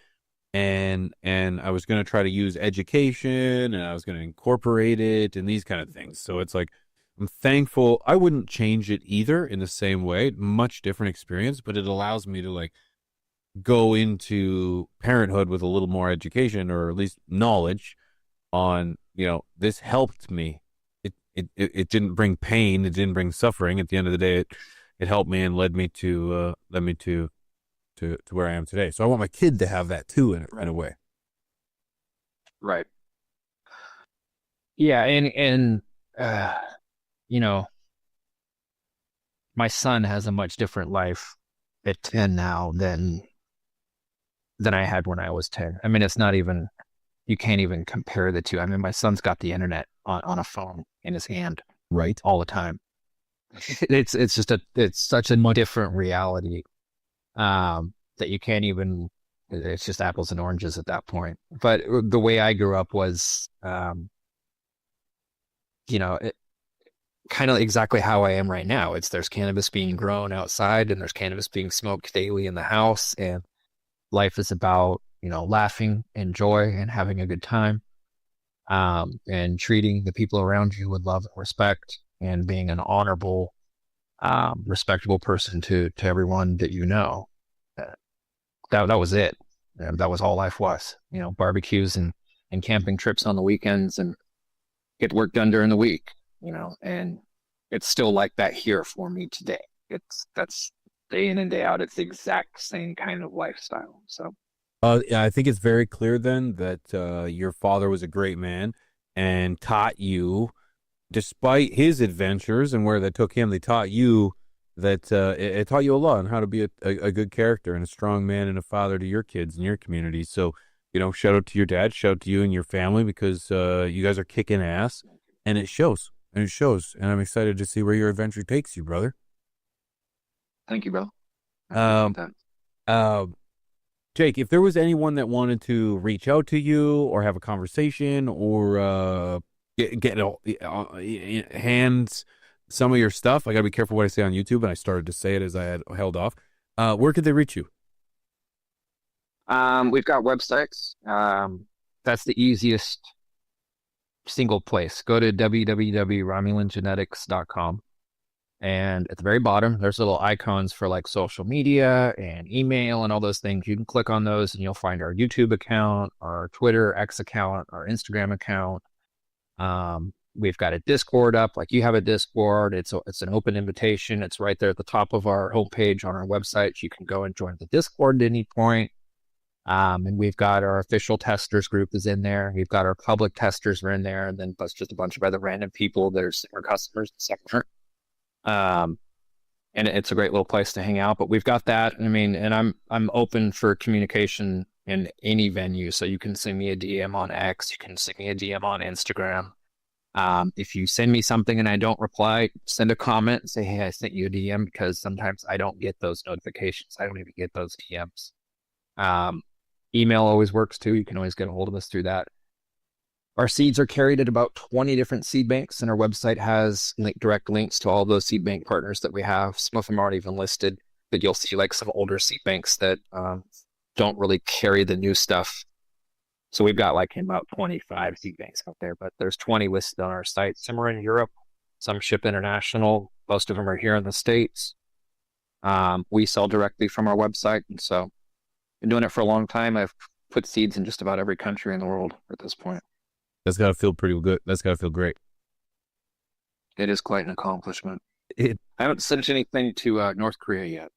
And I was going to try to use education, and I was going to incorporate it and these kind of things. So it's like, I'm thankful. I wouldn't change it either in the same way. Much different experience, but it allows me to like go into parenthood with a little more education, or at least knowledge on, this helped me. It didn't bring pain. It didn't bring suffering. At the end of the day, it helped me and led me to where I am today. So I want my kid to have that too in a way. Right. Yeah. And my son has a much different life at 10 now than I had when I was 10. I mean, it's not even, you can't even compare the two. I mean, my son's got the internet on a phone in his hand, Right. all the time. It's such a different reality, that you can't even, it's just apples and oranges at that point. But the way I grew up was, kind of exactly how I am right now. There's cannabis being grown outside, and there's cannabis being smoked daily in the house, and life is about, laughing and joy and having a good time, and treating the people around you with love and respect, and being an honorable, respectable person to everyone that you know. That was it. That was all life was. Barbecues and camping trips on the weekends, and get work done during the week. And it's still like that here for me today. That's day in and day out. It's the exact same kind of lifestyle. So, I think it's very clear then that your father was a great man and taught you, despite his adventures and where that took him, they taught you that it taught you a lot on how to be a good character and a strong man and a father to your kids and your community. So, shout out to your dad, shout out to you and your family, because you guys are kicking ass, and it shows. And I'm excited to see where your adventure takes you, brother. Thank you, bro. I appreciate that. Jake, if there was anyone that wanted to reach out to you or have a conversation or get hands some of your stuff, I got to be careful what I say on YouTube, and I started to say it as I had held off. Where could they reach you? We've got websites. That's the easiest single place. Go to www.romulangenetics.com, and at the very bottom there's little icons for like social media and email and all those things. You can click on those and you'll find our YouTube account, our Twitter X account, our Instagram account. We've got a Discord up, like you have a Discord. It's an open invitation. It's right there at the top of our homepage on our website. You can go and join the Discord at any point. And we've got our official testers group is in there. We've got our public testers are in there, and then plus just a bunch of other random people that are our customers. And it's a great little place to hang out. But we've got that. I mean, and I'm open for communication in any venue. So you can send me a DM on X. You can send me a DM on Instagram. If you send me something and I don't reply, send a comment and say, hey, I sent you a DM, because sometimes I don't get those notifications. I don't even get those DMs. Email always works too. You can always get a hold of us through that. Our seeds are carried at about 20 different seed banks, and our website has direct links to all those seed bank partners that we have. Some of them aren't even listed. but you'll see like some older seed banks that don't really carry the new stuff. So we've got like about 25 seed banks out there, but there's 20 listed on our site. Some are in Europe, some ship international. Most of them are here in the States. We sell directly from our website, and so been doing it for a long time. I've put seeds in just about every country in the world at this point. That's got to feel pretty good. That's got to feel great. It is quite an accomplishment. I haven't sent anything to North Korea yet.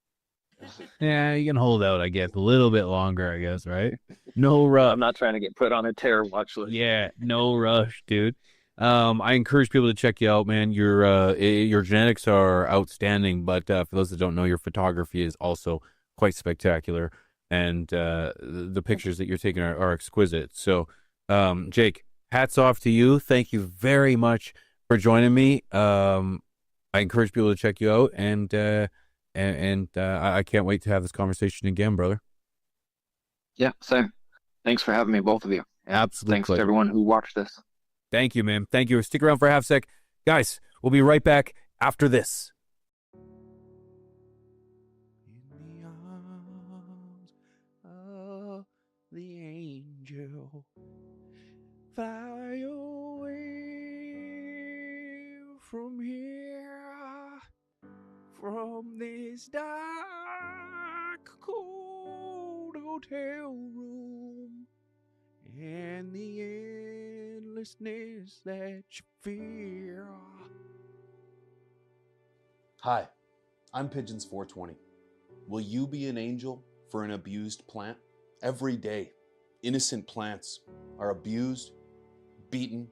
Yeah, you can hold out, I guess, a little bit longer, I guess, right? No rush. I'm not trying to get put on a terror watch list. Yeah, no rush, dude. I encourage people to check you out, man. Your genetics are outstanding, but for those that don't know, your photography is also quite spectacular, and the pictures that you're taking are exquisite. So, Jake, hats off to you. Thank you very much for joining me. I encourage people to check you out, and I can't wait to have this conversation again, brother. Yeah, same. Thanks for having me, both of you. Absolutely. Thanks to everyone who watched this. Thank you, man. Thank you. Stick around for a half sec. Guys, we'll be right back after this. In the arms of the angel, fly away from here, from this dark, cold hotel room, and the endlessness that you fear. Hi, I'm Pigeons 420. Will you be an angel for an abused plant? Every day, innocent plants are abused, beaten,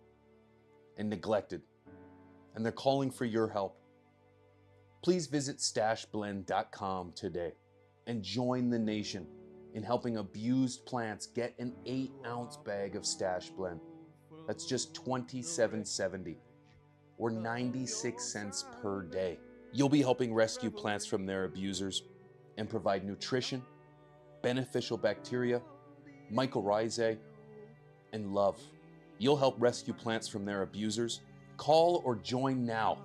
and neglected, and they're calling for your help. Please visit stashblend.com today and join the nation in helping abused plants get an 8-ounce bag of Stash Blend. That's just $27.70 or 96 cents per day. You'll be helping rescue plants from their abusers and provide nutrition, beneficial bacteria, mycorrhizae, and love. You'll help rescue plants from their abusers. Call or join now,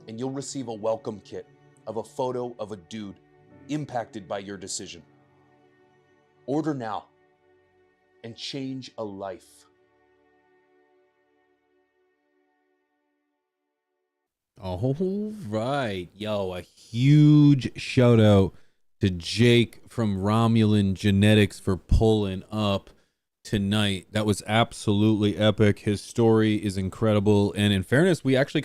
and you'll receive a welcome kit of a photo of a dude impacted by your decision. Order now and change a life. All right. Yo, a huge shout out to Jake from Romulan Genetics for pulling up tonight. That was absolutely epic. His story is incredible. And in fairness, we actually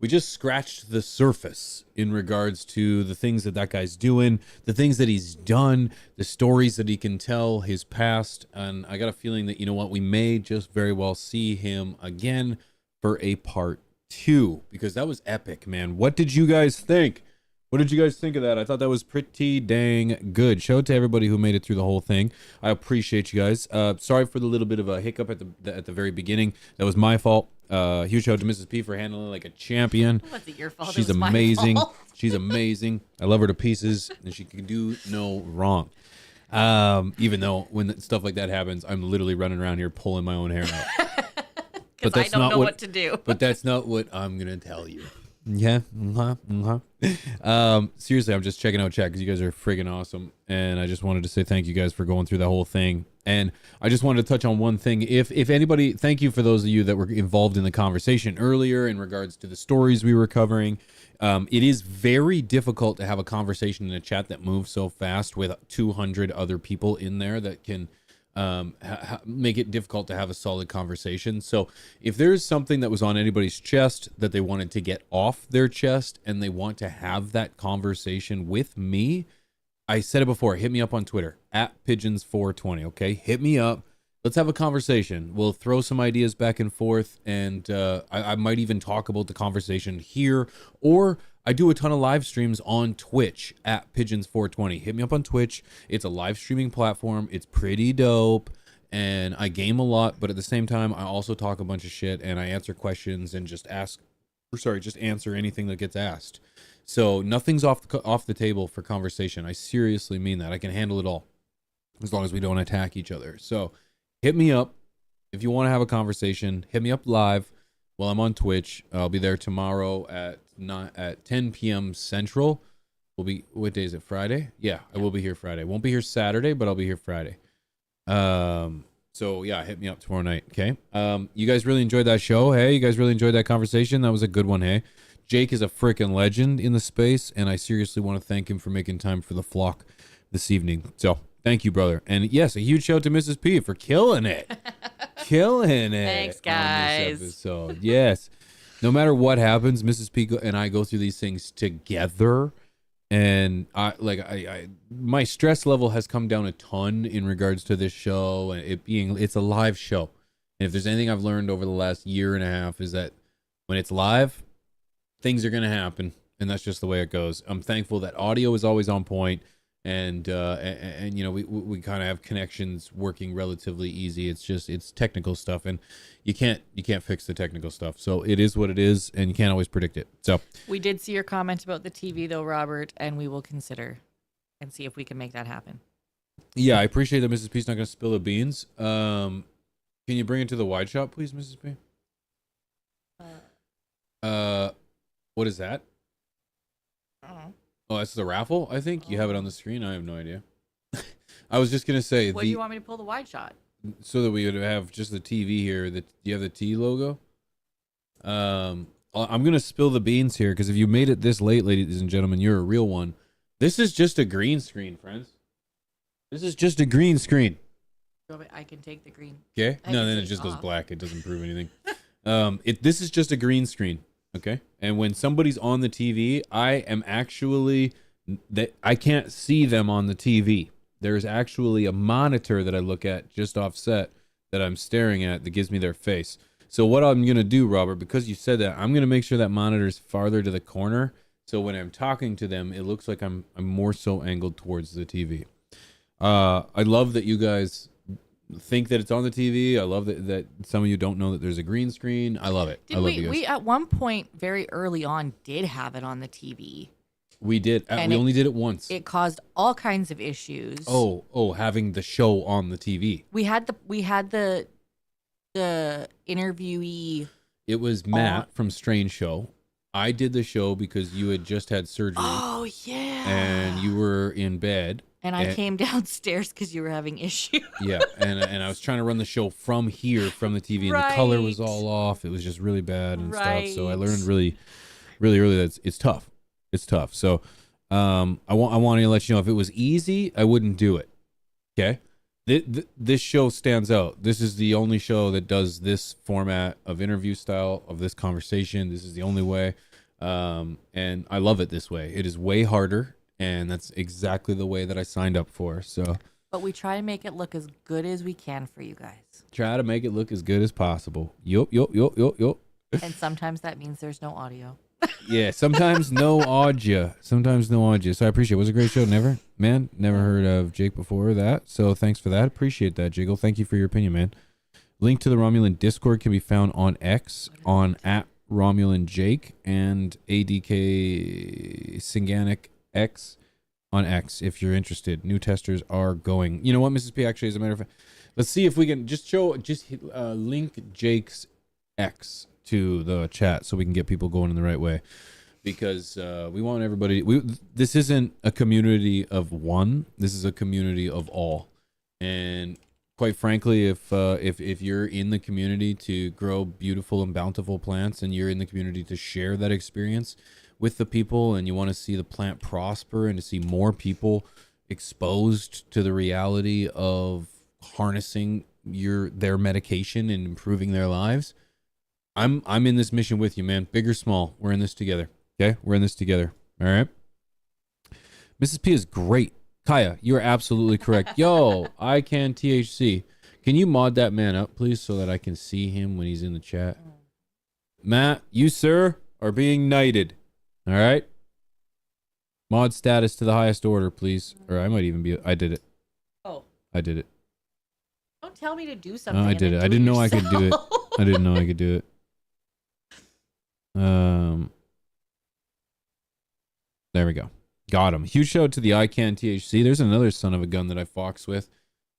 we just scratched the surface in regards to the things that guy's doing, the things that he's done, the stories that he can tell, his past. And I got a feeling that, you know what, we may just very well see him again for a part 2, because that was epic, man. What did you guys think? What did you guys think of that? I thought that was pretty dang good. Shout out to everybody who made it through the whole thing. I appreciate you guys. Sorry for the little bit of a hiccup at the very beginning. That was my fault. Huge shout out to Mrs. P for handling it like a champion. Was it your fault? She's It was amazing. My fault. She's amazing. I love her to pieces, and she can do no wrong. Even though when stuff like that happens, I'm literally running around here pulling my own hair out. Because I don't know what to do. But that's not what I'm gonna tell you. Yeah. Seriously, I'm just checking out chat because you guys are friggin' awesome, and I just wanted to say thank you guys for going through the whole thing. And I just wanted to touch on one thing. If anybody, thank you for those of you that were involved in the conversation earlier in regards to the stories we were covering. It is very difficult to have a conversation in a chat that moves so fast with 200 other people in there that can make it difficult to have a solid conversation. So if there's something that was on anybody's chest that they wanted to get off their chest and they want to have that conversation with me, I said it before, hit me up on Twitter at Pigeons420. Okay, hit me up. Let's have a conversation. We'll throw some ideas back and forth, and I might even talk about the conversation here, or I do a ton of live streams on Twitch at Pigeons420. Hit me up on Twitch. It's a live streaming platform. It's pretty dope, and I game a lot, but at the same time, I also talk a bunch of shit, and I answer questions and just answer anything that gets asked. So nothing's off the table for conversation. I seriously mean that. I can handle it all as long as we don't attack each other. So hit me up if you want to have a conversation. Hit me up live while I'm on Twitch. I'll be there tomorrow at 10 p.m. Central. We'll be, what day is it? Friday? Yeah, I will be here Friday. Won't be here Saturday, but I'll be here Friday. So yeah, hit me up tomorrow night. Okay. You guys really enjoyed that show. Hey, you guys really enjoyed that conversation. That was a good one. Hey, Jake is a freaking legend in the space, and I seriously want to thank him for making time for the flock this evening. So thank you, brother. And yes, a huge shout out to Mrs. P for killing it. Killing it. Thanks, guys. On this episode. Yes. No matter what happens, Mrs. P and I go through these things together. And my stress level has come down a ton in regards to this show, and it's a live show. And if there's anything I've learned over the last year and a half is that when it's live, things are going to happen, and that's just the way it goes. I'm thankful that audio is always on point, and you know, we kind of have connections working relatively easy. It's technical stuff, and you can't fix the technical stuff. So it is what it is, and you can't always predict it. So We did see your comment about the TV though, Robert, and we will consider and see if we can make that happen. yeah, I appreciate that Mrs. P's not going to spill the beans. Can you bring it to the wide shot, please, Mrs. P? What is that? I don't know. Oh, that's the raffle, I think. You have it on the screen. I have no idea. I was just going to say, What do you want me to pull the wide shot? so that we would have just the TV here. Do you have the T logo? I'm going to spill the beans here, because if you made it this late, ladies and gentlemen, you're a real one. This is just a green screen, friends. This is just a green screen. I can take the green. Okay? I No, can then it take just goes off. black. It doesn't prove anything. This is just a green screen. Okay? And when somebody's on the TV, I can't see them on the TV. There's actually a monitor that I look at just offset that I'm staring at that gives me their face. So what I'm going to do, Robert, because you said that, I'm going to make sure that monitor is farther to the corner. So when I'm talking to them, it looks like I'm more so angled towards the TV. I love that you guys think that it's on the TV. I love that some of you don't know that there's a green screen. I love it. I love you guys. We at one point very early on did have it on the TV. We did. And We only did it once. It caused all kinds of issues. Having the show on the TV. We had the interviewee. It was Matt from Strange Show. I did the show because you had just had surgery. Oh yeah. And you were in bed. And I came downstairs because you were having issues. Yeah, and I was trying to run the show from here, from the TV, and the color was all off. It was just really bad and stuff. So I learned really, really early that it's tough. It's tough. So I want to let you know, if it was easy, I wouldn't do it. Okay? This show stands out. This is the only show that does this format of interview style, of this conversation. This is the only way. And I love it this way. It is way harder. And that's exactly the way that I signed up for. So, but we try to make it look as good as we can for you guys. Try to make it look as good as possible. Yup. And sometimes that means there's no audio. Yeah, sometimes no audio. Sometimes no audio. So I appreciate it. It was a great show. Never heard of Jake before that. So thanks for that. Appreciate that, Jiggle. Thank you for your opinion, man. Link to the Romulan Discord can be found on X on @RomulanJake and ADK Singanic X on X if you're interested. New testers are going. You know what, Mrs. P, actually, as a matter of fact, let's see if we can just link Jake's X to the chat so we can get people going in the right way, because we want everybody. This isn't a community of one. This is a community of all. And quite frankly, if you're in the community to grow beautiful and bountiful plants, and you're in the community to share that experience with the people, and you want to see the plant prosper and to see more people exposed to the reality of harnessing their medication and improving their lives, I'm in this mission with you, man. Big or small, we're in this together. Okay, we're in this together. All right. Mrs. P is great. Kaya, you're absolutely correct. Yo, I can THC. Can you mod that man up, please, so that I can see him when he's in the chat? Matt, you, sir, are being knighted. All right. Mod status to the highest order, please. Or I might even be. I did it. Oh. I did it. Don't tell me to do something. I did it. I didn't know I could do it. I didn't know I could do it. There we go. Got him. Huge shout out to the ICANN THC. There's another son of a gun that I fox with.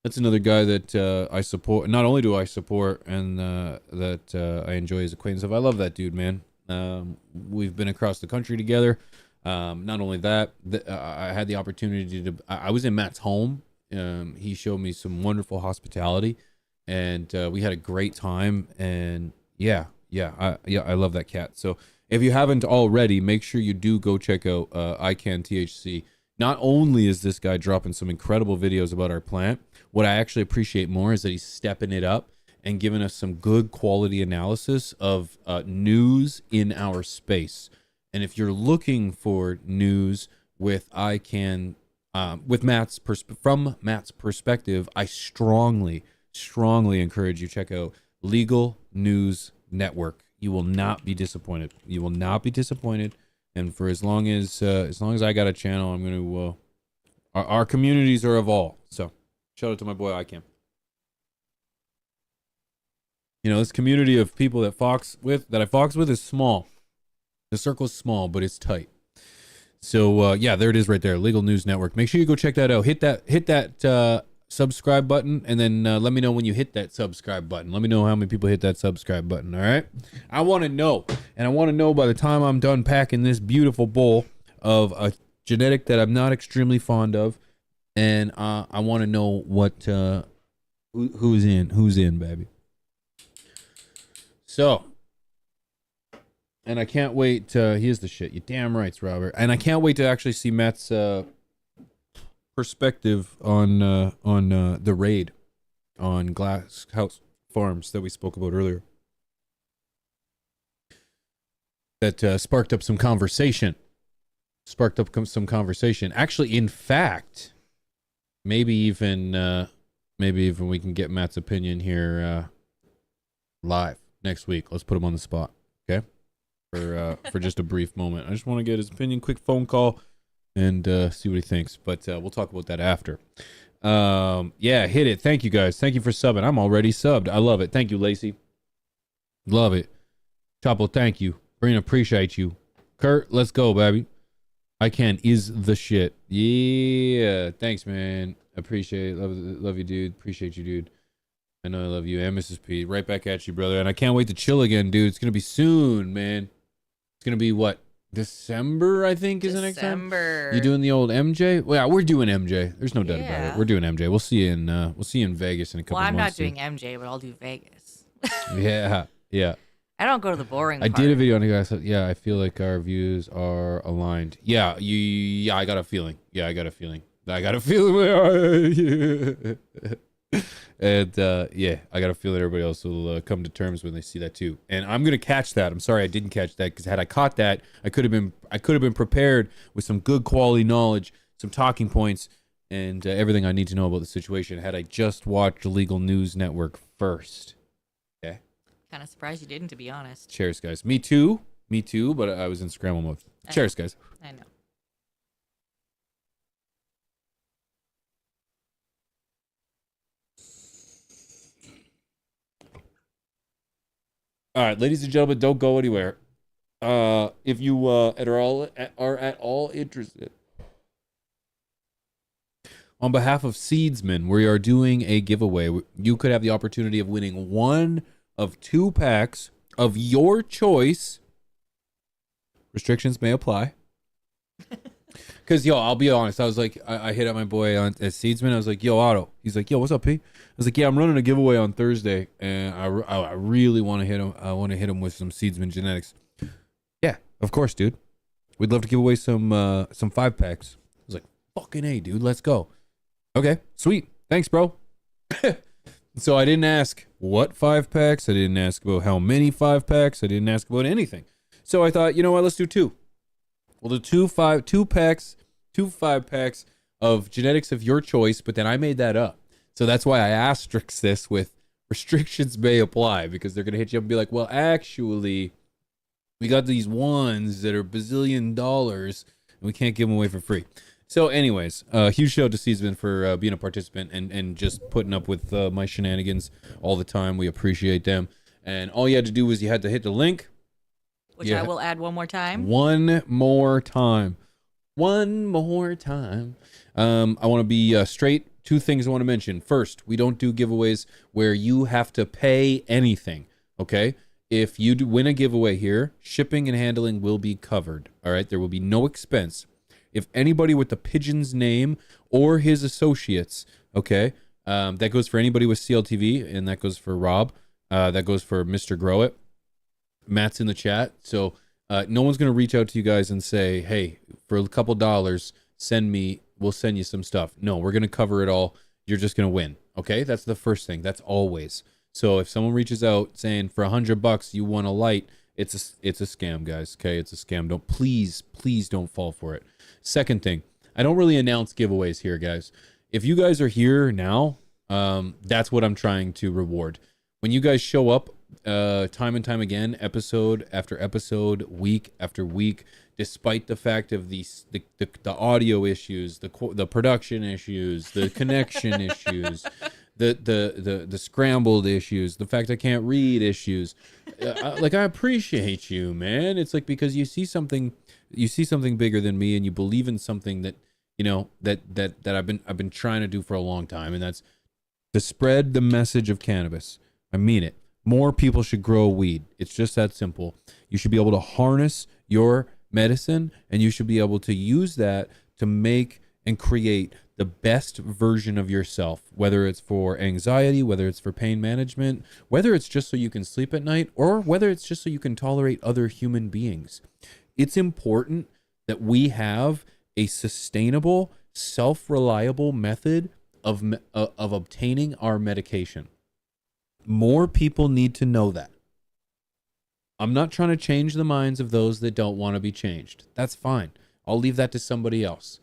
That's another guy that I support. Not only do I support and that I enjoy his acquaintance of. I love that dude, man. We've been across the country together. Not only that, I had the opportunity to. I was in Matt's home. He showed me some wonderful hospitality, and we had a great time. And I love that cat. So if you haven't already, make sure you do go check out ICANN THC. Not only is this guy dropping some incredible videos about our plant, what I actually appreciate more is that he's stepping it up and giving us some good quality analysis of news in our space. And if you're looking for news with ICANN, from Matt's perspective, I strongly encourage you check out Legal News Network. You will not be disappointed. You will not be disappointed. And for as long as I got a channel, I'm going to. Our communities are of all. So shout out to my boy ICANN. You know, this community of people that I fox with is small. The circle's small, but it's tight. So there it is right there, Legal News Network. Make sure you go check that out. Hit that subscribe button, and then let me know when you hit that subscribe button. Let me know how many people hit that subscribe button. All right, I want to know, and I want to know by the time I'm done packing this beautiful bowl of a genetic that I'm not extremely fond of, and I want to know what who's in, baby. So. And I can't wait. Here's the shit. You damn right, Robert. And I can't wait to actually see Matt's perspective on the raid on Glass House Farms that we spoke about earlier. That sparked up some conversation. Actually, in fact, maybe even we can get Matt's opinion here live next week. Let's put him on the spot. Okay. For just a brief moment. I just want to get his opinion, quick phone call, and see what he thinks. But we'll talk about that after. Hit it. Thank you, guys. Thank you for subbing. I'm already subbed. I love it. Thank you, Lacey. Love it. Chapo, thank you. Brina, appreciate you. Kurt, let's go, baby. ICANN is the shit. Yeah. Thanks, man. Appreciate it. Love you, dude. Appreciate you, dude. I know I love you. And Mrs. P. Right back at you, brother. And I can't wait to chill again, dude. It's going to be soon, man. It's going to be what? December, I think, is the next time? December. You doing the old MJ? Well, yeah, we're doing MJ. There's no doubt about it. We're doing MJ. We'll see you in Vegas in a couple Well, I'm not months. doing MJ, but I'll do Vegas. Yeah. I don't go to the boring I part. did a video on it, guys. I feel like our views are aligned. Yeah, I got a feeling. I got a feeling. And I got a feeling everybody else will come to terms when they see that too. And I'm gonna catch that. I'm sorry I didn't catch that, because had I caught that, I could have been prepared with some good quality knowledge, some talking points, and everything I need to know about the situation. Had I just watched Legal News Network first. Okay. Kind of surprised you didn't, to be honest. Cheers, guys. Me too. But I was in scramble mode. Cheers, guys. I know. All right, ladies and gentlemen, don't go anywhere. If you are at all interested, on behalf of Seedsman, we are doing a giveaway. You could have the opportunity of winning one of 2 packs of your choice. Restrictions may apply. Because, I'll be honest. I was like, I hit up my boy at Seedsman. I was like, yo, Otto. He's like, yo, what's up, P? I was like, yeah, I'm running a giveaway on Thursday, and I really want to hit him. I want to hit him with some Seedsman genetics. Yeah, of course, dude. We'd love to give away some 5-packs. I was like, fucking A, dude. Let's go. Okay, sweet. Thanks, bro. So I didn't ask what 5-packs. I didn't ask about how many 5-packs. I didn't ask about anything. So I thought, you know what? Let's do 2. We'll do 2 5-packs of genetics of your choice, but then I made that up. So that's why I asterisk this with restrictions may apply, because they're going to hit you up and be like, well, actually, we got these ones that are $bazillion and we can't give them away for free. So anyways, huge shout out to Seedsman for being a participant and just putting up with my shenanigans all the time. We appreciate them. And all you had to do was you had to hit the link. Which I will add one more time. One more time. I want to be straight. 2 things I want to mention. First, we don't do giveaways where you have to pay anything. Okay? if you do win a giveaway here, shipping and handling will be covered. All right, there will be no expense. If anybody with the Pigeon's name or his associates, okay, that goes for anybody with CLTV, and that goes for Rob. That goes for Mr. Grow It. Matt's in the chat. So no one's going to reach out to you guys and say, hey, for a couple dollars, we'll send you some stuff. No, we're going to cover it all. You're just going to win. Okay, that's the first thing. That's always. So if someone reaches out saying for $100 you want a light, it's a scam, guys. Okay, it's a scam. Don't please don't fall for it. Second thing, I don't really announce giveaways here, guys. If you guys are here now, that's what I'm trying to reward. When you guys show up time and time again, episode after episode, week after week, despite the fact of the audio issues, the production issues, the connection issues, the scrambled issues, the fact I can't read issues, I appreciate you, man. It's like, because you see something bigger than me, and you believe in something that that I've been trying to do for a long time, and that's to spread the message of cannabis. I mean it. More people should grow weed. It's just that simple. You should be able to harness your medicine, and you should be able to use that to make and create the best version of yourself, whether it's for anxiety, whether it's for pain management, whether it's just so you can sleep at night, or whether it's just so you can tolerate other human beings. It's important that we have a sustainable, self-reliable method of obtaining our medication. More people need to know that. I'm not trying to change the minds of those that don't want to be changed. That's fine. I'll leave that to somebody else.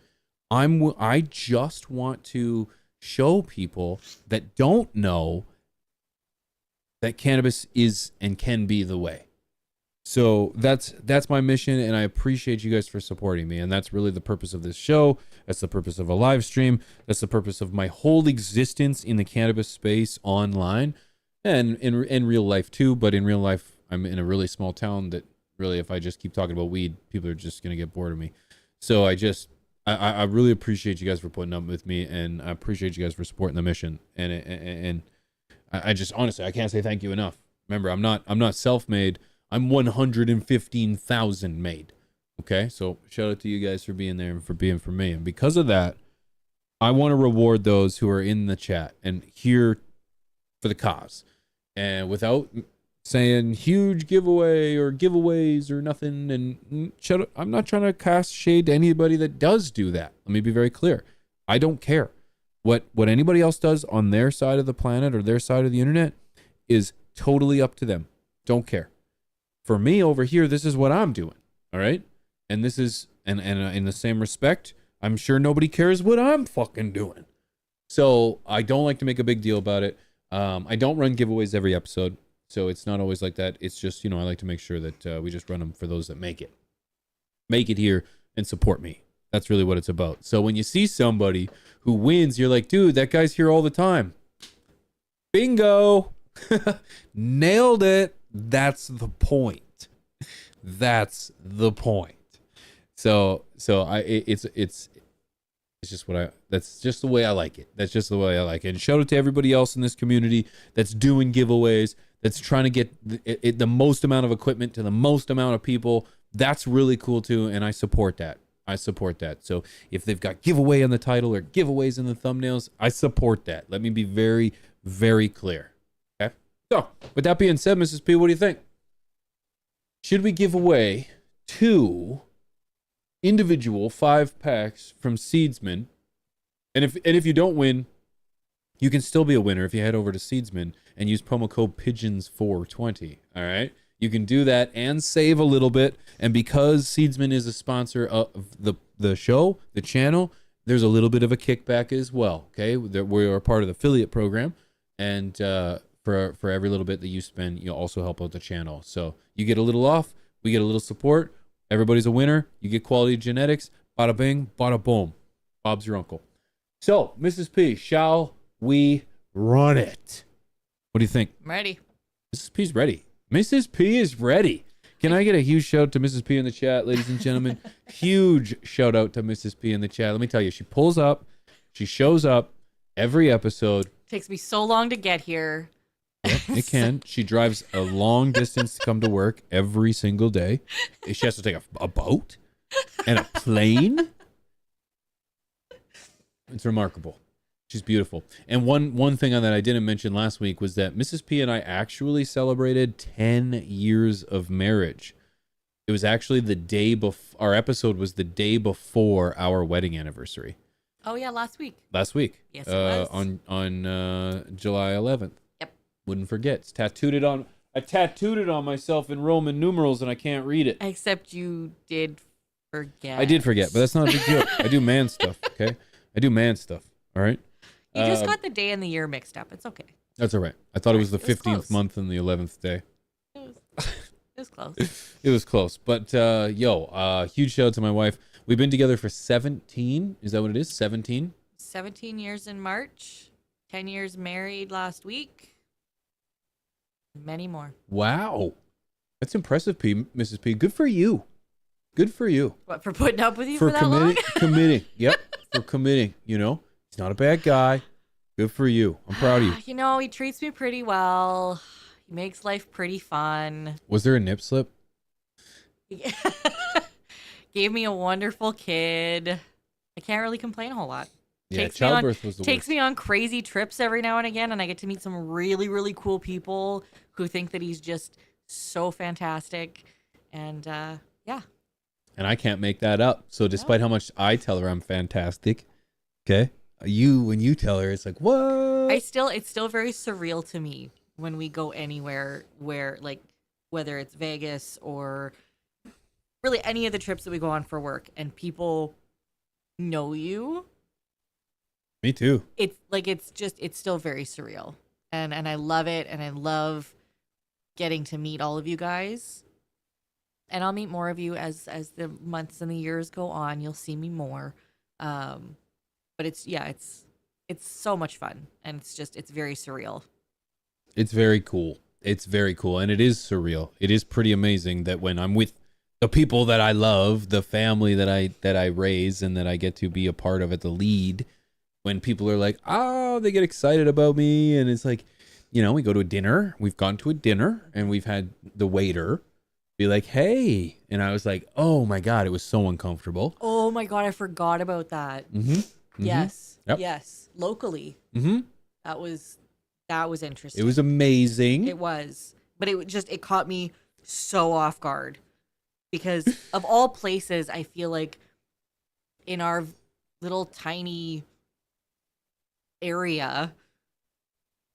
I just want to show people that don't know that cannabis is and can be the way. So that's my mission, and I appreciate you guys for supporting me. And that's really the purpose of this show. That's the purpose of a live stream. That's the purpose of my whole existence in the cannabis space online and in real life too. But in real life, I'm in a really small town that really, if I just keep talking about weed, people are just going to get bored of me. So I really appreciate you guys for putting up with me, and I appreciate you guys for supporting the mission. And I just, honestly, I can't say thank you enough. Remember, I'm not self-made. I'm 115,000 made. Okay, so shout out to you guys for being there and for being for me. And because of that, I want to reward those who are in the chat and here for the cause. And without saying huge giveaway or giveaways or nothing, and shut up, I'm not trying to cast shade to anybody that does do that. Let me be very clear. I don't care. What anybody else does on their side of the planet or their side of the internet is totally up to them. Don't care. For me over here, this is what I'm doing. All right? And this is, and in the same respect, I'm sure nobody cares what I'm fucking doing. So I don't like to make a big deal about it. I don't run giveaways every episode, so it's not always like that. It's just, I like to make sure that we just run them for those that make it here and support me. That's really what it's about. So when you see somebody who wins, you're like, dude, that guy's here all the time. Bingo. Nailed it. That's the point. That's the point. So it's just that's just the way I like it. That's just the way I like it. And shout out to everybody else in this community that's doing giveaways, that's trying to get the most amount of equipment to the most amount of people. That's really cool too, and I support that. So if they've got giveaway on the title or giveaways in the thumbnails, I support that. Let me be very, very clear. Okay? So, with that being said, Mrs. P, what do you think? Should we give away 2 individual 5-packs from Seedsman? And if you don't win, you can still be a winner if you head over to Seedsman and use promo code PIGEONS420. All right? You can do that and save a little bit. And because Seedsman is a sponsor of the show, the channel, there's a little bit of a kickback as well. Okay? We are part of the affiliate program. And for every little bit that you spend, you also help out the channel. So you get a little off. We get a little support. Everybody's a winner. You get quality genetics. Bada bing, bada boom. Bob's your uncle. So, Mrs. P, shall we run it? What do you think? I'm ready. Mrs. P's ready. Mrs. P is ready. Can I get a huge shout out to Mrs. P in the chat, ladies and gentlemen? Huge shout out to Mrs. P in the chat. Let me tell you, she pulls up. She shows up every episode. Takes me so long to get here. Yep. It can. She drives a long distance to come to work every single day. She has to take a boat and a plane. It's remarkable. She's beautiful. And one thing on that I didn't mention last week was that Mrs. P and I actually celebrated 10 years of marriage. It was actually the day before, our episode was the day before our wedding anniversary. Oh yeah, last week. Last week. Yes, it was. On July 11th. Yep. Wouldn't forget. It's tattooed it on. I tattooed it on myself in Roman numerals, and I can't read it. Except you did forget. I did forget, but that's not a big deal. I do man stuff. Okay, I do man stuff. All right. You just got the day and the year mixed up. It's okay. That's all right. I thought it was the It was 15th close. month and the 11th day. It was close. It was close, but huge shout out to my wife. We've been together for 17. Is that what it is? 17. 17 years in March. 10 years married last week. Many more. Wow, that's impressive, Mrs. P. Good for you. Good for you. What, for putting up with you for that long? committing. Yep, for committing. You know, he's not a bad guy. Good for you. I'm proud of you. You know, he treats me pretty well. He makes life pretty fun. Was there a nip slip? Gave me a wonderful kid. I can't really complain a whole lot. Yeah, childbirth was the takes worst. me on crazy trips every now and again, and I get to meet some really, really cool people who think that he's just so fantastic. And yeah. And I can't make that up. So despite how much I tell her I'm fantastic, okay, when you tell her, it's like, what? it's still very surreal to me when we go anywhere where, like, whether it's Vegas or really any of the trips that we go on for work and people know you. Me too. It's like, it's still very surreal. And I love it. And I love getting to meet all of you guys. And I'll meet more of you as the months and the years go on. You'll see me more. But it's so much fun. And it's very surreal. It's very cool. It's very cool. And it is surreal. It is pretty amazing that when I'm with the people that I love, the family that I raise and that I get to be a part of at the lead, when people are like, oh, they get excited about me. And it's like, you know, we go to a dinner. We've gone to a dinner and we've had the waiter be like, hey. And I was like, oh my God, it was so uncomfortable. Oh my God, I forgot about that. Mm-hmm. Mm-hmm. Yes. Yep. Yes. Locally. Mm-hmm. That was interesting. It was amazing. It was. But it caught me so off guard. Because of all places, I feel like in our little tiny area,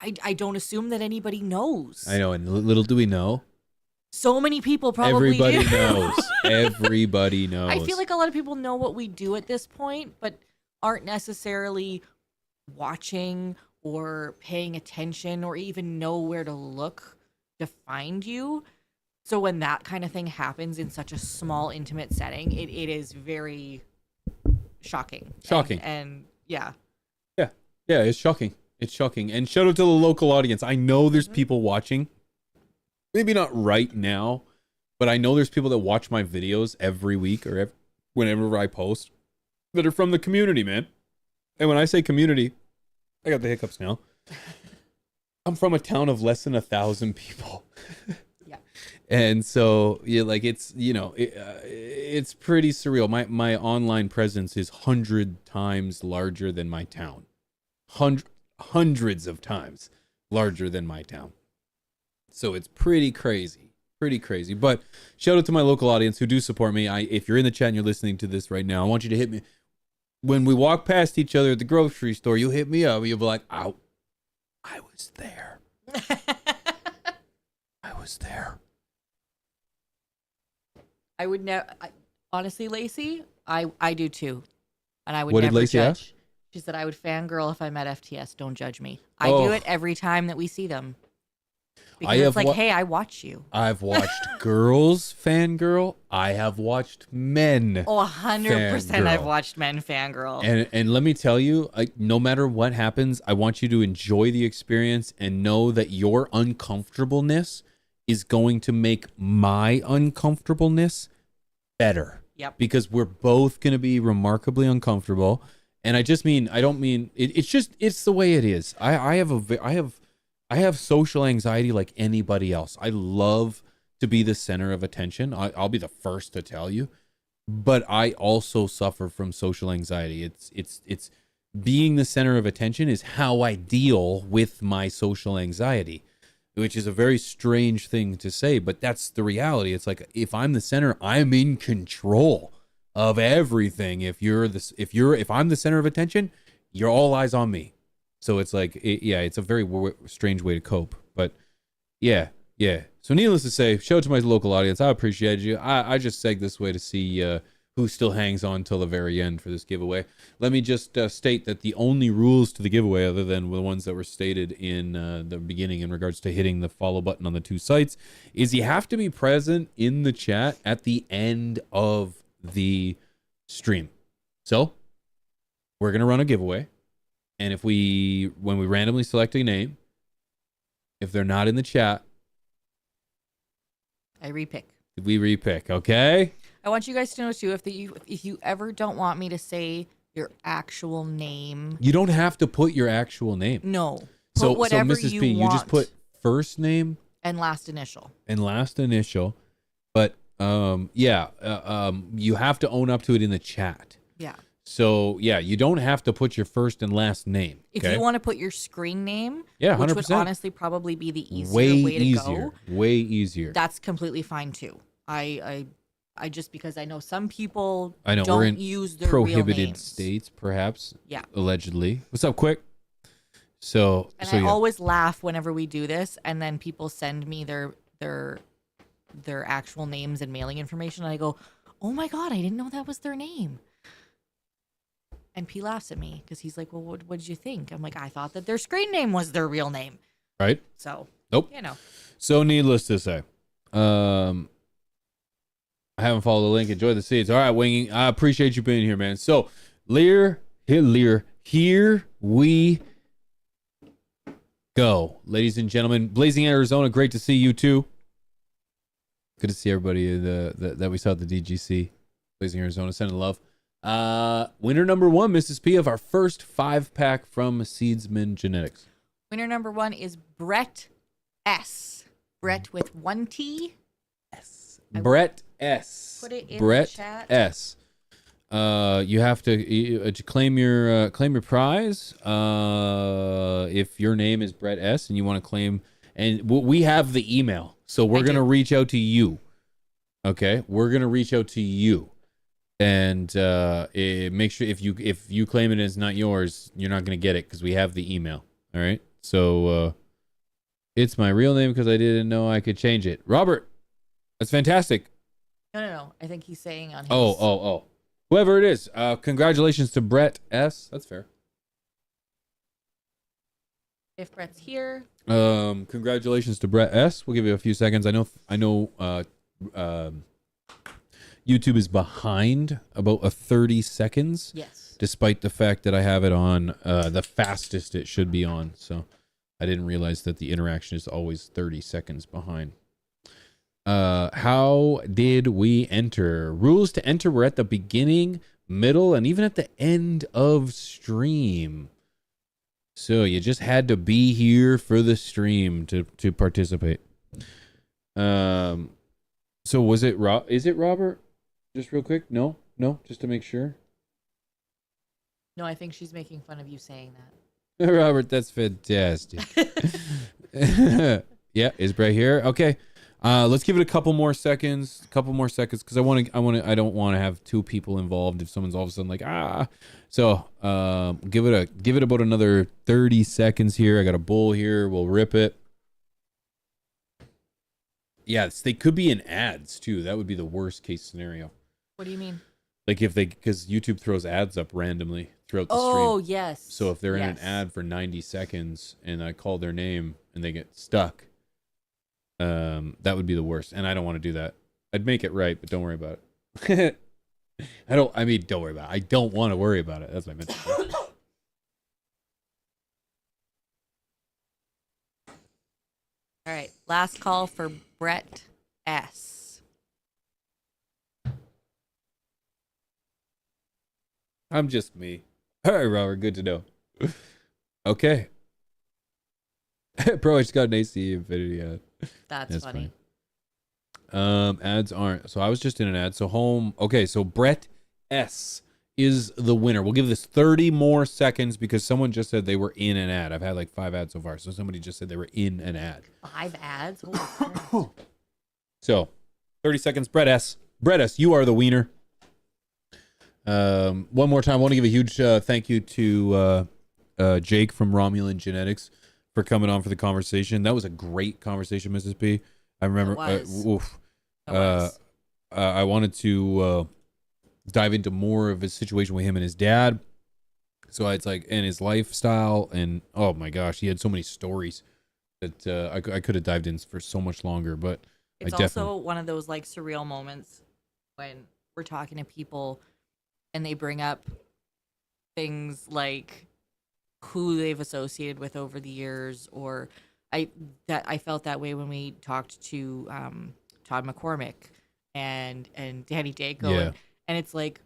I don't assume that anybody knows. I know, and little do we know. So many people probably Everybody do. knows. Everybody knows. I feel like a lot of people know what we do at this point, but aren't necessarily watching or paying attention or even know where to look to find you. So when that kind of thing happens in such a small, intimate setting, it is very shocking. Shocking. And yeah. Yeah, it's shocking. It's shocking. And shout out to the local audience. I know there's people watching. Maybe not right now, but I know there's people that watch my videos every week or whenever I post that are from the community, man. And when I say community, I got the hiccups now. I'm from a town of less than 1,000 people. Yeah. And so, yeah, like it's, you know, it's pretty surreal. My online presence is 100 times larger than my town. Hundreds of times larger than my town. So it's pretty crazy. But shout out to my local audience who do support me. If you're in the chat and you're listening to this right now, I want you to hit me. When we walk past each other at the grocery store, you hit me up. You'll be like, "Ow, I was there. I was there." I would never, honestly, Lacey, I do too. And I would What did never Lacey judge. ask? She said, I would fangirl if I met FTS. Don't judge me. I Oh. do it every time that we see them. Because have it's like, wa- hey, I watch you. I've watched girls fangirl. I have watched men. Oh, 100% I've fangirl. watched men fangirl. And let me tell you, no matter what happens, I want you to enjoy the experience and know that your uncomfortableness is going to make my uncomfortableness better. Yep. Because we're both going to be remarkably uncomfortable. And I don't mean it's the way it is. I have I have social anxiety like anybody else. I love to be the center of attention. I'll be the first to tell you, but I also suffer from social anxiety. It's being the center of attention is how I deal with my social anxiety, which is a very strange thing to say, but that's the reality. It's like, if I'm the center, I'm in control of everything. If I'm the center of attention, you're all eyes on me. So it's like, it's a very strange way to cope. But yeah. So needless to say, shout out to my local audience. I appreciate you. I just segged this way to see who still hangs on till the very end for this giveaway. Let me just state that the only rules to the giveaway, other than the ones that were stated in the beginning in regards to hitting the follow button on the 2 sites, is you have to be present in the chat at the end of the stream. So we're going to run a giveaway. And when we randomly select a name, if they're not in the chat, I repick. we repick, okay? I want you guys to know too, if you ever don't want me to say your actual name, You don't have to put your actual name. no. So, Put whatever Mrs. you P, want you just put first name and last initial. and last initial, but you have to own up to it in the chat. Yeah. So you don't have to put your first and last name. If okay? you want to put your screen name, Yeah, which would 100%. honestly probably be the easier way way to easier, go, way easier. that's completely fine too. I just, because I know some people I know don't we're in use their real prohibited names. states, perhaps. Yeah. Allegedly. What's up, Quick? So, And so I yeah. always laugh whenever we do this, and then people send me their actual names and mailing information, and I go, "Oh my god, I didn't know that was their name." And P laughs at me because he's like, "Well, what did you think?" I'm like, "I thought that their screen name was their real name." Right? So, Nope. you know. So needless to say, I haven't followed the link. Enjoy the seeds. All right, Winging. I appreciate you being here, man. So, Lear, here we go, ladies and gentlemen. Blazing Arizona, great to see you too. Good to see everybody that we saw at the DGC. Blazing Arizona, sending love. Winner number 1, Mrs. P, of our first 5-pack from Seedsman Genetics. Winner number 1 is Brett S. Brett with 1 T. Brett S. Put it in Brett the chat. S. You have to claim your prize. If your name is Brett S. and you want to claim, and we have the email, so we're gonna reach out to you. Okay, we're gonna reach out to you, and make sure if you claim it as not yours, you're not gonna get it because we have the email. All right, so it's my real name because I didn't know I could change it. Robert, that's fantastic. No. I think he's saying on his. Oh. Whoever it is, congratulations to Brett S. That's fair. If Brett's here. Congratulations to Brett S. We'll give you a few seconds. I know. YouTube is behind about 30 seconds. Yes. Despite the fact that I have it on the fastest it should be on, so I didn't realize that the interaction is always 30 seconds behind. How did we enter? Rules to enter were at the beginning, middle, and even at the end of stream. So you just had to be here for the stream to participate. So is it Robert? Just real quick. No, just to make sure. No, I think she's making fun of you saying that. Robert, that's fantastic. Yeah, is Brett here? Okay. Let's give it a couple more seconds because I don't want to have 2 people involved if someone's all of a sudden like so give it about another 30 seconds here. I got a bowl here, we'll rip it. Yes, they could be in ads too. That would be the worst case scenario. What do you mean? Like because YouTube throws ads up randomly throughout the stream. Oh, yes. So if they're in an ad for 90 seconds and I call their name and they get stuck, that would be the worst. And I don't want to do that. I'd make it right, but don't worry about it. Don't worry about it. I don't want to worry about it. That's what I meant to say. All right. Last call for Brett S. I'm just me. All right, Robert. Good to know. Okay. Bro, I just got an AC Infinity ad. That's funny. Ads aren't. So I was just in an ad. So home. Okay, so Brett S is the winner. We'll give this 30 more seconds because someone just said they were in an ad. I've had like 5 ads so far. So somebody just said they were in an ad. 5 ads? Holy crap. So 30 seconds. Brett S. Brett S, you are the wiener. One more time, I want to give a huge thank you to Jake from Romulan Genetics for coming on for the conversation. That was a great conversation, Mrs. P. I remember. I wanted to dive into more of his situation with him and his dad. So it's like, and his lifestyle, and oh my gosh, he had so many stories that I could have dived in for so much longer. But it's also one of those like surreal moments when we're talking to people and they bring up things like who they've associated with over the years, or I felt that way when we talked to Todd McCormick and Danny Danko, and it's like,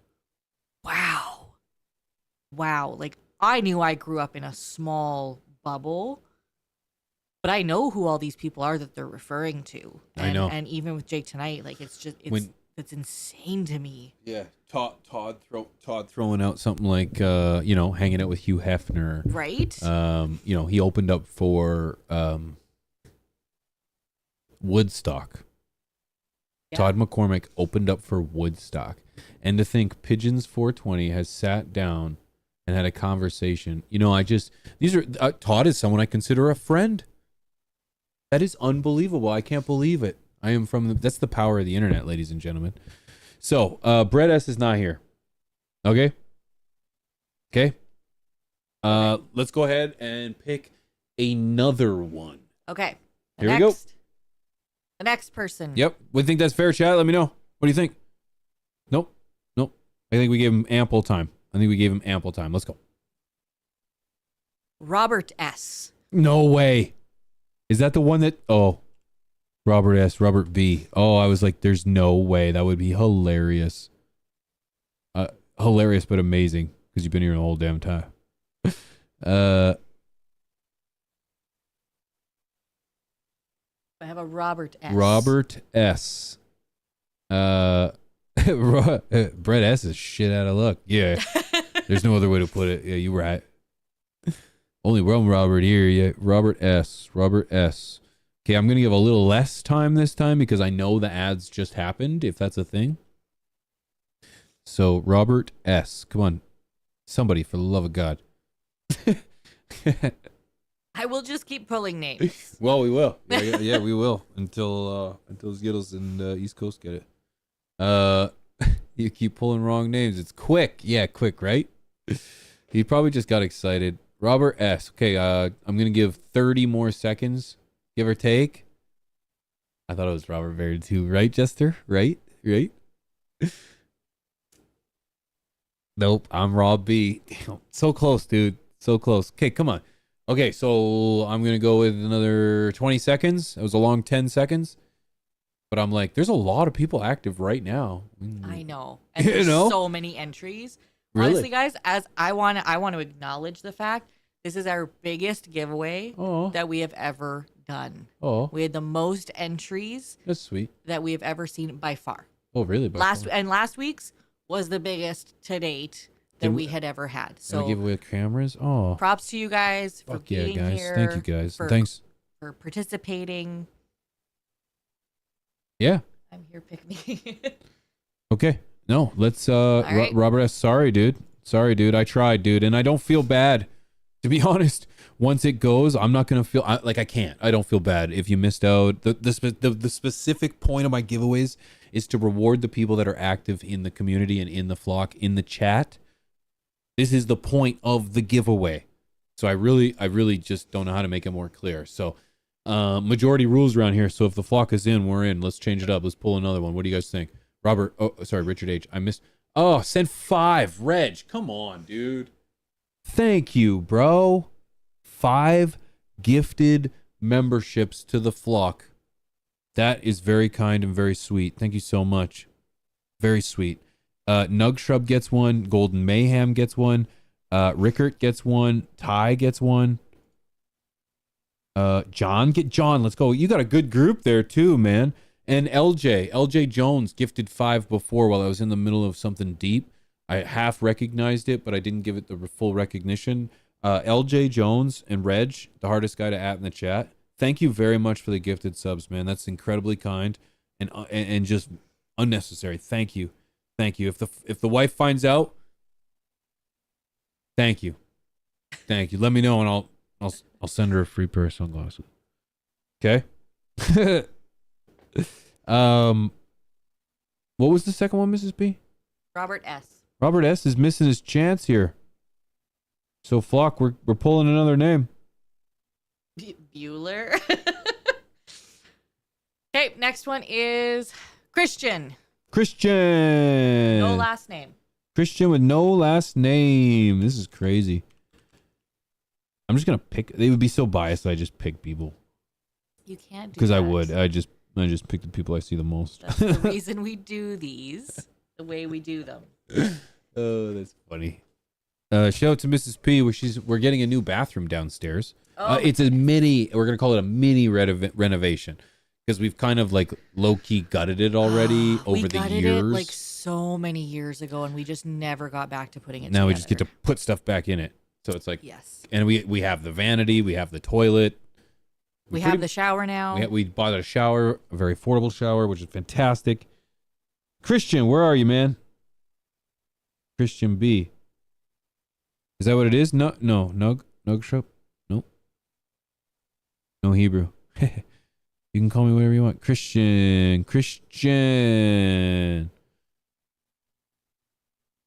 wow, like I knew I grew up in a small bubble, but I know who all these people are that they're referring to. And, I know, and even with Jake tonight, like it's it's insane to me. Yeah, Todd throwing out something like hanging out with Hugh Hefner, right? He opened up for Woodstock. Yeah. Todd McCormick opened up for Woodstock, and to think Pigeons 420 has sat down and had a conversation. Todd is someone I consider a friend. That is unbelievable. I can't believe it. I am that's the power of the internet, ladies and gentlemen. So, Brett S is not here. Okay. Let's go ahead and pick another one. Okay. Here we go. The next person. Yep. We think that's fair, chat. Let me know. What do you think? Nope. I think we gave him ample time. Let's go. Robert S. No way. Is that the one that... Oh. Robert S. Robert V. Oh, I was like, there's no way. That would be hilarious. Hilarious, but amazing. Because you've been here the whole damn time. I have a Robert S. Robert S. Brett S is shit out of luck. Yeah. There's no other way to put it. Yeah, you're right. Only one Robert here. Yeah. Robert S. Okay, I'm going to give a little less time this time because I know the ads just happened, if that's a thing. So, Robert S. Come on. Somebody, for the love of God. I will just keep pulling names. Well, we will. Yeah, we will until Skittles and East Coast get it. You keep pulling wrong names. It's quick. Yeah, quick, right? He probably just got excited. Robert S. Okay, I'm going to give 30 more seconds. Give or take. I thought it was Robert Baird too, right, Jester? Right? Nope, I'm Rob B. So close, dude. So close. Okay, come on. Okay, so I'm going to go with another 20 seconds. It was a long 10 seconds. But I'm like, there's a lot of people active right now. I know. And there's so many entries. Really? Honestly, guys, as I want to acknowledge the fact this is our biggest giveaway that we have ever done. Oh. We had the most entries. That's sweet. That we have ever seen by far. Oh, really? Last week's was the biggest to date that we had ever had. So we give away cameras. Oh. Props to you guys for being here. Thank you guys. Thanks for participating. Yeah. I'm here, pick me. Okay. No, let's right. Robert S. Sorry, dude. I tried, dude, and I don't feel bad. To be honest, once it goes, I'm not gonna feel like I can't. I don't feel bad if you missed out. The specific point of my giveaways is to reward the people that are active in the community and in the flock, in the chat. This is the point of the giveaway. So I really just don't know how to make it more clear. So majority rules around here. So if the flock is in, we're in. Let's change it up. Let's pull another one. What do you guys think? Robert, Richard H. I missed. Oh, send 5. Reg, come on, dude. Thank you, bro. 5 gifted memberships to the flock. That is very kind and very sweet. Thank you so much. Very sweet. Nug Shrub gets one. Golden Mayhem gets one. Rickert gets one. Ty gets one. John, get John. Let's go. You got a good group there too, man. And LJ Jones gifted 5 before while I was in the middle of something deep. I half recognized it, but I didn't give it the full recognition. LJ Jones and Reg, the hardest guy to @ in the chat. Thank you very much for the gifted subs, man. That's incredibly kind and just unnecessary. Thank you. If the wife finds out, thank you. Let me know and I'll send her a free pair of sunglasses. Okay. What was the second one, Mrs. P? Robert S. Robert S is missing his chance here. So Flock, we're pulling another name. Bueller. Okay, next one is Christian. No last name. Christian with no last name. This is crazy. I'm just gonna pick. They would be so biased that I just pick people. You can't do because that. I would. I just pick the people I see the most. That's the reason we do these the way we do them. Oh, that's funny. Shout out to Mrs. P. We're getting a new bathroom downstairs. Oh. It's a mini. We're gonna call it a mini renovation because we've kind of like low key gutted it already over the We years. gutted it like so many years ago, and we just never got back to putting it. Now together. we just get to put stuff back in it. So it's like yes. And we have the vanity, we have the toilet. We have the shower now. We bought a shower, a very affordable shower, which is fantastic. Christian, where are you, man? Christian B. Is that what it is? No, Nug Shop? Nope. No Hebrew. You can call me whatever you want. Christian.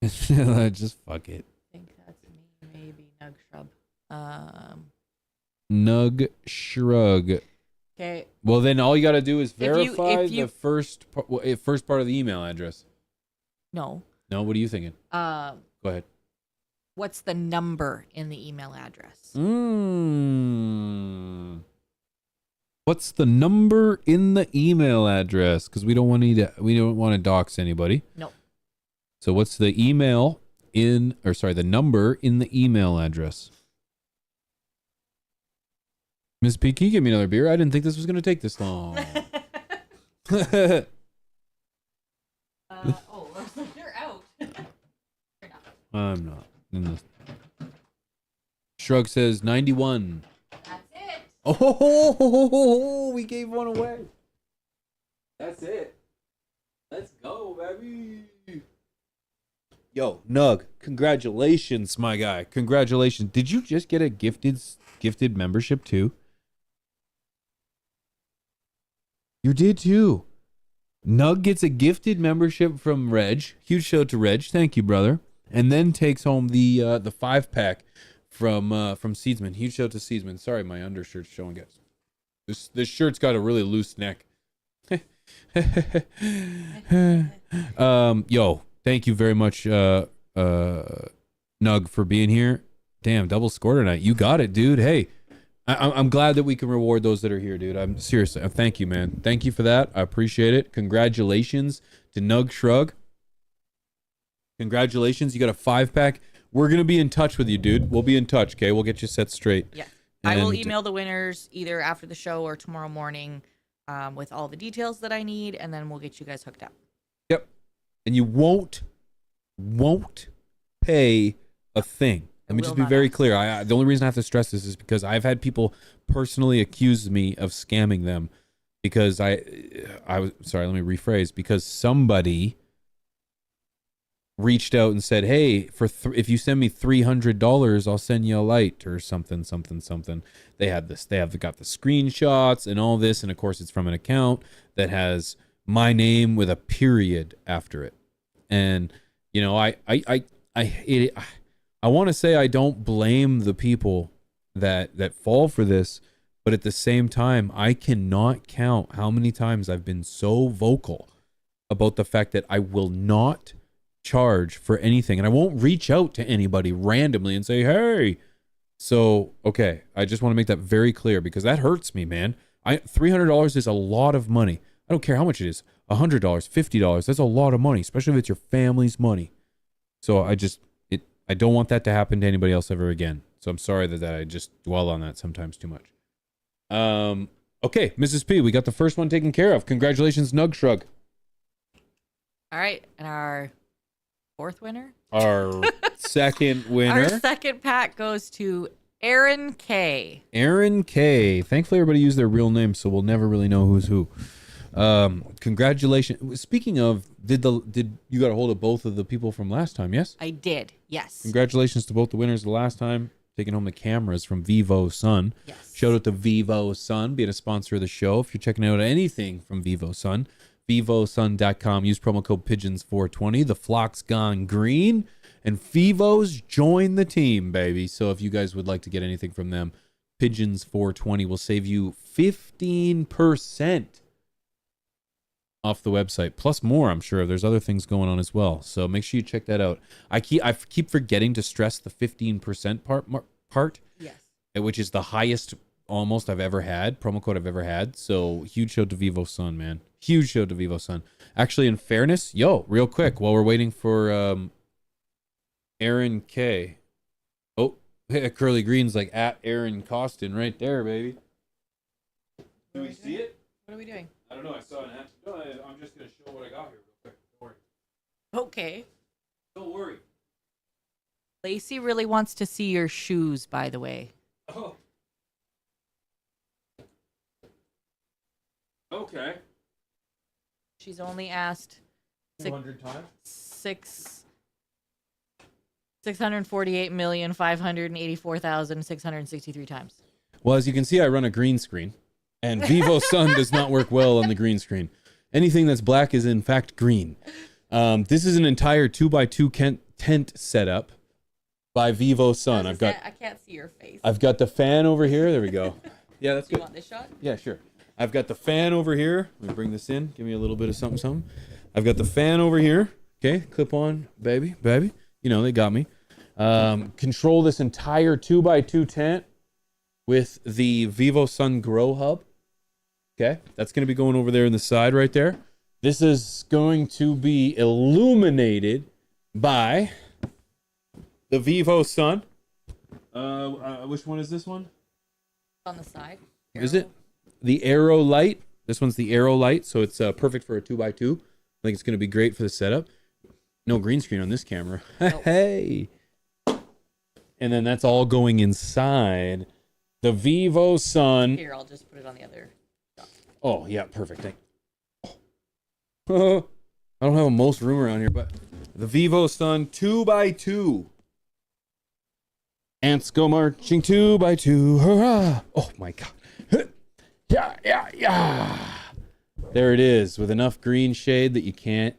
Just fuck it. I think that's me, maybe Nug Shrub. Nug Shrug. Okay. Well, then all you got to do is verify the first part of the email address. No. No, what are you thinking? Go ahead. What's the number in the email address? What's the number in the email address? Because we don't want to dox anybody. No. So what's the the number in the email address? Ms. P, can you give me another beer? I didn't think this was going to take this long. You're out. I'm not. Shrug says 91. That's it. Oh, we gave one away. That's it. Let's go, baby. Yo, Nug, congratulations, my guy. Congratulations. Did you just get a gifted membership too? You did too. Nug gets a gifted membership from Reg. Huge shout out to Reg. Thank you, brother. And then takes home the 5-pack from Seedsman. Huge shout out to Seedsman. Sorry, my undershirt's showing, guys. This shirt's got a really loose neck. Yo, thank you very much, Nug, for being here. Damn, double score tonight. You got it, dude. Hey, I'm glad that we can reward those that are here, dude. I'm seriously. Thank you, man. Thank you for that. I appreciate it. Congratulations to Nug Shrug. Congratulations. You got a 5-pack. We're going to be in touch with you, dude. We'll be in touch, okay? We'll get you set straight. Yeah. I will email the winners either after the show or tomorrow morning with all the details that I need, and then we'll get you guys hooked up. Yep. And you won't pay a thing. Let me just be very clear. The only reason I have to stress this is because I've had people personally accuse me of scamming them because I was sorry. Let me rephrase. Because somebody reached out and said, "Hey, if you send me $300, I'll send you a light or something." They had this. They got the screenshots and all this, and of course, it's from an account that has my name with a period after it. And you know, I want to say I don't blame the people that fall for this, but at the same time, I cannot count how many times I've been so vocal about the fact that I will not charge for anything, and I won't reach out to anybody randomly and say, "Hey." So, okay, I just want to make that very clear because that hurts me, man. $300 is a lot of money. I don't care how much it is. $100, $50, that's a lot of money, especially if it's your family's money. So I don't want that to happen to anybody else ever again. So I'm sorry that I just dwell on that sometimes too much. Okay, Mrs. P, we got the first one taken care of. Congratulations, Nug Shrug. All right, and our fourth winner. Our second winner. Our second pack goes to Aaron K. Aaron K. Thankfully, everybody used their real name, so we'll never really know who's who. Congratulations. Speaking of, did you got a hold of both of the people from last time? Yes, I did. Yes. Congratulations to both the winners the last time, taking home the cameras from Vivo Sun. Yes. Shout out to Vivo Sun, being a sponsor of the show. If you're checking out anything from Vivo Sun, vivosun.com. Use promo code Pigeons420. The flock's gone green, and Vivo's join the team, baby. So if you guys would like to get anything from them, Pigeons420 will save you 15% off the website, plus more. I'm sure there's other things going on as well, so make sure you check that out. I keep forgetting to stress the 15% part, Yes. which is the highest almost I've ever had, promo code I've ever had. So huge shout to Vivo Sun, man. Huge shout to Vivo Sun. Actually, in fairness, real quick, while we're waiting for Aaron K. Oh, Curly Green's like at Aaron Costin right there, baby. Do we see it? What are we doing? I don't know. I saw an ad. No, I'm just gonna show what I got here real quick. Don't worry. Okay. Don't worry. Lacey really wants to see your shoes, by the way. Oh. Okay. She's only asked 200 times. 648,584,663 times. Well, as you can see, I run a green screen, and Vivo Sun does not work well on the green screen. Anything that's black is in fact green. This is an entire 2x2 tent setup by Vivo Sun. I can't see your face. I've got the fan over here. There we go. Yeah, that's Do you good. want this shot? Yeah, sure. I've got the fan over here. Let me bring this in. Give me a little bit of something. I've got the fan over here. Okay, clip on, baby. You know, they got me. Control this entire 2x2 tent with the Vivo Sun Grow Hub. Okay, that's going to be going over there in the side right there. This is going to be illuminated by the Vivo Sun. Which one is this one? On the side. Is it the Arrow Light? This one's the Arrow Light, so it's perfect for a 2x2. I think it's going to be great for the setup. No green screen on this camera. Nope. Hey. And then that's all going inside the Vivo Sun. Here, I'll just put it on the other. Oh, yeah, perfect. Thank you. I don't have a most room around here, but the Vivo Sun 2x2. Ants go marching 2x2. Hurrah! Oh my God. Yeah. There it is, with enough green shade that you can't.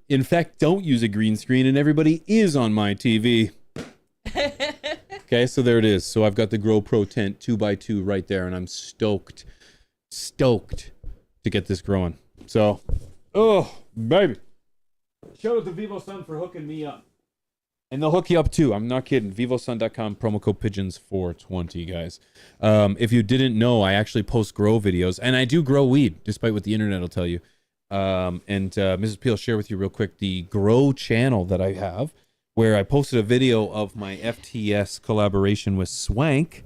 In fact, don't use a green screen, and everybody is on my TV. Okay, so there it is. So I've got the Grow Pro Tent 2x2 right there, and I'm stoked to get this growing. So, oh, baby. Shout out to Vivo Sun for hooking me up. And they'll hook you up too. I'm not kidding. Vivosun.com, promo code Pigeons420, guys. If you didn't know, I actually post grow videos, and I do grow weed, despite what the internet will tell you. Mrs. P will share with you real quick the grow channel that I have, where I posted a video of my FTS collaboration with Swank,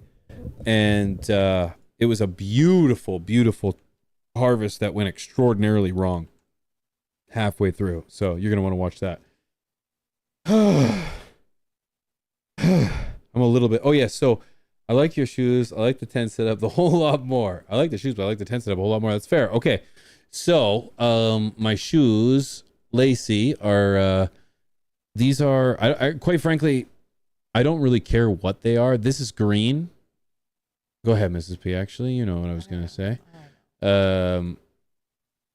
and it was a beautiful, beautiful harvest that went extraordinarily wrong halfway through. So you're going to want to watch that. I'm a little bit. Oh yeah, so I like your shoes. I like the tent setup a whole lot more. I like the shoes, but I like the tent setup a whole lot more. That's fair. Okay, so my shoes, Lacey, are these are. I quite frankly, I don't really care what they are. This is green. Go ahead, Mrs. P. Actually, you know what I was gonna say.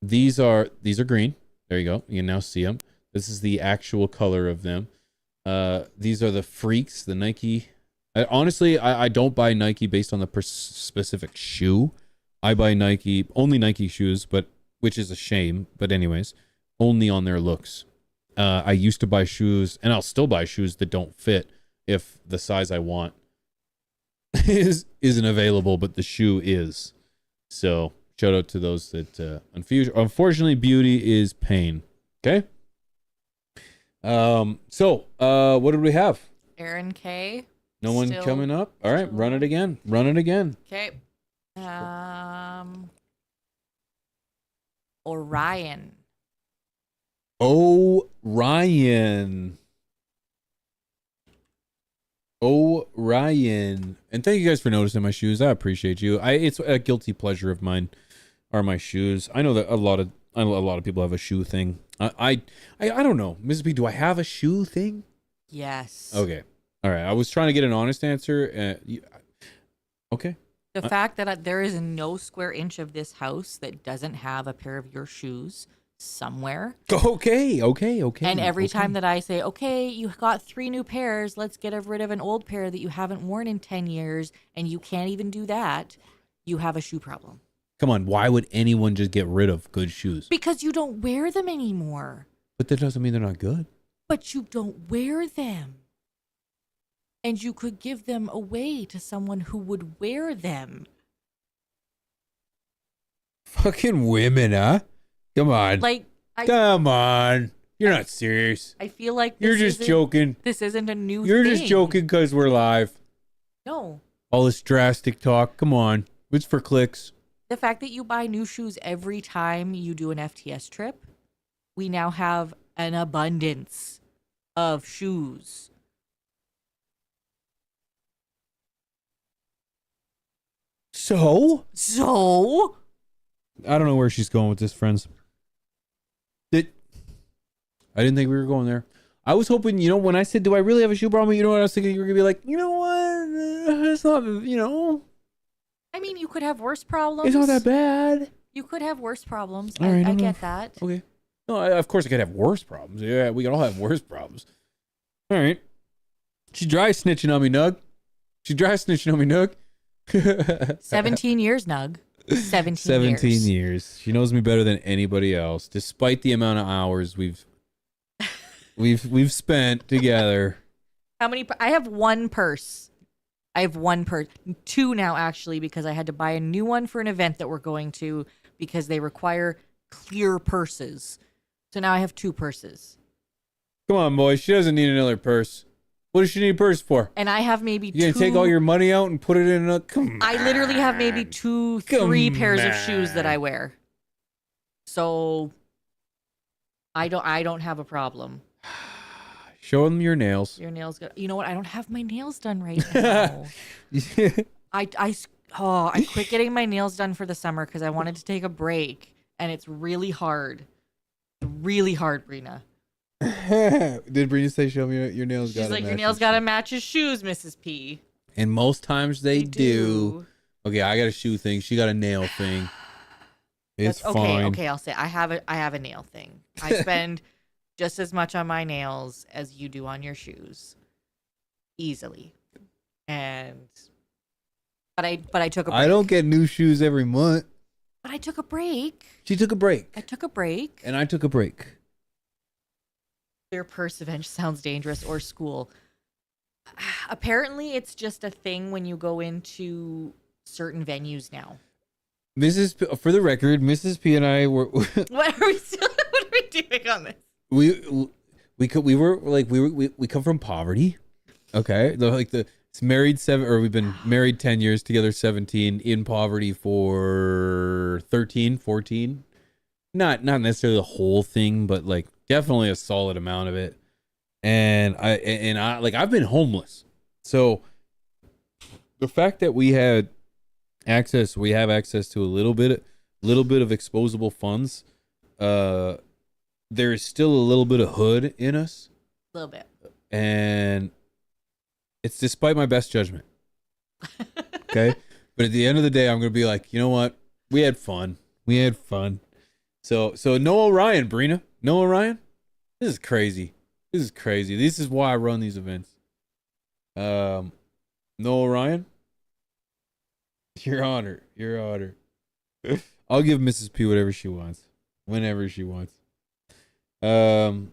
These are green. There you go. You can now see them. This is the actual color of them. These are the Freaks, the Nike. Honestly, I don't buy Nike based on the specific shoe. I buy only Nike shoes, which is a shame. But anyways, only on their looks. I used to buy shoes, and I'll still buy shoes that don't fit if the size I want isn't available, but the shoe is. So shout out to those that unfortunately beauty is pain. Okay. So what did we have? Aaron K. No one Still coming up? All right, run it again. Okay. Orion. Orion. Orion. And thank you guys for noticing my shoes. I appreciate you. It's a guilty pleasure of mine are my shoes. I know that a lot of people have a shoe thing. I don't know. Mrs. P, do I have a shoe thing? Yes. Okay. All right. I was trying to get an honest answer. Okay. The fact that there is no square inch of this house that doesn't have a pair of your shoes somewhere. Okay. And every time that I say, okay, you got 3 new pairs, let's get rid of an old pair that you haven't worn in 10 years, and you can't even do that, you have a shoe problem. Come on. Why would anyone just get rid of good shoes? Because you don't wear them anymore. But that doesn't mean they're not good. But you don't wear them. And you could give them away to someone who would wear them. Fucking women, huh? Come on. Come on. You're not serious. I feel like you're just joking. This isn't a new You're thing. just joking because we're live. No. All this drastic talk. Come on. It's for clicks. The fact that you buy new shoes every time you do an FTS trip, we now have an abundance of shoes. So? I don't know where she's going with this, friends. I didn't think we were going there. I was hoping, when I said, do I really have a shoe problem? You know what I was thinking? You were going to be like, you know what? It's not, I mean, you could have worse problems. It's not that bad. You could have worse problems. All right, I get that. Okay. No, of course I could have worse problems. Yeah, we can all have worse problems. All right. She dry snitching on me, Nug. 17 years, Nug. 17 years. She knows me better than anybody else, despite the amount of hours we've spent together. How many? I have one purse. Two now, actually, because I had to buy a new one for an event that we're going to because they require clear purses. So now I have 2 purses. Come on, boy. She doesn't need another purse. What does she need a purse for? And I have maybe you gonna take all your money out and put it in a... I literally have maybe 3 pairs of shoes that I wear. So I don't have a problem. Show them your nails. Your nails good. You know what? I don't have my nails done right now. I quit getting my nails done for the summer because I wanted to take a break, and it's really hard. Really hard, Brina. Did Brina say, show me your nails? She's like, your nails gotta match your shoes, Mrs. P. And most times they do. Okay, I got a shoe thing. She got a nail thing. It's fine. Okay, I'll say I have a nail thing. I spend just as much on my nails as you do on your shoes. Easily. But I took a break. I don't get new shoes every month. But I took a break. She took a break. I took a break. And I took a break. Their purse event sounds dangerous, or school. Apparently, it's just a thing when you go into certain venues now. For the record, Mrs. P and I were. What are we doing on this? We come from poverty. Okay, it's married we've been married 10 years together, 17, in poverty for 13, 14. Not necessarily the whole thing, but definitely a solid amount of it. And I've been homeless. So the fact that we have access to a little bit of exposable funds, there is still a little bit of hood in us. A little bit. And it's despite my best judgment. Okay? But at the end of the day, I'm going to be like, you know what? We had fun. So no Orion, Brina. No Orion? This is crazy. This is why I run these events. No Orion? Your honor. I'll give Mrs. P whatever she wants. Whenever she wants. Y'all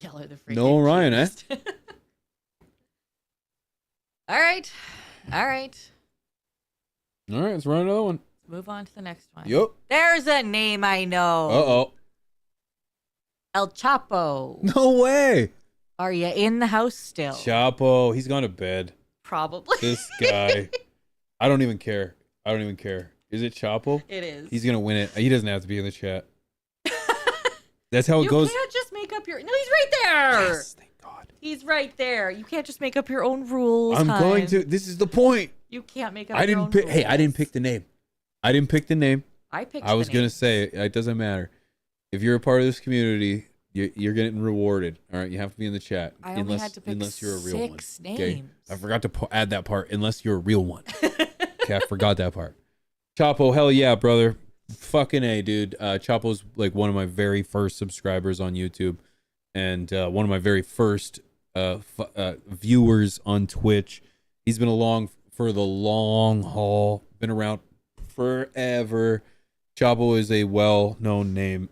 are the freaking no Orion, eh? All right. Let's run another one. Move on to the next one. Yup. There's a name I know. Uh-oh. El Chapo. No way. Are you in the house still? Chapo, he's gone to bed. Probably. This guy. I don't even care. Is it Chapo? It is. He's gonna win it. He doesn't have to be in the chat. That's how it You goes. can't just make up your. No, he's right there. Yes, thank God. He's right there. You can't just make up your own rules. I'm going hon. to. This is the point. You can't make up. I your didn't own pick. rules. Hey, I didn't pick the name. I picked. I was the gonna name. say it doesn't matter. If you're a part of this community, you're getting rewarded. All right, you have to be in the chat. I only had to pick unless you're a real one. 6 Okay? names. I forgot to add that part. Unless you're a real one. Okay, I forgot that part. Chapo, hell yeah, brother. Fucking A, dude. Chapo's like one of my very first subscribers on YouTube, and one of my very first viewers on Twitch. He's been along for the long haul. Been around forever. Chapo is a well-known name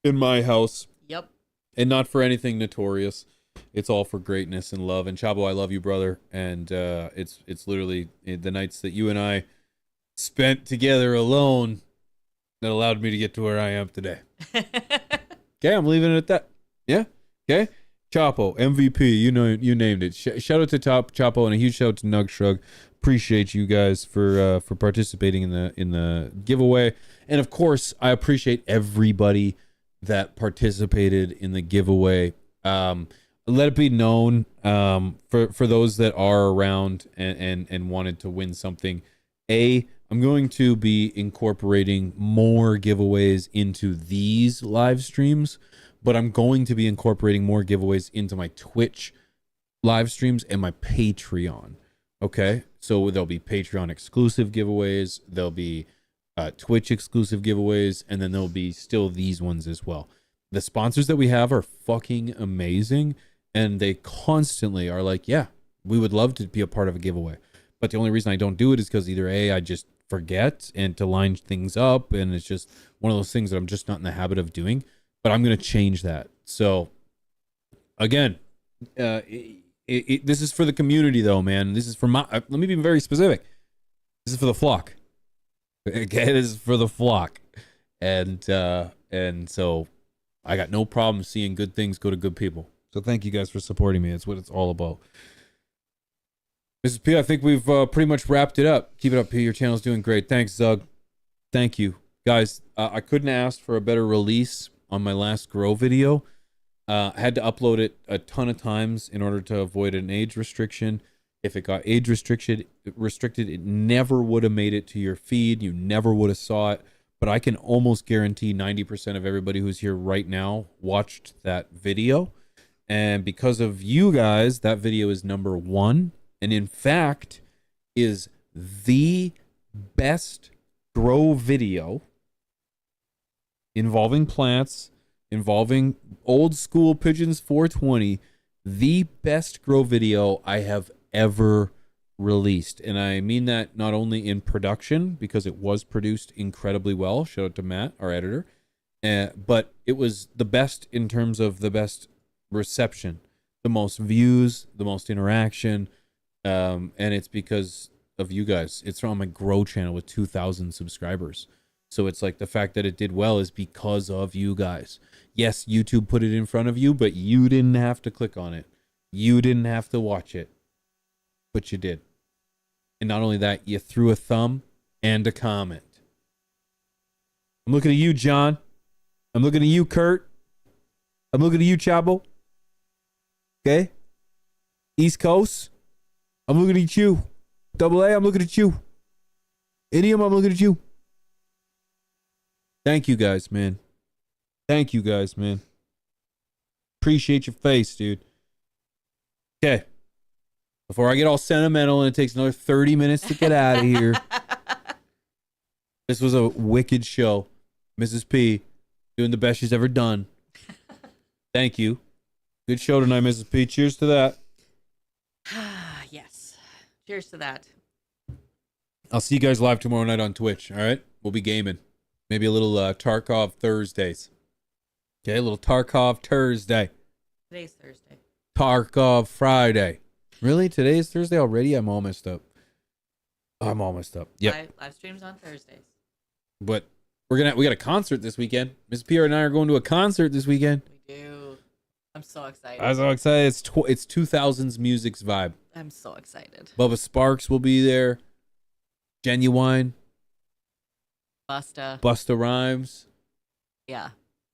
in my house. Yep. And not for anything notorious. It's all for greatness and love. And Chapo, I love you, brother. And it's literally the nights that you and I spent together alone that allowed me to get to where I am today. Okay, I'm leaving it at that. Yeah. Okay. Chapo, MVP. You named it. Shout out to Chapo, and a huge shout out to Nug Shrug. Appreciate you guys for participating in the giveaway. And of course, I appreciate everybody that participated in the giveaway. Let it be known for those that are around and wanted to win something. I'm going to be incorporating more giveaways into these live streams, but I'm going to be incorporating more giveaways into my Twitch live streams and my Patreon. Okay, so there'll be Patreon exclusive giveaways, there'll be Twitch exclusive giveaways, and then there'll be still these ones as well. The sponsors that we have are fucking amazing, and they constantly are like, yeah, we would love to be a part of a giveaway. But the only reason I don't do it is because either A, I just forget and to line things up, and it's just one of those things that I'm just not in the habit of doing. But I'm going to change that. So, again, this is for the community, though, man. This is for my. Let me be very specific. This is for the flock. Okay, this is for the flock, and so I got no problem seeing good things go to good people. So thank you guys for supporting me. That's what it's all about. Mrs. P, I think we've pretty much wrapped it up. Keep it up, P. Your channel's doing great. Thanks, Zug. Thank you, guys. I couldn't ask for a better release on my last grow video. I had to upload it a ton of times in order to avoid an age restriction. If it got age restricted, it never would have made it to your feed. You never would have saw it. But I can almost guarantee 90% of everybody who's here right now watched that video. And because of you guys, that video is number 1. And in fact, is the best grow video involving plants, involving old school Pigeons 420, the best grow video I have ever released. And I mean that not only in production, because it was produced incredibly well, shout out to Matt, our editor, but it was the best in terms of the best reception, the most views, the most interaction, and it's because of you guys. It's on my grow channel with 2,000 subscribers. So it's like the fact that it did well is because of you guys. Yes, YouTube put it in front of you, but you didn't have to click on it. You didn't have to watch it, but you did. And not only that, you threw a thumb and a comment. I'm looking at you, John. I'm looking at you, Kurt. I'm looking at you, Chabo. Okay? East Coast. I'm looking at you. Double A, I'm looking at you. Idiom, I'm looking at you. Thank you guys, man. Thank you guys, man. Appreciate your face, dude. Okay. Before I get all sentimental and it takes another 30 minutes to get out of here. This was a wicked show. Mrs. P doing the best she's ever done. Thank you. Good show tonight, Mrs. P. Cheers to that. Yes. Cheers to that. I'll see you guys live tomorrow night on Twitch, all right? We'll be gaming. Maybe a little Tarkov Thursdays. Okay, a little Tarkov Thursday. Today's Thursday. Tarkov Friday. Really? Today is Thursday already? I'm all messed up. Yep. Live streams on Thursdays. But we got a concert this weekend. Miss Pierre and I are going to a concert this weekend. We do. I'm so excited. I'm so excited. It's 2000s music's vibe. I'm so excited. Bubba Sparks will be there. Genuine. Busta Rhymes. Yeah.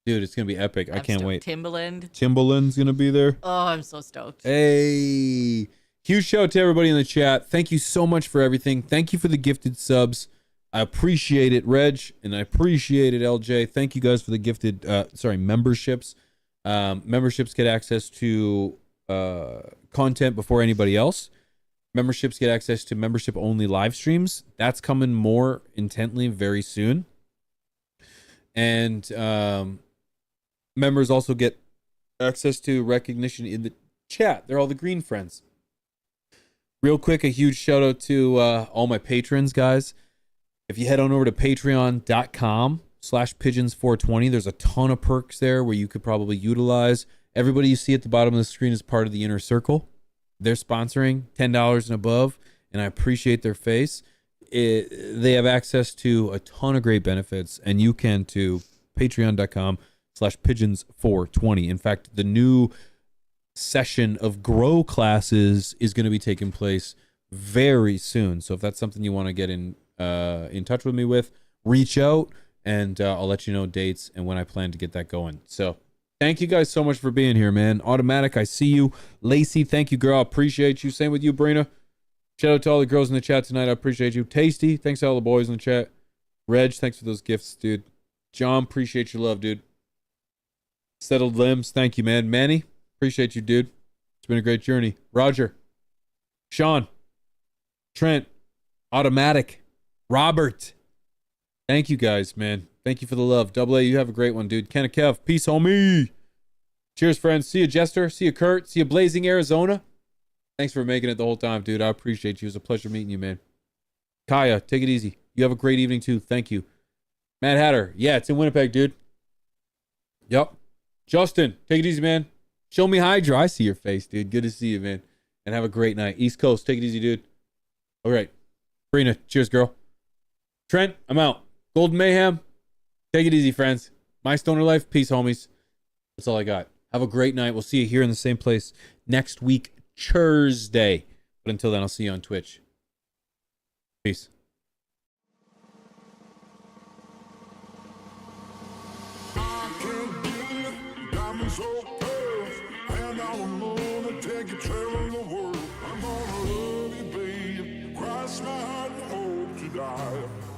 Dude, it's gonna be epic. I can't wait. Timbaland's gonna be there. Oh, I'm so stoked. Hey, huge shout out to everybody in the chat. Thank you so much for everything. Thank you for the gifted subs. I appreciate it, Reg, and I appreciate it, LJ. Thank you guys for the gifted memberships. Memberships get access to content before anybody else. Memberships get access to membership only live streams. That's coming more intently very soon. And members also get access to recognition in the chat. They're all the green friends. Real quick, a huge shout out to all my patrons, guys. If you head on over to patreon.com/pigeons420, there's a ton of perks there where you could probably utilize. Everybody you see at the bottom of the screen is part of the inner circle. They're sponsoring $10 and above, and I appreciate their face. They have access to a ton of great benefits, and you can to patreon.com/pigeons420. In fact, the new session of grow classes is going to be taking place very soon. So if that's something you want to get in touch with me with, reach out, and I'll let you know dates and when I plan to get that going. So thank you guys so much for being here, man. Automatic, I see you. Lacey, thank you, girl. I appreciate you. Same with you, Brina. Shout out to all the girls in the chat tonight. I appreciate you. Tasty, thanks to all the boys in the chat. Reg, thanks for those gifts, dude. John, appreciate your love, dude. Settled Limbs, thank you, man. Manny, appreciate you, dude. It's been a great journey. Roger, Sean, Trent, Automatic, Robert. Thank you guys, man. Thank you for the love. Double A, you have a great one, dude. Kenna Kev, peace, homie. Cheers, friends. See you, Jester. See you, Kurt. See you, Blazing Arizona. Thanks for making it the whole time, dude. I appreciate you. It was a pleasure meeting you, man. Kaya, take it easy. You have a great evening, too. Thank you. Mad Hatter. Yeah, it's in Winnipeg, dude. Yep. Justin, take it easy, man. Show me Hydra. I see your face, dude. Good to see you, man. And have a great night. East Coast, take it easy, dude. All right. Brina, cheers, girl. Trent, I'm out. Golden Mayhem, take it easy, friends. My Stoner Life, peace, homies. That's all I got. Have a great night. We'll see you here in the same place next week, Thursday. But until then, I'll see you on Twitch. Peace. Cross my heart and hope to die.